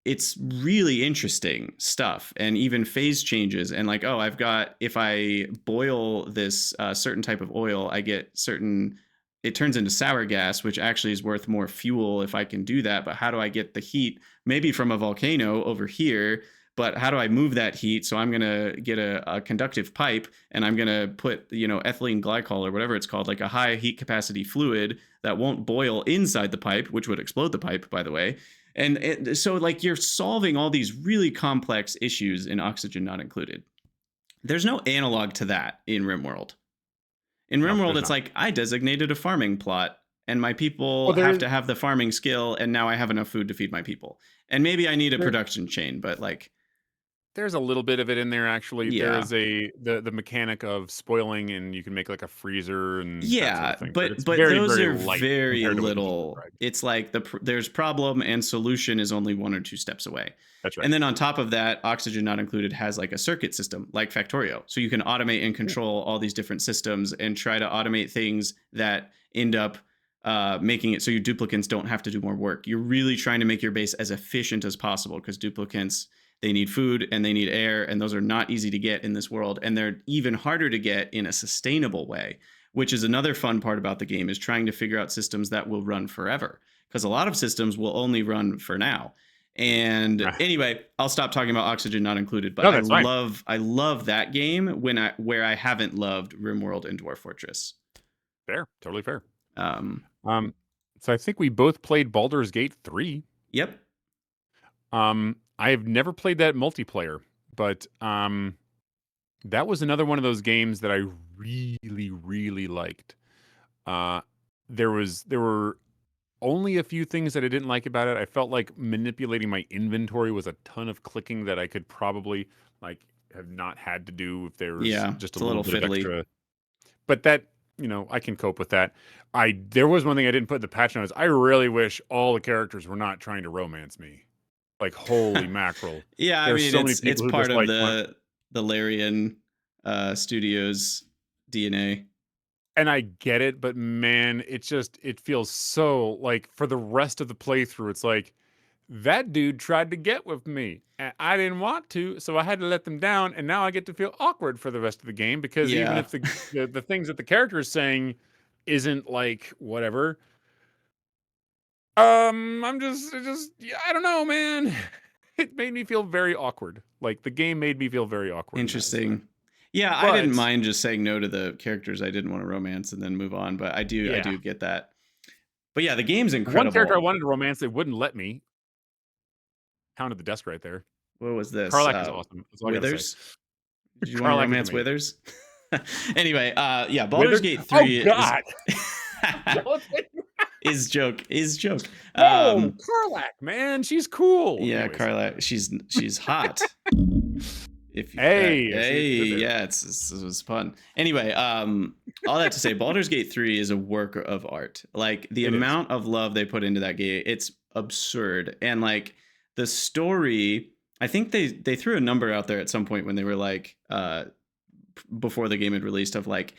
it's really interesting stuff, and even phase changes, and like, oh, I've got, if I boil this certain type of oil, I get certain, it turns into sour gas, which actually is worth more fuel if I can do that. But how do I get the heat, maybe from a volcano over here, but how do I move that heat? So I'm going to get a conductive pipe, and I'm going to put, you know, ethylene glycol or whatever it's called, like a high heat capacity fluid that won't boil inside the pipe, which would explode the pipe, by the way. And so like you're solving all these really complex issues in Oxygen Not Included. There's no analog to that in RimWorld. In No, RimWorld, there's it's not. like I designated a farming plot, and my people Well, have to have the farming skill, and now I have enough food to feed my people. And maybe I need a there production chain, but like, there's a little bit of it in there actually. There yeah. is the mechanic of spoiling, and you can make like a freezer and that sort Yeah, of thing. But but it's but very, those very are light very compared to what you just little. described. It's like there's problem and solution is only one or two steps away. That's right. And then on top of that, Oxygen Not Included has like a circuit system like Factorio. So you can automate and Yeah. control all these different systems and try to automate things that end up making it so your duplicants don't have to do more work. You're really trying to make your base as efficient as possible, because duplicants, They need food and they need air, and those are not easy to get in this world, and they're even harder to get in a sustainable way, which is another fun part about the game, is trying to figure out systems that will run forever, because a lot of systems will only run for now. And anyway, I'll stop talking about Oxygen Not Included, but No, that's fine. I love that game where I haven't loved RimWorld and Dwarf Fortress. Fair, totally fair. So I think we both played Baldur's Gate 3. Yep. I have never played that multiplayer, but that was another one of those games that I really, really liked. There were only a few things that I didn't like about it. I felt like manipulating my inventory was a ton of clicking that I could probably like have not had to do if there was just a little bit of extra. But that, I can cope with that. There was one thing I didn't put in the patch notes. I really wish all the characters were not trying to romance me. Like, holy mackerel. Yeah, I mean, it's part of the Larian Studios DNA. And I get it, but man, it feels so like for the rest of the playthrough, it's like that dude tried to get with me and I didn't want to, so I had to let them down. And now I get to feel awkward for the rest of the game because even if the things that the character is saying isn't like whatever, I don't know, man. It made me feel very awkward. Like the game made me feel very awkward. Interesting. Yeah, I didn't mind just saying no to the characters I didn't want to romance and then move on, but I do get that. But yeah, the game's incredible. One character I wanted to romance, they wouldn't let me. Counted the desk right there. What was this? Karlach is awesome. Withers? Did you want to romance Withers? Anyway, Baldur's Gate 3 is joke. Oh, Karlach, man, she's cool. Yeah, Karlach, she's hot. It was fun. Anyway, all that to say, Baldur's Gate 3 is a work of art. Like the amount of love they put into that game, it's absurd. And like the story, I think they threw a number out there at some point when they were like, before the game had released, of like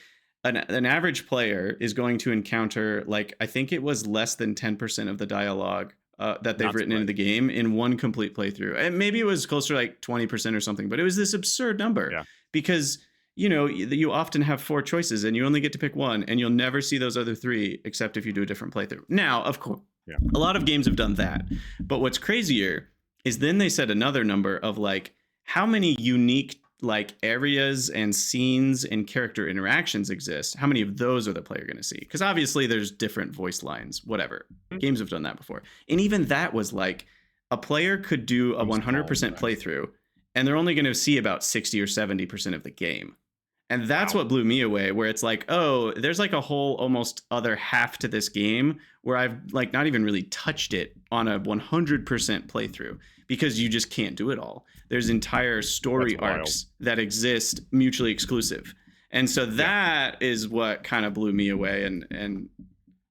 an average player is going to encounter like, I think it was less than 10% of the dialogue that they've written into the game in one complete playthrough. And maybe it was closer to like 20% or something, but it was this absurd number because, you often have 4 choices and you only get to pick one and you'll never see those other 3 except if you do a different playthrough. Now, of course, a lot of games have done that. But what's crazier is then they said another number of like how many unique like areas and scenes and character interactions exist. How many of those are the player going to see? Because obviously there's different voice lines, whatever. Games have done that before. And even that was like a player could do a 100% playthrough and they're only going to see about 60 or 70% of the game. And that's what blew me away, where it's like, oh, there's like a whole almost other half to this game where I've like not even really touched it on a 100% playthrough because you just can't do it all. There's entire story arcs that exist mutually exclusive. And so that is what kind of blew me away. And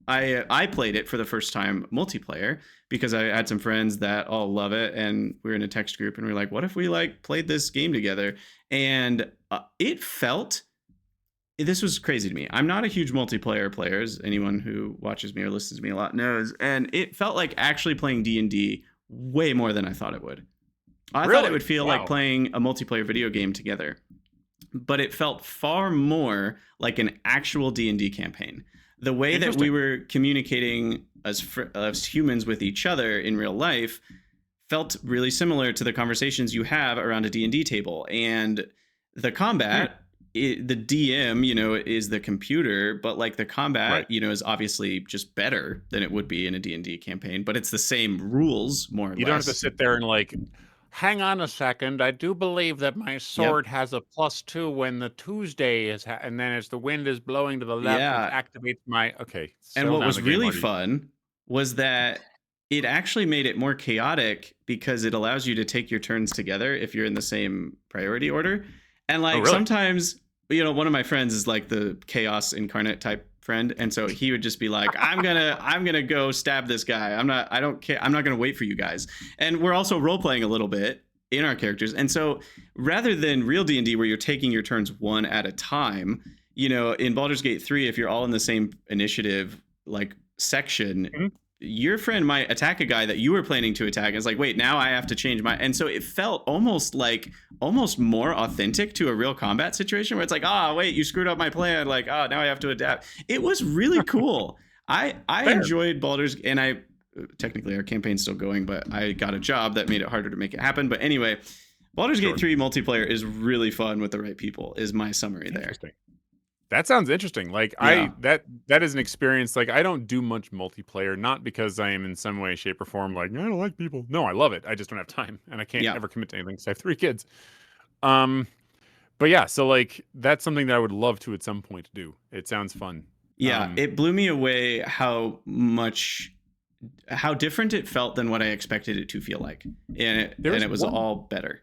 I played it for the first time multiplayer because I had some friends that all love it. And we were in a text group and we were like, what if we like played this game together? And it felt, this was crazy to me. I'm not a huge multiplayer player, as anyone who watches me or listens to me a lot knows. And it felt like actually playing D&D way more than I thought it would. I thought it would feel like playing a multiplayer video game together, but it felt far more like an actual D&D campaign. The way that we were communicating as humans with each other in real life felt really similar to the conversations you have around a D&D table. And the combat, the DM, is the computer, but like the combat, is obviously just better than it would be in a D&D campaign, but it's the same rules, more or less. You don't have to sit there and like, hang on a second, I do believe that my sword has a +2 when the Tuesday is, and then as the wind is blowing to the left, it activates my, and what was really fun was that it actually made it more chaotic because it allows you to take your turns together if you're in the same priority order. And like sometimes, one of my friends is like the chaos incarnate type friend, and so he would just be like, I'm gonna go stab this guy. I don't care. I'm not gonna wait for you guys. And we're also role playing a little bit in our characters. And so rather than real D&D where you're taking your turns one at a time, in Baldur's Gate 3, if you're all in the same initiative like section, your friend might attack a guy that you were planning to attack. It's like, wait, now I have to change my. And so it felt almost more authentic to a real combat situation where it's like, wait, you screwed up my plan. Like, now I have to adapt. It was really cool. I enjoyed Baldur's, and technically our campaign's still going, but I got a job that made it harder to make it happen. But anyway, Baldur's Gate 3 multiplayer is really fun with the right people, is my summary there. That sounds interesting. Like that is an experience. Like I don't do much multiplayer, not because I am in some way, shape, or form like I don't like people. No, I love it. I just don't have time, and I can't ever commit to anything because I have 3 kids. But yeah, so like that's something that I would love to at some point to do. It sounds fun. Yeah, it blew me away how different it felt than what I expected it to feel like, and it was all better.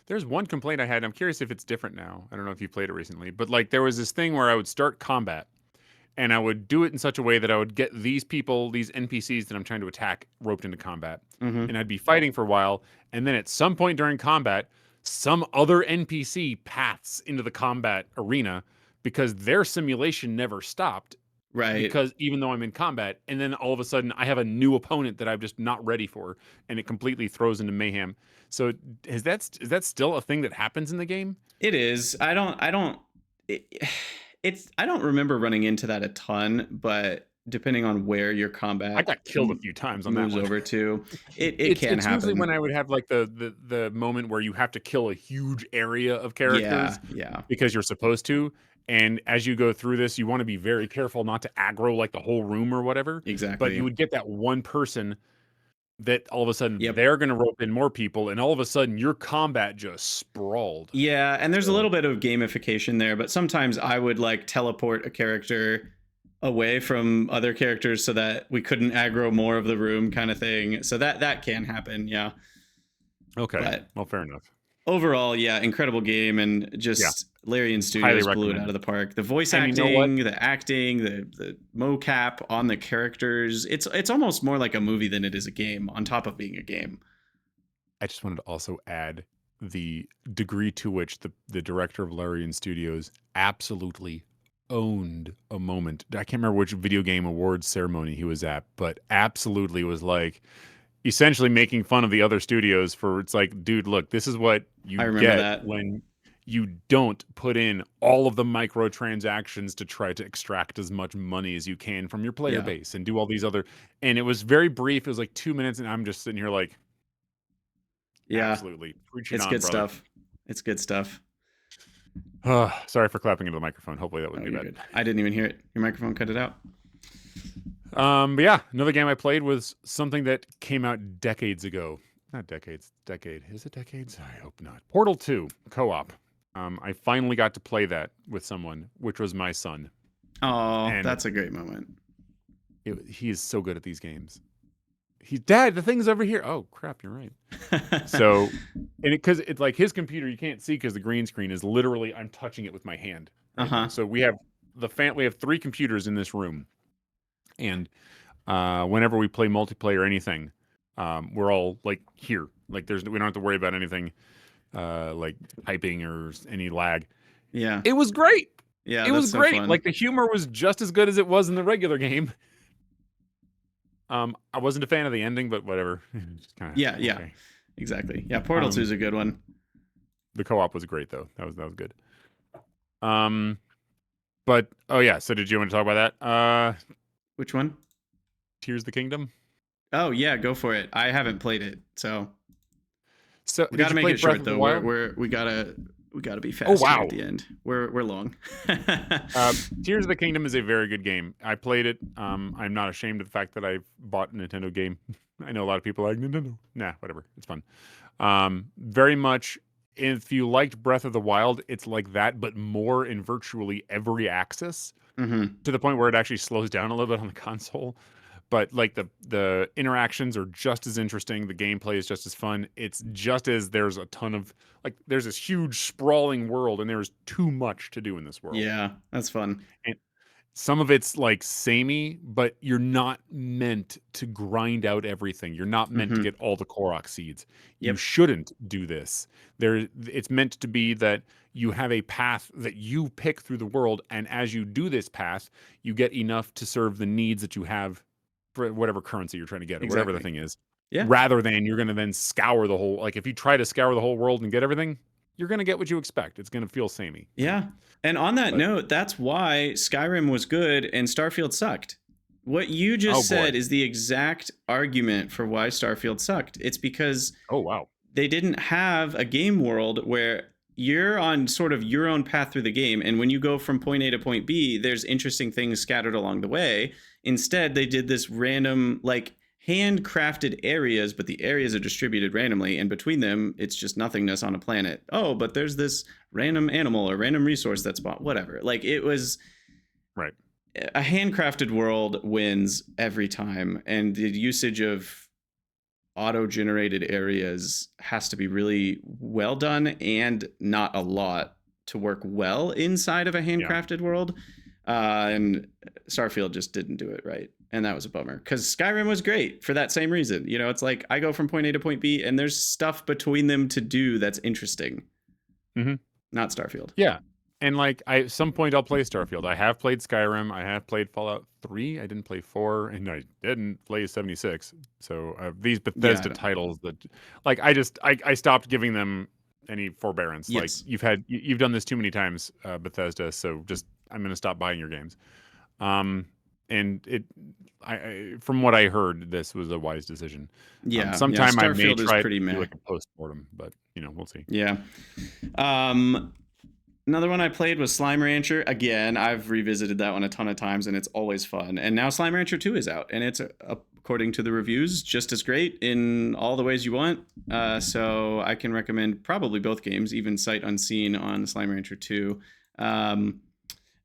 There's one complaint I had, and I'm curious if it's different now. I don't know if you played it recently, but like there was this thing where I would start combat and I would do it in such a way that I would get these people, these NPCs that I'm trying to attack, roped into combat. Mm-hmm. And I'd be fighting for a while. And then at some point during combat, some other NPC paths into the combat arena because their simulation never stopped. Right. Because even though I'm in combat, and then all of a sudden I have a new opponent that I'm just not ready for, and it completely throws into mayhem. So is that still a thing that happens in the game? It is. I don't remember running into that a ton, but depending on where your combat, I got killed a few times on that one. Over to it can happen. Usually when I would have like the moment where you have to kill a huge area of characters, because you're supposed to. And as you go through this, you want to be very careful not to aggro like the whole room or whatever. Exactly. But you would get that one person that all of a sudden they're going to rope in more people, and all of a sudden your combat just sprawled. Yeah, and there's a little bit of gamification there, but sometimes I would like teleport a character away from other characters so that we couldn't aggro more of the room kind of thing. So that can happen, yeah. Okay, but well, fair enough. Overall, incredible game, and just Larian Studios blew it out of the park. The voice acting, the acting, the mocap on the characters. It's almost more like a movie than it is a game, on top of being a game. I just wanted to also add the degree to which the director of Larian Studios absolutely owned a moment. I can't remember which video game awards ceremony he was at, but absolutely was like essentially making fun of the other studios for, it's like, dude, look, this is what you get when you don't put in all of the microtransactions to try to extract as much money as you can from your player base and do all these other, and it was very brief. It was like 2 minutes, and I'm just sitting here like, absolutely. It's good stuff. It's good stuff. Sorry for clapping into the microphone. Hopefully that wouldn't be bad. Good. I didn't even hear it. Your microphone cut it out. But yeah, another game I played was something that came out decades ago. Not decades. Decade. Is it decades? I hope not. Portal 2 co-op. I finally got to play that with someone, which was my son. Oh, that's a great moment. He is so good at these games. Dad, the thing's over here. Oh crap, you're right. So, and because it's like his computer, you can't see because the green screen is literally, I'm touching it with my hand. Right? So we have we have 3 computers in this room, and whenever we play multiplayer or anything, we're all like here. Like we don't have to worry about anything like typing or any lag. Yeah, it was great. Yeah, it was great. Like the humor was just as good as it was in the regular game. I wasn't a fan of the ending, but whatever. Okay. Exactly. Yeah, Portal 2 is a good one. The co-op was great though. That was good. But so did you want to talk about that? Which one? Tears of the Kingdom? Oh yeah, go for it. I haven't played it, so we got to make it short though. We gotta be fast here at the end. We're long. Tears of the Kingdom is a very good game. I played it. I'm not ashamed of the fact that I bought a Nintendo game. I know a lot of people are like, Nintendo. Nah, whatever. It's fun. Very much, if you liked Breath of the Wild, it's like that, but more in virtually every axis, to the point where it actually slows down a little bit on the console. But like the interactions are just as interesting. The gameplay is just as fun. It's just as there's a ton of there's this huge sprawling world, and there's too much to do in this world. Yeah, that's fun. And some of it's like samey, but you're not meant to grind out everything. You're not meant to get all the Korok seeds. Yep. You shouldn't do this. It's meant to be that you have a path that you pick through the world, and as you do this path, you get enough to serve the needs that you have for whatever currency you're trying to get or whatever the Exactly. thing is, Yeah. rather than you're going to then scour the whole. Like if you try to scour the whole world and get everything, you're going to get what you expect. It's going to feel samey. Yeah. And on that But note, that's why Skyrim was good and Starfield sucked. What you oh just boy, said is the exact argument for why Starfield sucked. It's because oh wow, they didn't have a game world where you're on sort of your own path through the game. And when you go from point A to point B, there's interesting things scattered along the way. Instead, they did this random, like, handcrafted areas, but the areas are distributed randomly. And between them, it's just nothingness on a planet. Oh, but there's this random animal or random resource that's bought, whatever. Like, it was right. a handcrafted world wins every time. And the usage of auto-generated areas has to be really well done and not a lot to work well inside of a Yeah. handcrafted world. And Starfield just didn't do it right. And that was a bummer because Skyrim was great for that same reason. You know, it's like I go from point A to point B and there's stuff between them to do that's interesting. Mhm. Not Starfield. Yeah. And like at some point I'll play Starfield. I have played Skyrim. I have played Fallout 3. I didn't play 4 and I didn't play 76. So these Yeah, I Bethesda don't- titles that like I stopped giving them any forbearance. Yes. Like you've done this too many times, Bethesda, so just I'm going to stop buying your games. And I from what I heard, this was a wise decision. Yeah. Sometime I may Starfield is try to pretty do meh. like a post-mortem, but we'll see. Yeah. Another one I played was Slime Rancher. Again, I've revisited that one a ton of times, and it's always fun. And now Slime Rancher 2 is out, and it's, according to the reviews, just as great in all the ways you want. So I can recommend probably both games, even sight unseen on Slime Rancher 2.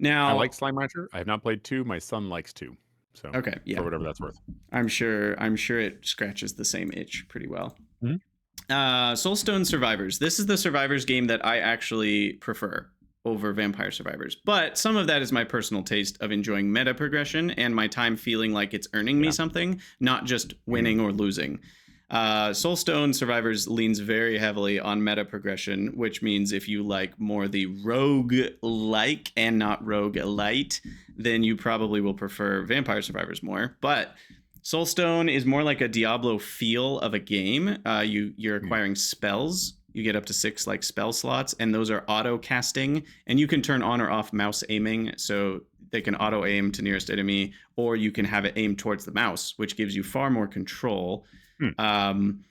Now, I like Slime Rancher. I have not played 2. My son likes 2. So okay, yeah, for whatever that's worth. I'm sure it scratches the same itch pretty well. Mhm. Soulstone Survivors. This is the Survivors game that I actually prefer over Vampire Survivors. But some of that is my personal taste of enjoying meta progression and my time feeling like it's earning me something, not just winning or losing. Soulstone Survivors leans very heavily on meta progression, which means if you like more the rogue-like and not rogue-lite, then you probably will prefer Vampire Survivors more. But Soulstone is more like a Diablo feel of a game. You're acquiring spells. You get up to 6 like spell slots, and those are auto casting, and you can turn on or off mouse aiming, so they can auto aim to nearest enemy, or you can have it aim towards the mouse, which gives you far more control. And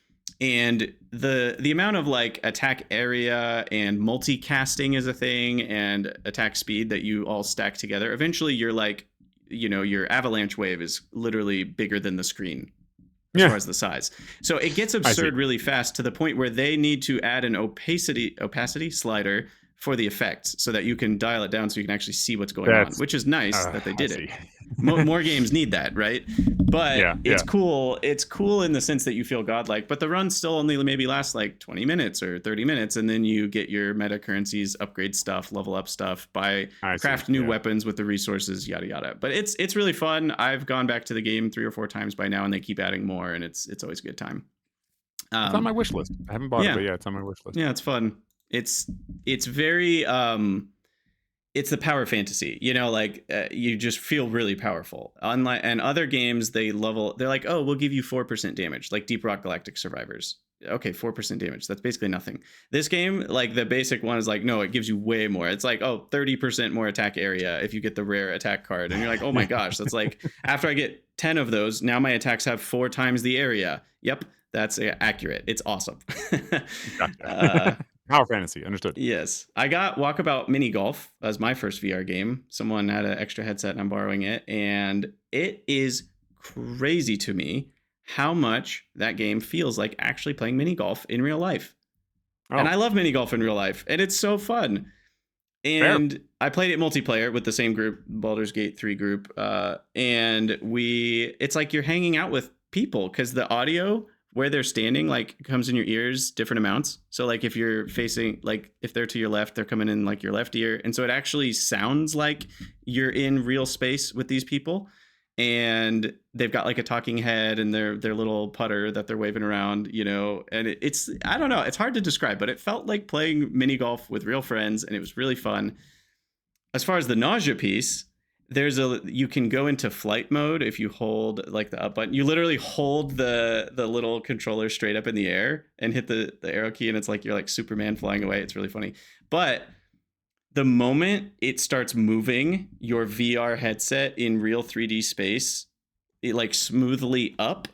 the amount of like attack area and multicasting is a thing, and attack speed that you all stack together. Eventually, you're like, your avalanche wave is literally bigger than the screen as far as the size. So it gets absurd really fast to the point where they need to add an opacity slider for the effects so that you can dial it down so you can actually see what's going on, which is nice that they did it. More games need that, right? But it's cool. It's cool in the sense that you feel godlike, but the run still only maybe lasts like 20 minutes or 30 minutes, and then you get your meta currencies, upgrade stuff, level up stuff, craft new weapons with the resources, yada yada. But it's really fun. I've gone back to the game 3 or 4 times by now, and they keep adding more, and it's always a good time. It's on my wish list. I haven't bought it, but it's on my wish list. Yeah, it's fun. It's very it's the power fantasy, you just feel really powerful. Unlike and other games, they're like, oh, we'll give you 4% damage, like Deep Rock Galactic Survivors. Okay, 4% damage, that's basically nothing. This game, like the basic one, is like, no, it gives you way more. It's like, oh, 30% more attack area if you get the rare attack card, and you're like, oh my gosh, that's like, after I get 10 of those, now my attacks have 4 times the area. Yep, that's accurate. It's awesome. Gotcha. Power fantasy, understood. Yes. I got Walkabout Mini Golf as my first VR game. Someone had an extra headset and I'm borrowing it. And it is crazy to me how much that game feels like actually playing mini golf in real life. Oh. And I love mini golf in real life. And it's so fun. And fair. I played it multiplayer with the same group, Baldur's Gate 3 group. And it's like you're hanging out with people because the audio where they're standing like comes in your ears different amounts. So like if you're facing, like if they're to your left, they're coming in like your left ear, and so it actually sounds like you're in real space with these people. And they've got like a talking head and their little putter that they're waving around, and it's I don't know, it's hard to describe, but it felt like playing mini golf with real friends, and it was really fun. As far as the nausea piece, you can go into flight mode if you hold like the up button. You literally hold the little controller straight up in the air and hit the arrow key, and it's like you're like Superman flying away. It's really funny. But the moment it starts moving your VR headset in real 3D space, it like smoothly up,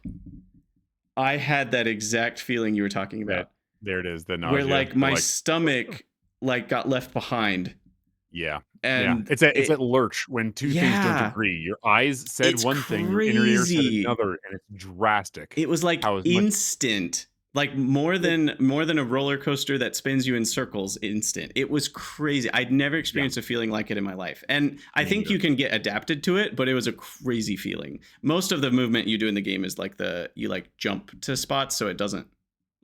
I had that exact feeling you were talking about. There it is, the nausea. Where like my stomach like got left behind. Yeah. And It's that lurch when two things don't agree. Your eyes said one thing, your inner ear said another, and it's drastic. It was like instant. Like more than a roller coaster that spins you in circles instant. It was crazy. I'd never experienced a feeling like it in my life. And I think you can get adapted to it, but it was a crazy feeling. Most of the movement you do in the game is like you like jump to spots, so it doesn't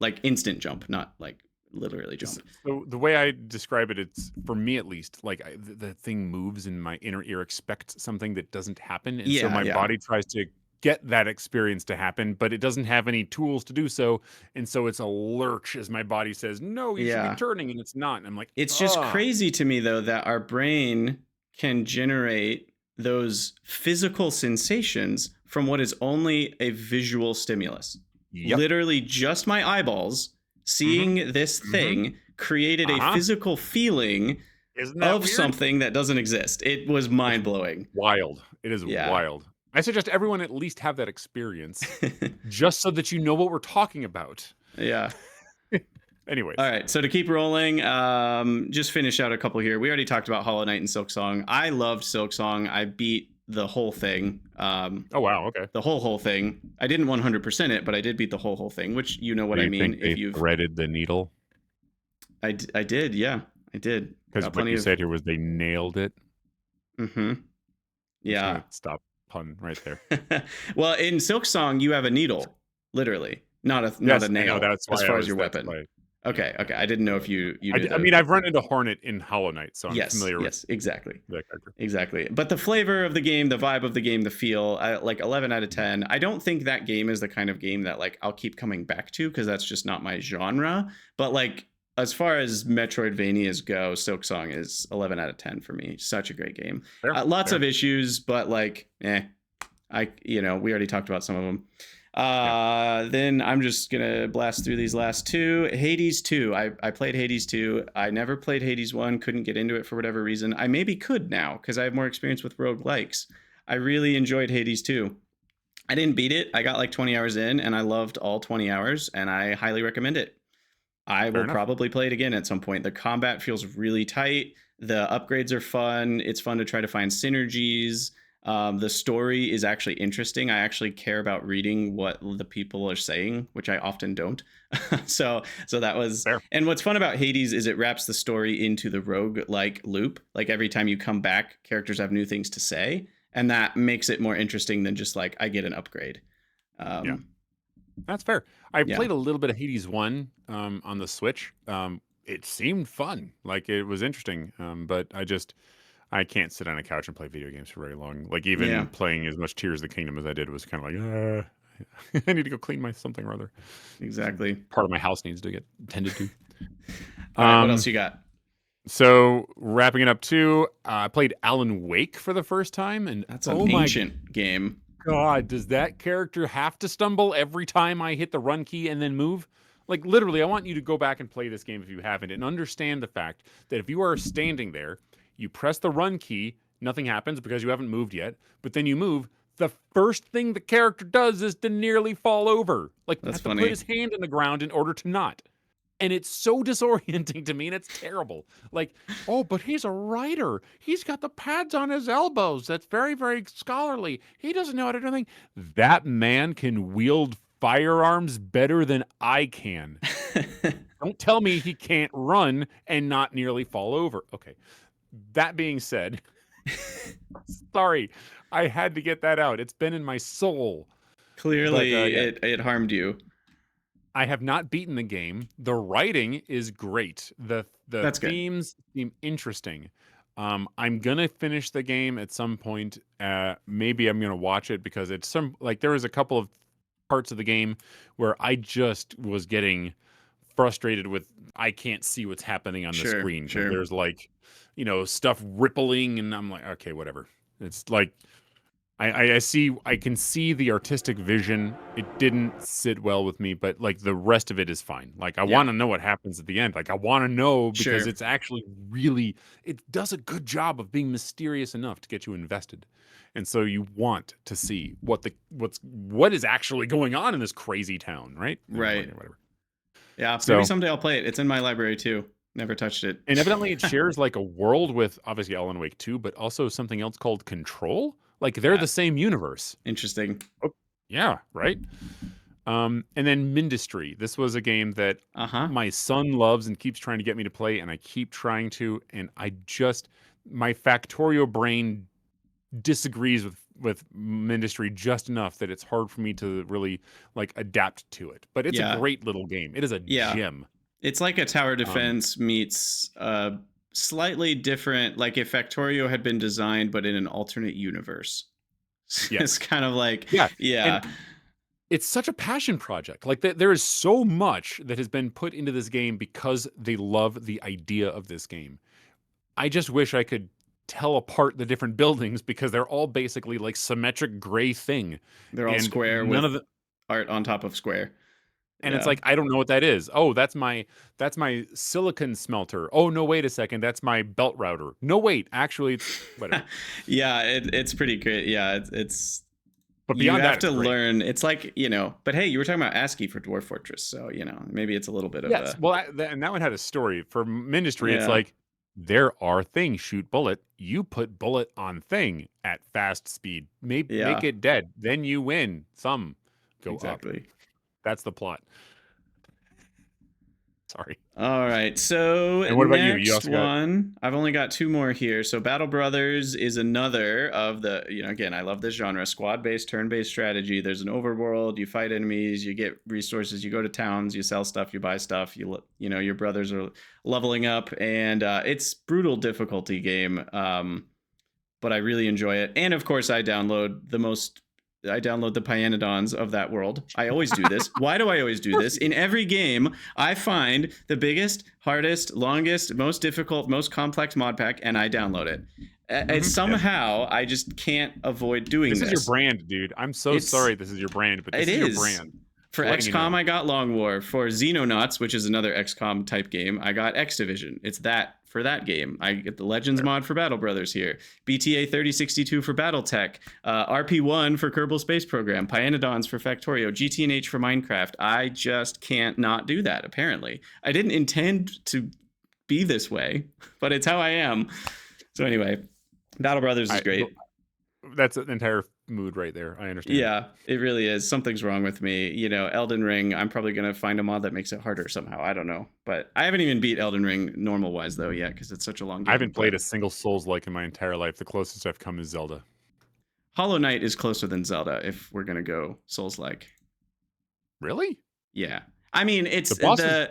like instant jump, not like literally jump. So the way I describe it, it's for me at least, like the thing moves and my inner ear expects something that doesn't happen. And so my body tries to get that experience to happen, but it doesn't have any tools to do so. And so it's a lurch as my body says, no, you should be turning, and it's not. And I'm like, it's just crazy to me though, that our brain can generate those physical sensations from what is only a visual stimulus. Literally just my eyeballs seeing this thing created a physical feeling of something that doesn't exist. It was mind-blowing. Wild. It is wild. I suggest everyone at least have that experience just so that you know what we're talking about. Yeah. Anyways. All right. So to keep rolling, just finish out a couple here. We already talked about Hollow Knight and Silksong. I loved Silksong. I beat the whole thing. Oh, wow. Okay. The whole thing. I didn't 100% it, but I did beat the whole thing, which you know what I mean. If you've threaded the needle. I did. Yeah, I did. Because what you said here was they nailed it. Mm-hmm. Yeah. Stop. Pun right there. Well, in Silksong, you have a needle, literally, not a nail. That's as far as your weapon. Okay. I didn't know if you did. I mean, I've run into Hornet in Hollow Knight, so I'm familiar with. Yes, exactly. That character. Exactly. But the flavor of the game, the vibe of the game, the feel, like 11 out of 10. I don't think that game is the kind of game that like I'll keep coming back to because that's just not my genre. But like as far as Metroidvanias go, Silksong is 11 out of 10 for me. Such a great game. Lots of issues, but like, we already talked about some of them. Then I'm just gonna blast through these last two. Hades 2. I played Hades 2. I never played Hades 1. Couldn't get into it for whatever reason. I maybe could now because I have more experience with roguelikes. I really enjoyed Hades 2. I didn't beat it. I got like 20 hours in, and I loved all 20 hours, and I highly recommend it. I will probably play it again at some point. The combat feels really tight. The upgrades are fun. It's fun to try to find synergies. The story is actually interesting. I actually care about reading what the people are saying, which I often don't. so that was fair. And what's fun about Hades is it wraps the story into the rogue-like loop. Like every time you come back, characters have new things to say, and that makes it more interesting than just like I get an upgrade. That's fair. I played a little bit of Hades 1 on the Switch. It seemed fun. Like it was interesting. But I can't sit on a couch and play video games for very long. Like even playing as much Tears of the Kingdom as I did was kind of like, I need to go clean my something or other. Exactly. Part of my house needs to get tended to. All right, what else you got? So wrapping it up too, I played Alan Wake for the first time, and that's an ancient game. God, does that character have to stumble every time I hit the run key and then move? Like literally, I want you to go back and play this game if you haven't, and understand the fact that if you are standing there, you press the run key, nothing happens because you haven't moved yet, but then you move, the first thing the character does is to nearly fall over. Like, that's has to put his hand in the ground in order to not. And it's so disorienting to me, and it's terrible. Like, oh, but he's a writer. He's got the pads on his elbows. That's very, very scholarly. He doesn't know how to do anything. That man can wield firearms better than I can. Don't tell me he can't run and not nearly fall over. Okay. That being said, sorry, I had to get that out. It's been in my soul. Clearly, it harmed you. I have not beaten the game. The writing is great. The themes seem interesting. I'm gonna finish the game at some point. Maybe I'm gonna watch it because it's there was a couple of parts of the game where I just was getting frustrated with I can't see what's happening on the screen. Sure. There's like stuff rippling, and I'm like, okay, whatever. It's like I can see the artistic vision. It didn't sit well with me, but like the rest of it is fine. Like I Yeah, want to know what happens at the end. Like I want to know because sure. it's actually really it does a good job of being mysterious enough to get you invested. And so you want to see what is actually going on in this crazy town, right? Right. Whatever. Yeah, maybe So, someday I'll play it. It's in my library too. Never touched it. and evidently it shares like a world with obviously Alan Wake 2, but also something else called Control. Like they're Uh, the same universe. Interesting. Oh, yeah, right. And then Mindustry. This was a game that Uh-huh. my son loves and keeps trying to get me to play, and I keep trying to, and my Factorio brain disagrees with Mindustry just enough that it's hard for me to really like adapt to it. But it's a Yeah. great little game. It is a Yeah. gem. It's like a tower Um, defense meets slightly different, like if Factorio had been designed but in an alternate universe. It's yes, kind of like, yeah, yeah. and it's such a passion project. Like there is so much that has been put into this game because they love the idea of this game. I just wish I could tell apart the different buildings because they're all basically like symmetric gray thing, They're all and square none of with the art on top of square. and it's Yeah. like I don't know what that is. Oh, that's my silicon smelter. Oh no, wait a second, that's my belt router. No, wait, actually, it's whatever. Yeah, it's pretty great. Yeah, it's But you beyond have that, to it's great. learn. It's like, but hey, you were talking about ASCII for Dwarf Fortress, so maybe it's a little bit of Yes, a well, and that one had a story for Ministry. It's yeah. like there are things shoot bullet. You put bullet on thing at fast speed. Make Yeah, it dead. Then you win. Some go up. exactly. That's the plot. Sorry. All right. So And what about you? You next also got one, I've only got two more here. So Battle Brothers is another of the, again, I love this genre, squad-based, turn-based strategy. There's an overworld, you fight enemies, you get resources, you go to towns, you sell stuff, you buy stuff, your brothers are leveling up, and it's brutal difficulty game. But I really enjoy it. And of course, I download the Pyanodons of that world. I always do this. Why do I always do this? In every game, I find the biggest, hardest, longest, most difficult, most complex mod pack, and I download it. And yeah. somehow I just can't avoid doing this. This is your brand, dude. I'm so It's sorry this is your brand, but this it is your is. brand. For Just letting you XCOM, know. I got Long War. For Xenonauts, which is another XCOM type game, I got X Division. It's that for that game. I get the Legends Fair. mod for Battle Brothers here. BTA 3062 for BattleTech. RP1 for Kerbal Space Program. Pyanodons for Factorio. GT&H for Minecraft. I just can't not do that, apparently. I didn't intend to be this way, but it's how I am. So anyway, Battle Brothers is great. That's an entire mood right there. I understand. Yeah, it really is. Something's wrong with me. Elden Ring, I'm probably going to find a mod that makes it harder somehow. I don't know. But I haven't even beat Elden Ring normal wise, though, yet, because it's such a long game. I haven't played a single Souls-like in my entire life. The closest I've come is Zelda. Hollow Knight is closer than Zelda if we're going to go Souls-like. Really? Yeah. I mean, it's The bosses,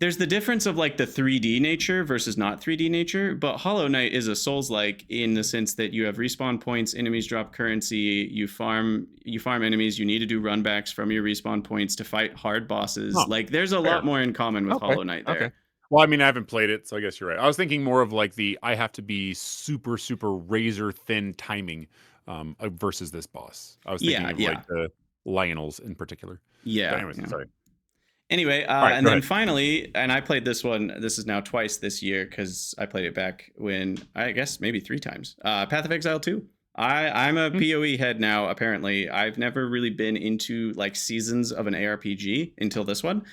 there's the difference of like the 3D nature versus not 3D nature, but Hollow Knight is a Souls-like in the sense that you have respawn points, enemies drop currency, you farm enemies, you need to do runbacks from your respawn points to fight hard bosses. Huh, Like there's a fair. lot more in common with Okay, Hollow Knight there. okay. Well, I mean, I haven't played it, so I guess you're right. I was thinking more of like I have to be super, super razor thin timing versus this boss. I was thinking of like the Lionels in particular. Yeah. But anyways, sorry. Anyway, Right, and then finally, and I played this one. This is now twice this year because I played it back when I guess maybe 3 times. Path of Exile 2. I'm a PoE head now. Apparently, I've never really been into like seasons of an ARPG until this one.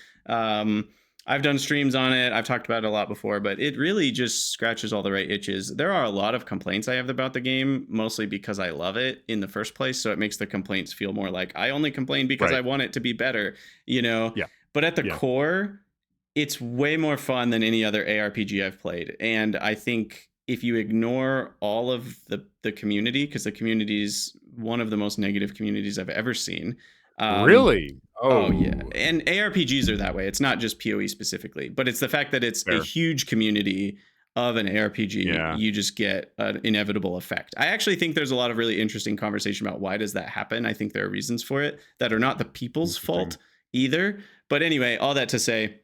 I've done streams on it. I've talked about it a lot before, but it really just scratches all the right itches. There are a lot of complaints I have about the game, mostly because I love it in the first place. So it makes the complaints feel more like I only complain because I want it to be better, Yeah. But at the core, it's way more fun than any other ARPG I've played. And I think if you ignore all of the community, because the community is one of the most negative communities I've ever seen. Really? Oh, yeah. And ARPGs are that way. It's not just PoE specifically, but it's the fact that it's a huge community of an ARPG. Yeah. You just get an inevitable effect. I actually think there's a lot of really interesting conversation about why does that happen. I think there are reasons for it that are not the people's fault either. But anyway, all that to say,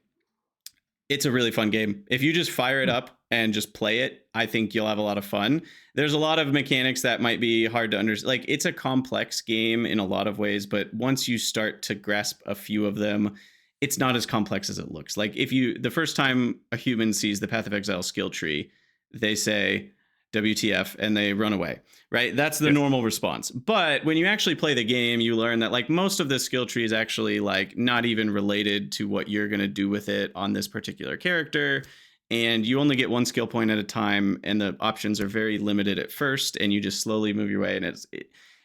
It's a really fun game. If you just fire it up and just play it, I think you'll have a lot of fun. There's a lot of mechanics that might be hard to understand. Like, it's a complex game in a lot of ways, but once you start to grasp a few of them, it's not as complex as it looks. Like, if you, the first time a human sees the Path of Exile skill tree, they say WTF and they run away, right? That's the normal response. But when you actually play the game, you learn that like most of the skill tree is actually like not even related to what you're going to do with it on this particular character. And you only get one skill point at a time, and the options are very limited at first, and you just slowly move your way. And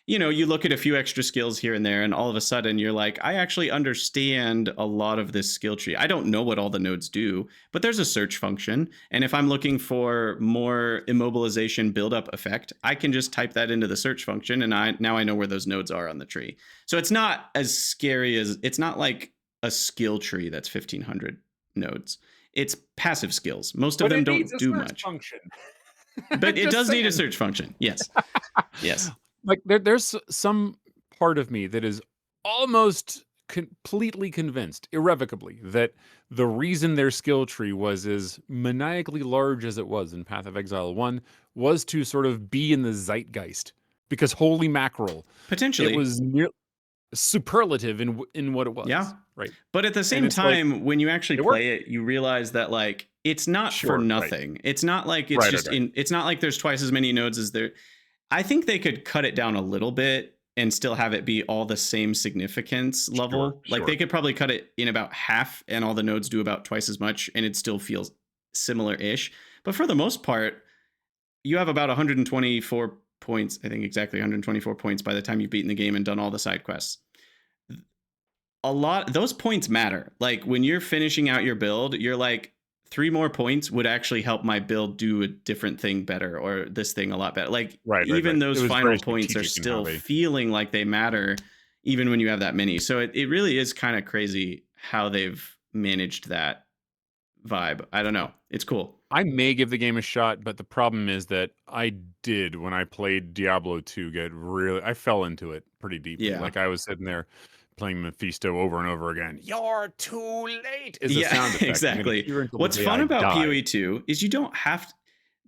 you look at a few extra skills here and there, and all of a sudden you're like, I actually understand a lot of this skill tree. I don't know what all the nodes do, but there's a search function. And if I'm looking for more immobilization buildup effect, I can just type that into the search function, and now I know where those nodes are on the tree. So it's not as scary as, it's not like a skill tree that's 1,500 nodes. It's passive skills. Most of them don't do much. Function. But it does need a search function. Yes. Yes. Like there's some part of me that is almost completely convinced, irrevocably, that the reason their skill tree was as maniacally large as it was in Path of Exile 1 was to sort of be in the zeitgeist. Because holy mackerel, potentially it was superlative in what it was. Yeah. Right. But at the same time, like, when you actually play it, you realize that like it's not for nothing. Right. It's not like it's it's not like there's twice as many nodes as there. I think they could cut it down a little bit and still have it be all the same significance level. Like they could probably cut it in about half, and all the nodes do about twice as much, and it still feels similar-ish. But for the most part, you have about 124 points, I think exactly 124 points by the time you've beaten the game and done all the side quests. Those points matter. Like when you're finishing out your build, you're like, 3 more points would actually help my build do a different thing better, or this thing a lot better. Like even those final points are still feeling like they matter, even when you have that many. So it really is kind of crazy how they've managed that vibe. I don't know. It's cool. I may give the game a shot, but the problem is that I did, when I played Diablo 2, I fell into it pretty deeply. Yeah. Like I was sitting there playing Mephisto over and over again. You're too late is the sound effect. Exactly. What's fun about PoE 2 is you don't have to,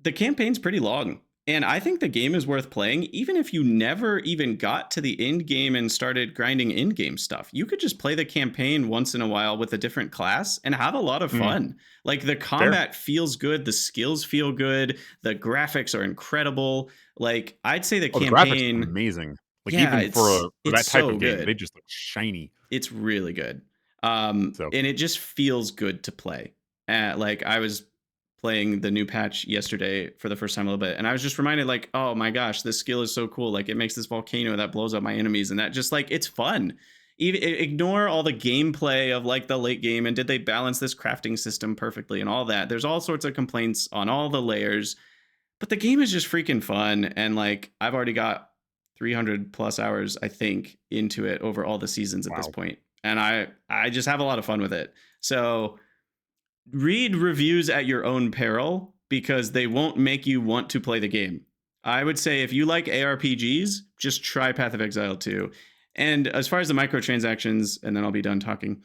the campaign's pretty long. And I think the game is worth playing, even if you never even got to the end game and started grinding in-game stuff. You could just play the campaign once in a while with a different class and have a lot of fun. Like the combat feels good, the skills feel good, the graphics are incredible. Like I'd say the campaign, the graphics are amazing. Like even for that type of game, they just look shiny. It's really good. And it just feels good to play. Like I was playing the new patch yesterday for the first time a little bit, and I was just reminded like, oh my gosh, this skill is so cool. Like it makes this volcano that blows up my enemies, and that just like, it's fun. Even ignore all the gameplay of like the late game and did they balance this crafting system perfectly and all that. There's all sorts of complaints on all the layers, but the game is just freaking fun. And like I've already got 300 plus hours, I think, into it over all the seasons at this point. And I just have a lot of fun with it. So read reviews at your own peril, because they won't make you want to play the game. I would say if you like ARPGs, just try Path of Exile 2. And as far as the microtransactions, and then I'll be done talking,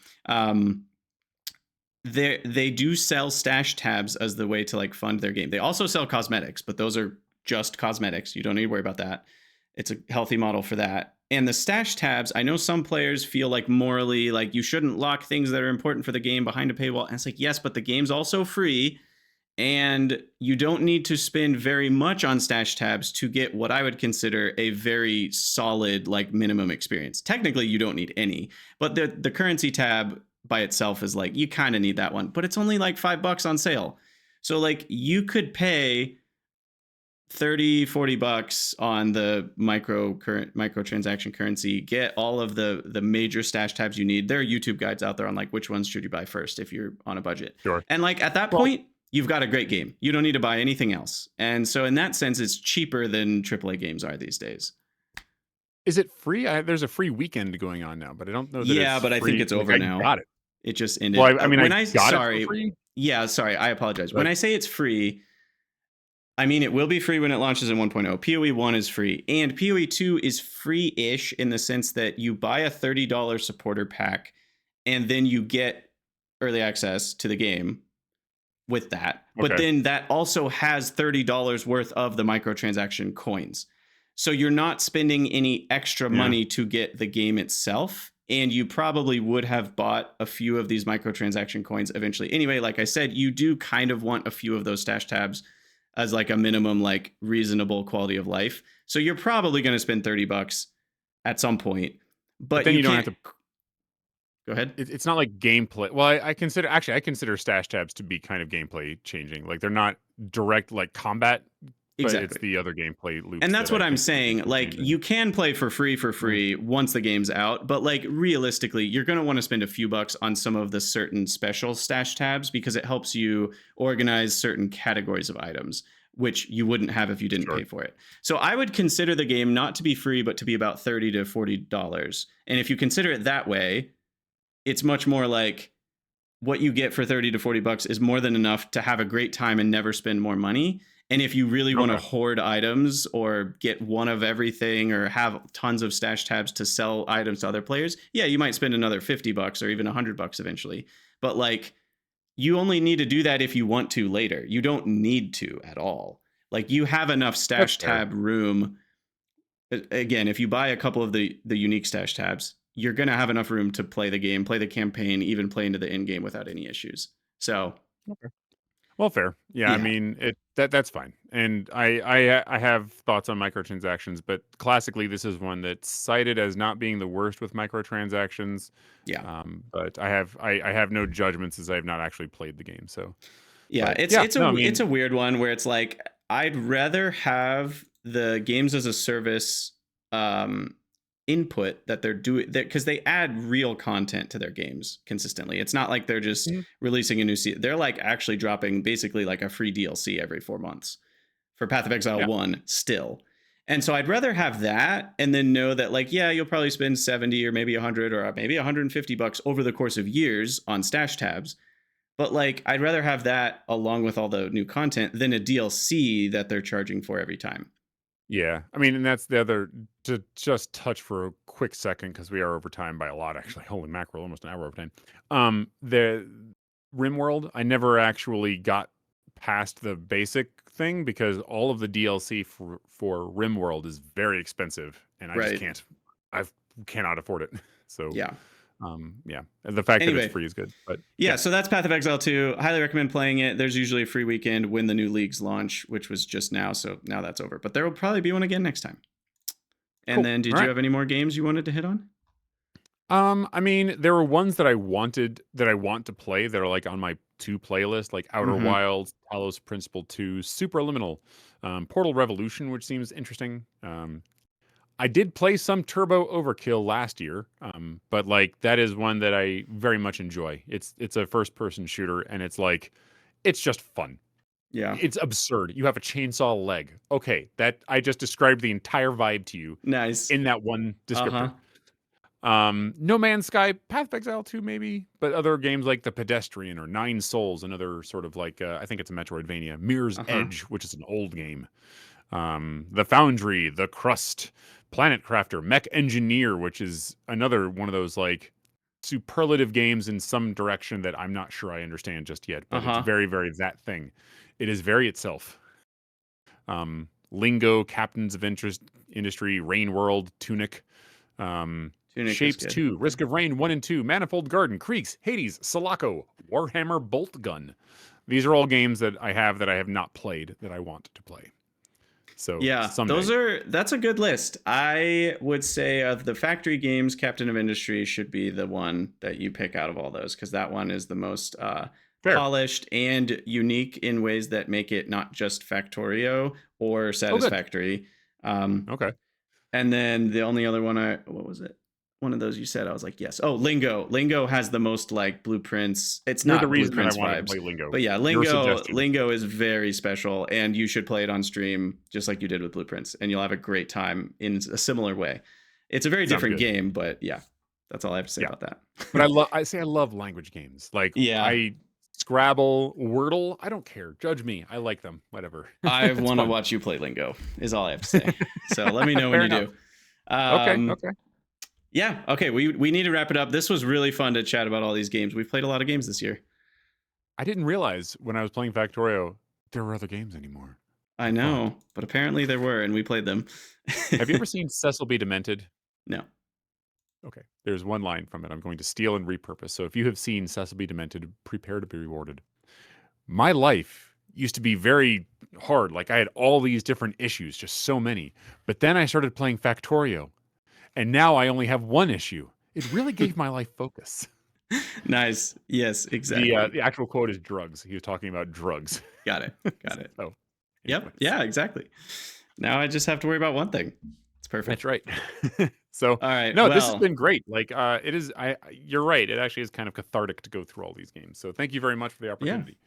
they do sell stash tabs as the way to like fund their game. They also sell cosmetics, but those are just cosmetics. You don't need to worry about that. It's a healthy model for that. And the stash tabs, I know some players feel like morally, like you shouldn't lock things that are important for the game behind a paywall. And it's like, yes, but the game's also free. And you don't need to spend very much on stash tabs to get what I would consider a very solid, like minimum experience. Technically, you don't need any. But the currency tab by itself is like, you kind of need that one. But it's only like $5 on sale. So like you could pay $30-$40 on the microtransaction currency, get all of the major stash tabs you need. There are YouTube guides out there on like which ones should you buy first if you're on a budget. Sure. And like at that point, you've got a great game. You don't need to buy anything else. And so in that sense, it's cheaper than AAA games are these days. Is it free? There's a free weekend going on now, but I don't know that it's but free. I think it's over now. Got it. It just ended. Well, I mean, it for free? Yeah, sorry. I apologize. But when I say it's free, I mean, it will be free when it launches in 1.0. PoE 1 is free, and PoE 2 is free-ish in the sense that you buy a $30 supporter pack, and then you get early access to the game with that. But Okay. then that also has $30 worth of the microtransaction coins. So you're not spending any extra Yeah. money to get the game itself. And you probably would have bought a few of these microtransaction coins eventually. Anyway, like I said, you do kind of want a few of those stash tabs as like a minimum, like reasonable quality of life. So you're probably going to spend $30 at some point, But but then you you don't have can't. to. Go ahead. It's not like gameplay. Well, I consider stash tabs to be kind of gameplay changing. Like they're not direct like combat, but it's Exactly. the other gameplay And loops that's that what I I'm think are saying. gameplay Like, changing. you can play for Yeah. free once the game's out, but like realistically, you're going to want to spend a few bucks on some of the certain special stash tabs because it helps you organize certain categories of items, which you wouldn't have if you didn't Sure. pay for it. So I would consider the game not to be free, but to be about $30 to $40. And if you consider it that way, it's much more like what you get for 30 to 40 bucks is more than enough to have a great time and never spend more money. And if you really want to Okay. hoard items or get one of everything or have tons of stash tabs to sell items to other players, yeah, you might spend another 50 bucks or even 100 bucks eventually. But like, you only need to do that if you want to later. You don't need to at all. Like, you have enough That's stash fair. tab room. Again, if you buy a couple of the unique stash tabs, you're going to have enough room to play the game, play the campaign, even play into the end game without any issues. So, Okay. Well, fair. Yeah, I yeah. mean that's fine. And I have thoughts on microtransactions, but classically this is one that's cited as not being the worst with microtransactions. Yeah. But I have no judgments as I have not actually played the game. So, Yeah, but it's yeah, it's no, I a it's mean, a weird one where it's like I'd rather have the games as a service input that they're doing because they add real content to their games consistently. It's not like they're just mm, releasing a new season. They're like actually dropping basically like a free DLC every 4 months for Path of Exile yeah, 1 still. And so I'd rather have that and then know that like, yeah, you'll probably spend 70 or maybe 100 or maybe 150 bucks over the course of years on stash tabs. But like, I'd rather have that along with all the new content than a DLC that they're charging for every time. yeah. I mean, and that's the other to just touch for a quick second because we are over time by a lot actually. Holy mackerel, almost an hour over time. The RimWorld, I never actually got past the basic thing because all of the DLC for RimWorld is very expensive, and I just Right. can't. I cannot afford it. So, Yeah. yeah, and the fact that it's Anyway, free is good. But yeah, yeah, so that's Path of Exile 2. Highly recommend playing it. There's usually a free weekend when the new leagues launch, which was just now. So now that's over. But there will probably be one again next time. And cool. then All did you right. have any more games you wanted to hit on? I mean, there were ones that I want to play that are like on my to playlist, like Outer Mm-hmm. Wilds, Talos Principle 2, Superliminal, Portal Revolution, which seems interesting. I did play some Turbo Overkill last year, but like that is one that I very much enjoy. It's a first person shooter, and it's just fun. Yeah. It's absurd. You have a chainsaw leg. Okay, that I just described the entire vibe to you Nice. in that one Uh-huh. descriptor. No Man's Sky, Path of Exile 2 maybe, but other games like The Pedestrian or Nine Souls, another sort of like I think it's a Metroidvania, Mirror's Uh-huh. Edge, which is an old game. The Foundry, The Crust, Planet Crafter, Mech Engineer, which is another one of those like superlative games in some direction that I'm not sure I understand just yet, but it's Uh-huh. very, very that thing. It is very itself. Lingo, Captains of Industry, Rain World, Tunic, Tunic is Shapes good. 2, Risk of Rain 1 and 2, Manifold Garden, Creeks, Hades, Sulaco, Warhammer Bolt Gun. These are all games that I have not played that I want to play. So Yeah, someday. that's a good list. I would say of the factory games, Captain of Industry should be the one that you pick out of all those because that one is the most Fair. polished and unique in ways that make it not just Factorio or Oh, good. Satisfactory. Um, Okay. and then the only other one what was it? One of those you said, I was like, yes. Oh, Lingo. Lingo has the most like blueprints. It's You're the not reason that I blueprints wanted to vibes, play Lingo. but yeah, Your Lingo suggestion. Lingo is very special, and you should play it on stream just like you did with blueprints, and you'll have a great time in a similar way. It's a very Sounds different good. game, but yeah, that's all I have to say Yeah. about that. But I love language games. Like Yeah, I Scrabble, Wordle, I don't care. Judge me. I like them. Whatever. I It's want to fun. watch you play Lingo. Is all I have to say. So let me know when Fair you enough. do. Okay. Um, Okay. yeah. Okay. We need to wrap it up. This was really fun to chat about all these games. We've played a lot of games this year. I didn't realize when I was playing Factorio there were other games anymore. I Fuck. know, but apparently there were, and we played them. Have you ever seen Cecil B. Demented? No. Okay. There's one line from it I'm going to steal and repurpose. So if you have seen Cecil B. Demented, prepare to be rewarded. My life used to be very hard. Like I had all these different issues, just so many. But then I started playing Factorio, and now I only have one issue. It really gave my life focus. Nice. Yes, exactly. The actual quote is drugs. He was talking about drugs. Got it. Got it. So, Yep. anyways. Yeah, exactly. Now I just have to worry about one thing. It's perfect. That's right. So, All right. no, this has Well, been great. Like, it is. You're right. It actually is kind of cathartic to go through all these games. So, thank you very much for the yeah. opportunity.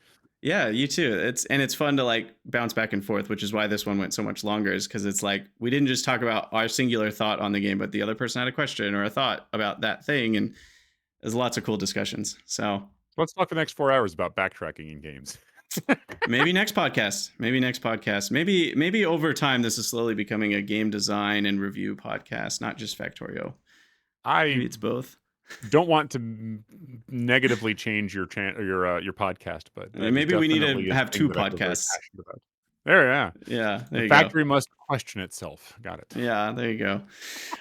Yeah, you too. It's fun to like bounce back and forth, which is why this one went so much longer, is because it's like we didn't just talk about our singular thought on the game, but the other person had a question or a thought about that thing, and there's lots of cool discussions. So Let's talk for the next 4 hours about backtracking in games. maybe next podcast. Maybe over time this is slowly becoming a game design and review podcast, not just Factorio. Maybe I it's both. don't want to negatively change your your podcast, but that is Maybe we need definitely to a have thing two that I feel very podcasts. passionate about. There, yeah. Yeah, there The you go. factory must question itself. Got it. Yeah, there you go.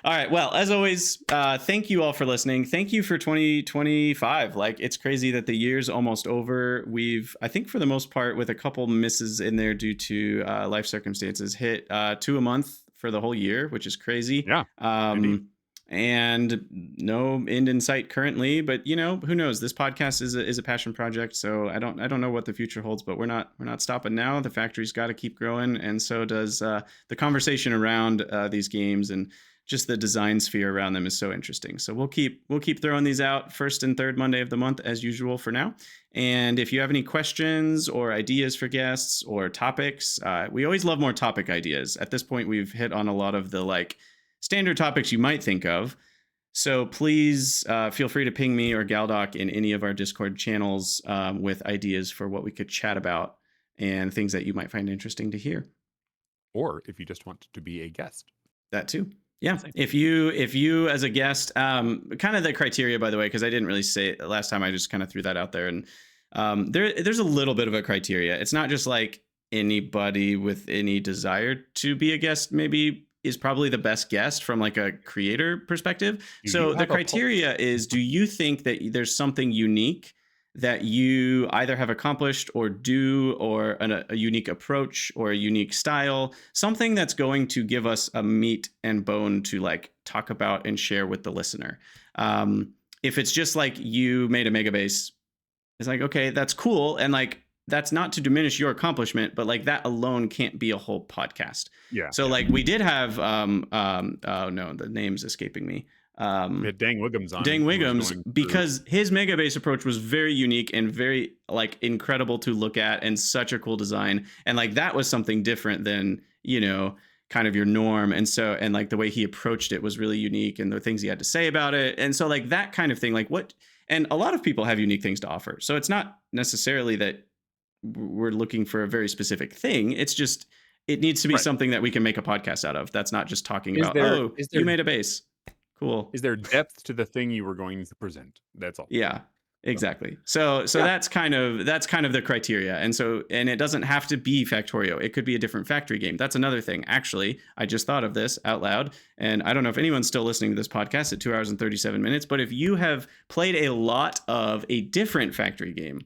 All right. Well, as always, thank you all for listening. Thank you for 2025. Like, it's crazy that the year's almost over. We've, I think for the most part, with a couple misses in there due to life circumstances, hit 2 a month for the whole year, which is crazy. Yeah. Indeed. And no end in sight currently, but who knows? This podcast is a passion project, so I don't know what the future holds, but we're not stopping now. The factory's got to keep growing, and so does the conversation around these games, and just the design sphere around them is so interesting. So we'll keep throwing these out first and third Monday of the month as usual for now. And if you have any questions or ideas for guests or topics, we always love more topic ideas. At this point, we've hit on a lot of the like standard topics you might think of. So please feel free to ping me or Galdoc in any of our Discord channels with ideas for what we could chat about and things that you might find interesting to hear. Or if you just want to be a guest. That too. Yeah. Same. If you as a guest, kind of the criteria, by the way, because I didn't really say it last time, I just kind of threw that out there. And there's a little bit of a criteria. It's not just like anybody with any desire to be a guest maybe is probably the best guest from like a creator perspective. So the criteria is, do you think that there's something unique that you either have accomplished or do, or a unique approach or a unique style, something that's going to give us a meat and bone to like talk about and share with the listener. If it's just like you made a mega base, it's like, okay, that's cool. And like, that's not to diminish your accomplishment, but like that alone can't be a whole podcast. Yeah. So like we did have oh no, the name's escaping me. We had Dang Wiggums on. Dang Wiggums, because his mega base approach was very unique and very like incredible to look at and such a cool design. And like that was something different than, kind of your norm. And so, and like the way he approached it was really unique, and the things he had to say about it. And so like that kind of thing, like what, and a lot of people have unique things to offer. So it's not necessarily that we're looking for a very specific thing. It's just, it needs to be something that we can make a podcast out of. That's not just talking about, you made a base. Cool. Is there depth to the thing you were going to present? That's all. Yeah, exactly. So yeah. that's kind of the criteria. And so, and it doesn't have to be Factorio. It could be a different factory game. That's another thing. Actually, I just thought of this out loud, and I don't know if anyone's still listening to this podcast at 2 hours and 37 minutes, but if you have played a lot of a different factory game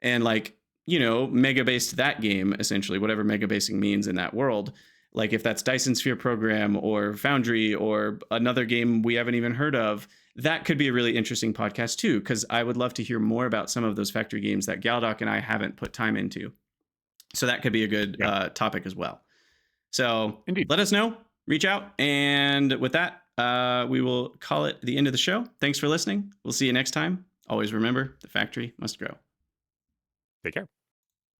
and like, mega based that game, essentially, whatever mega basing means in that world. Like if that's Dyson Sphere Program or Foundry or another game we haven't even heard of, that could be a really interesting podcast too, because I would love to hear more about some of those factory games that Galdoc and I haven't put time into. So that could be a good topic as well. So Indeed. Let us know, reach out. And with that, we will call it the end of the show. Thanks for listening. We'll see you next time. Always remember, the factory must grow. Take care.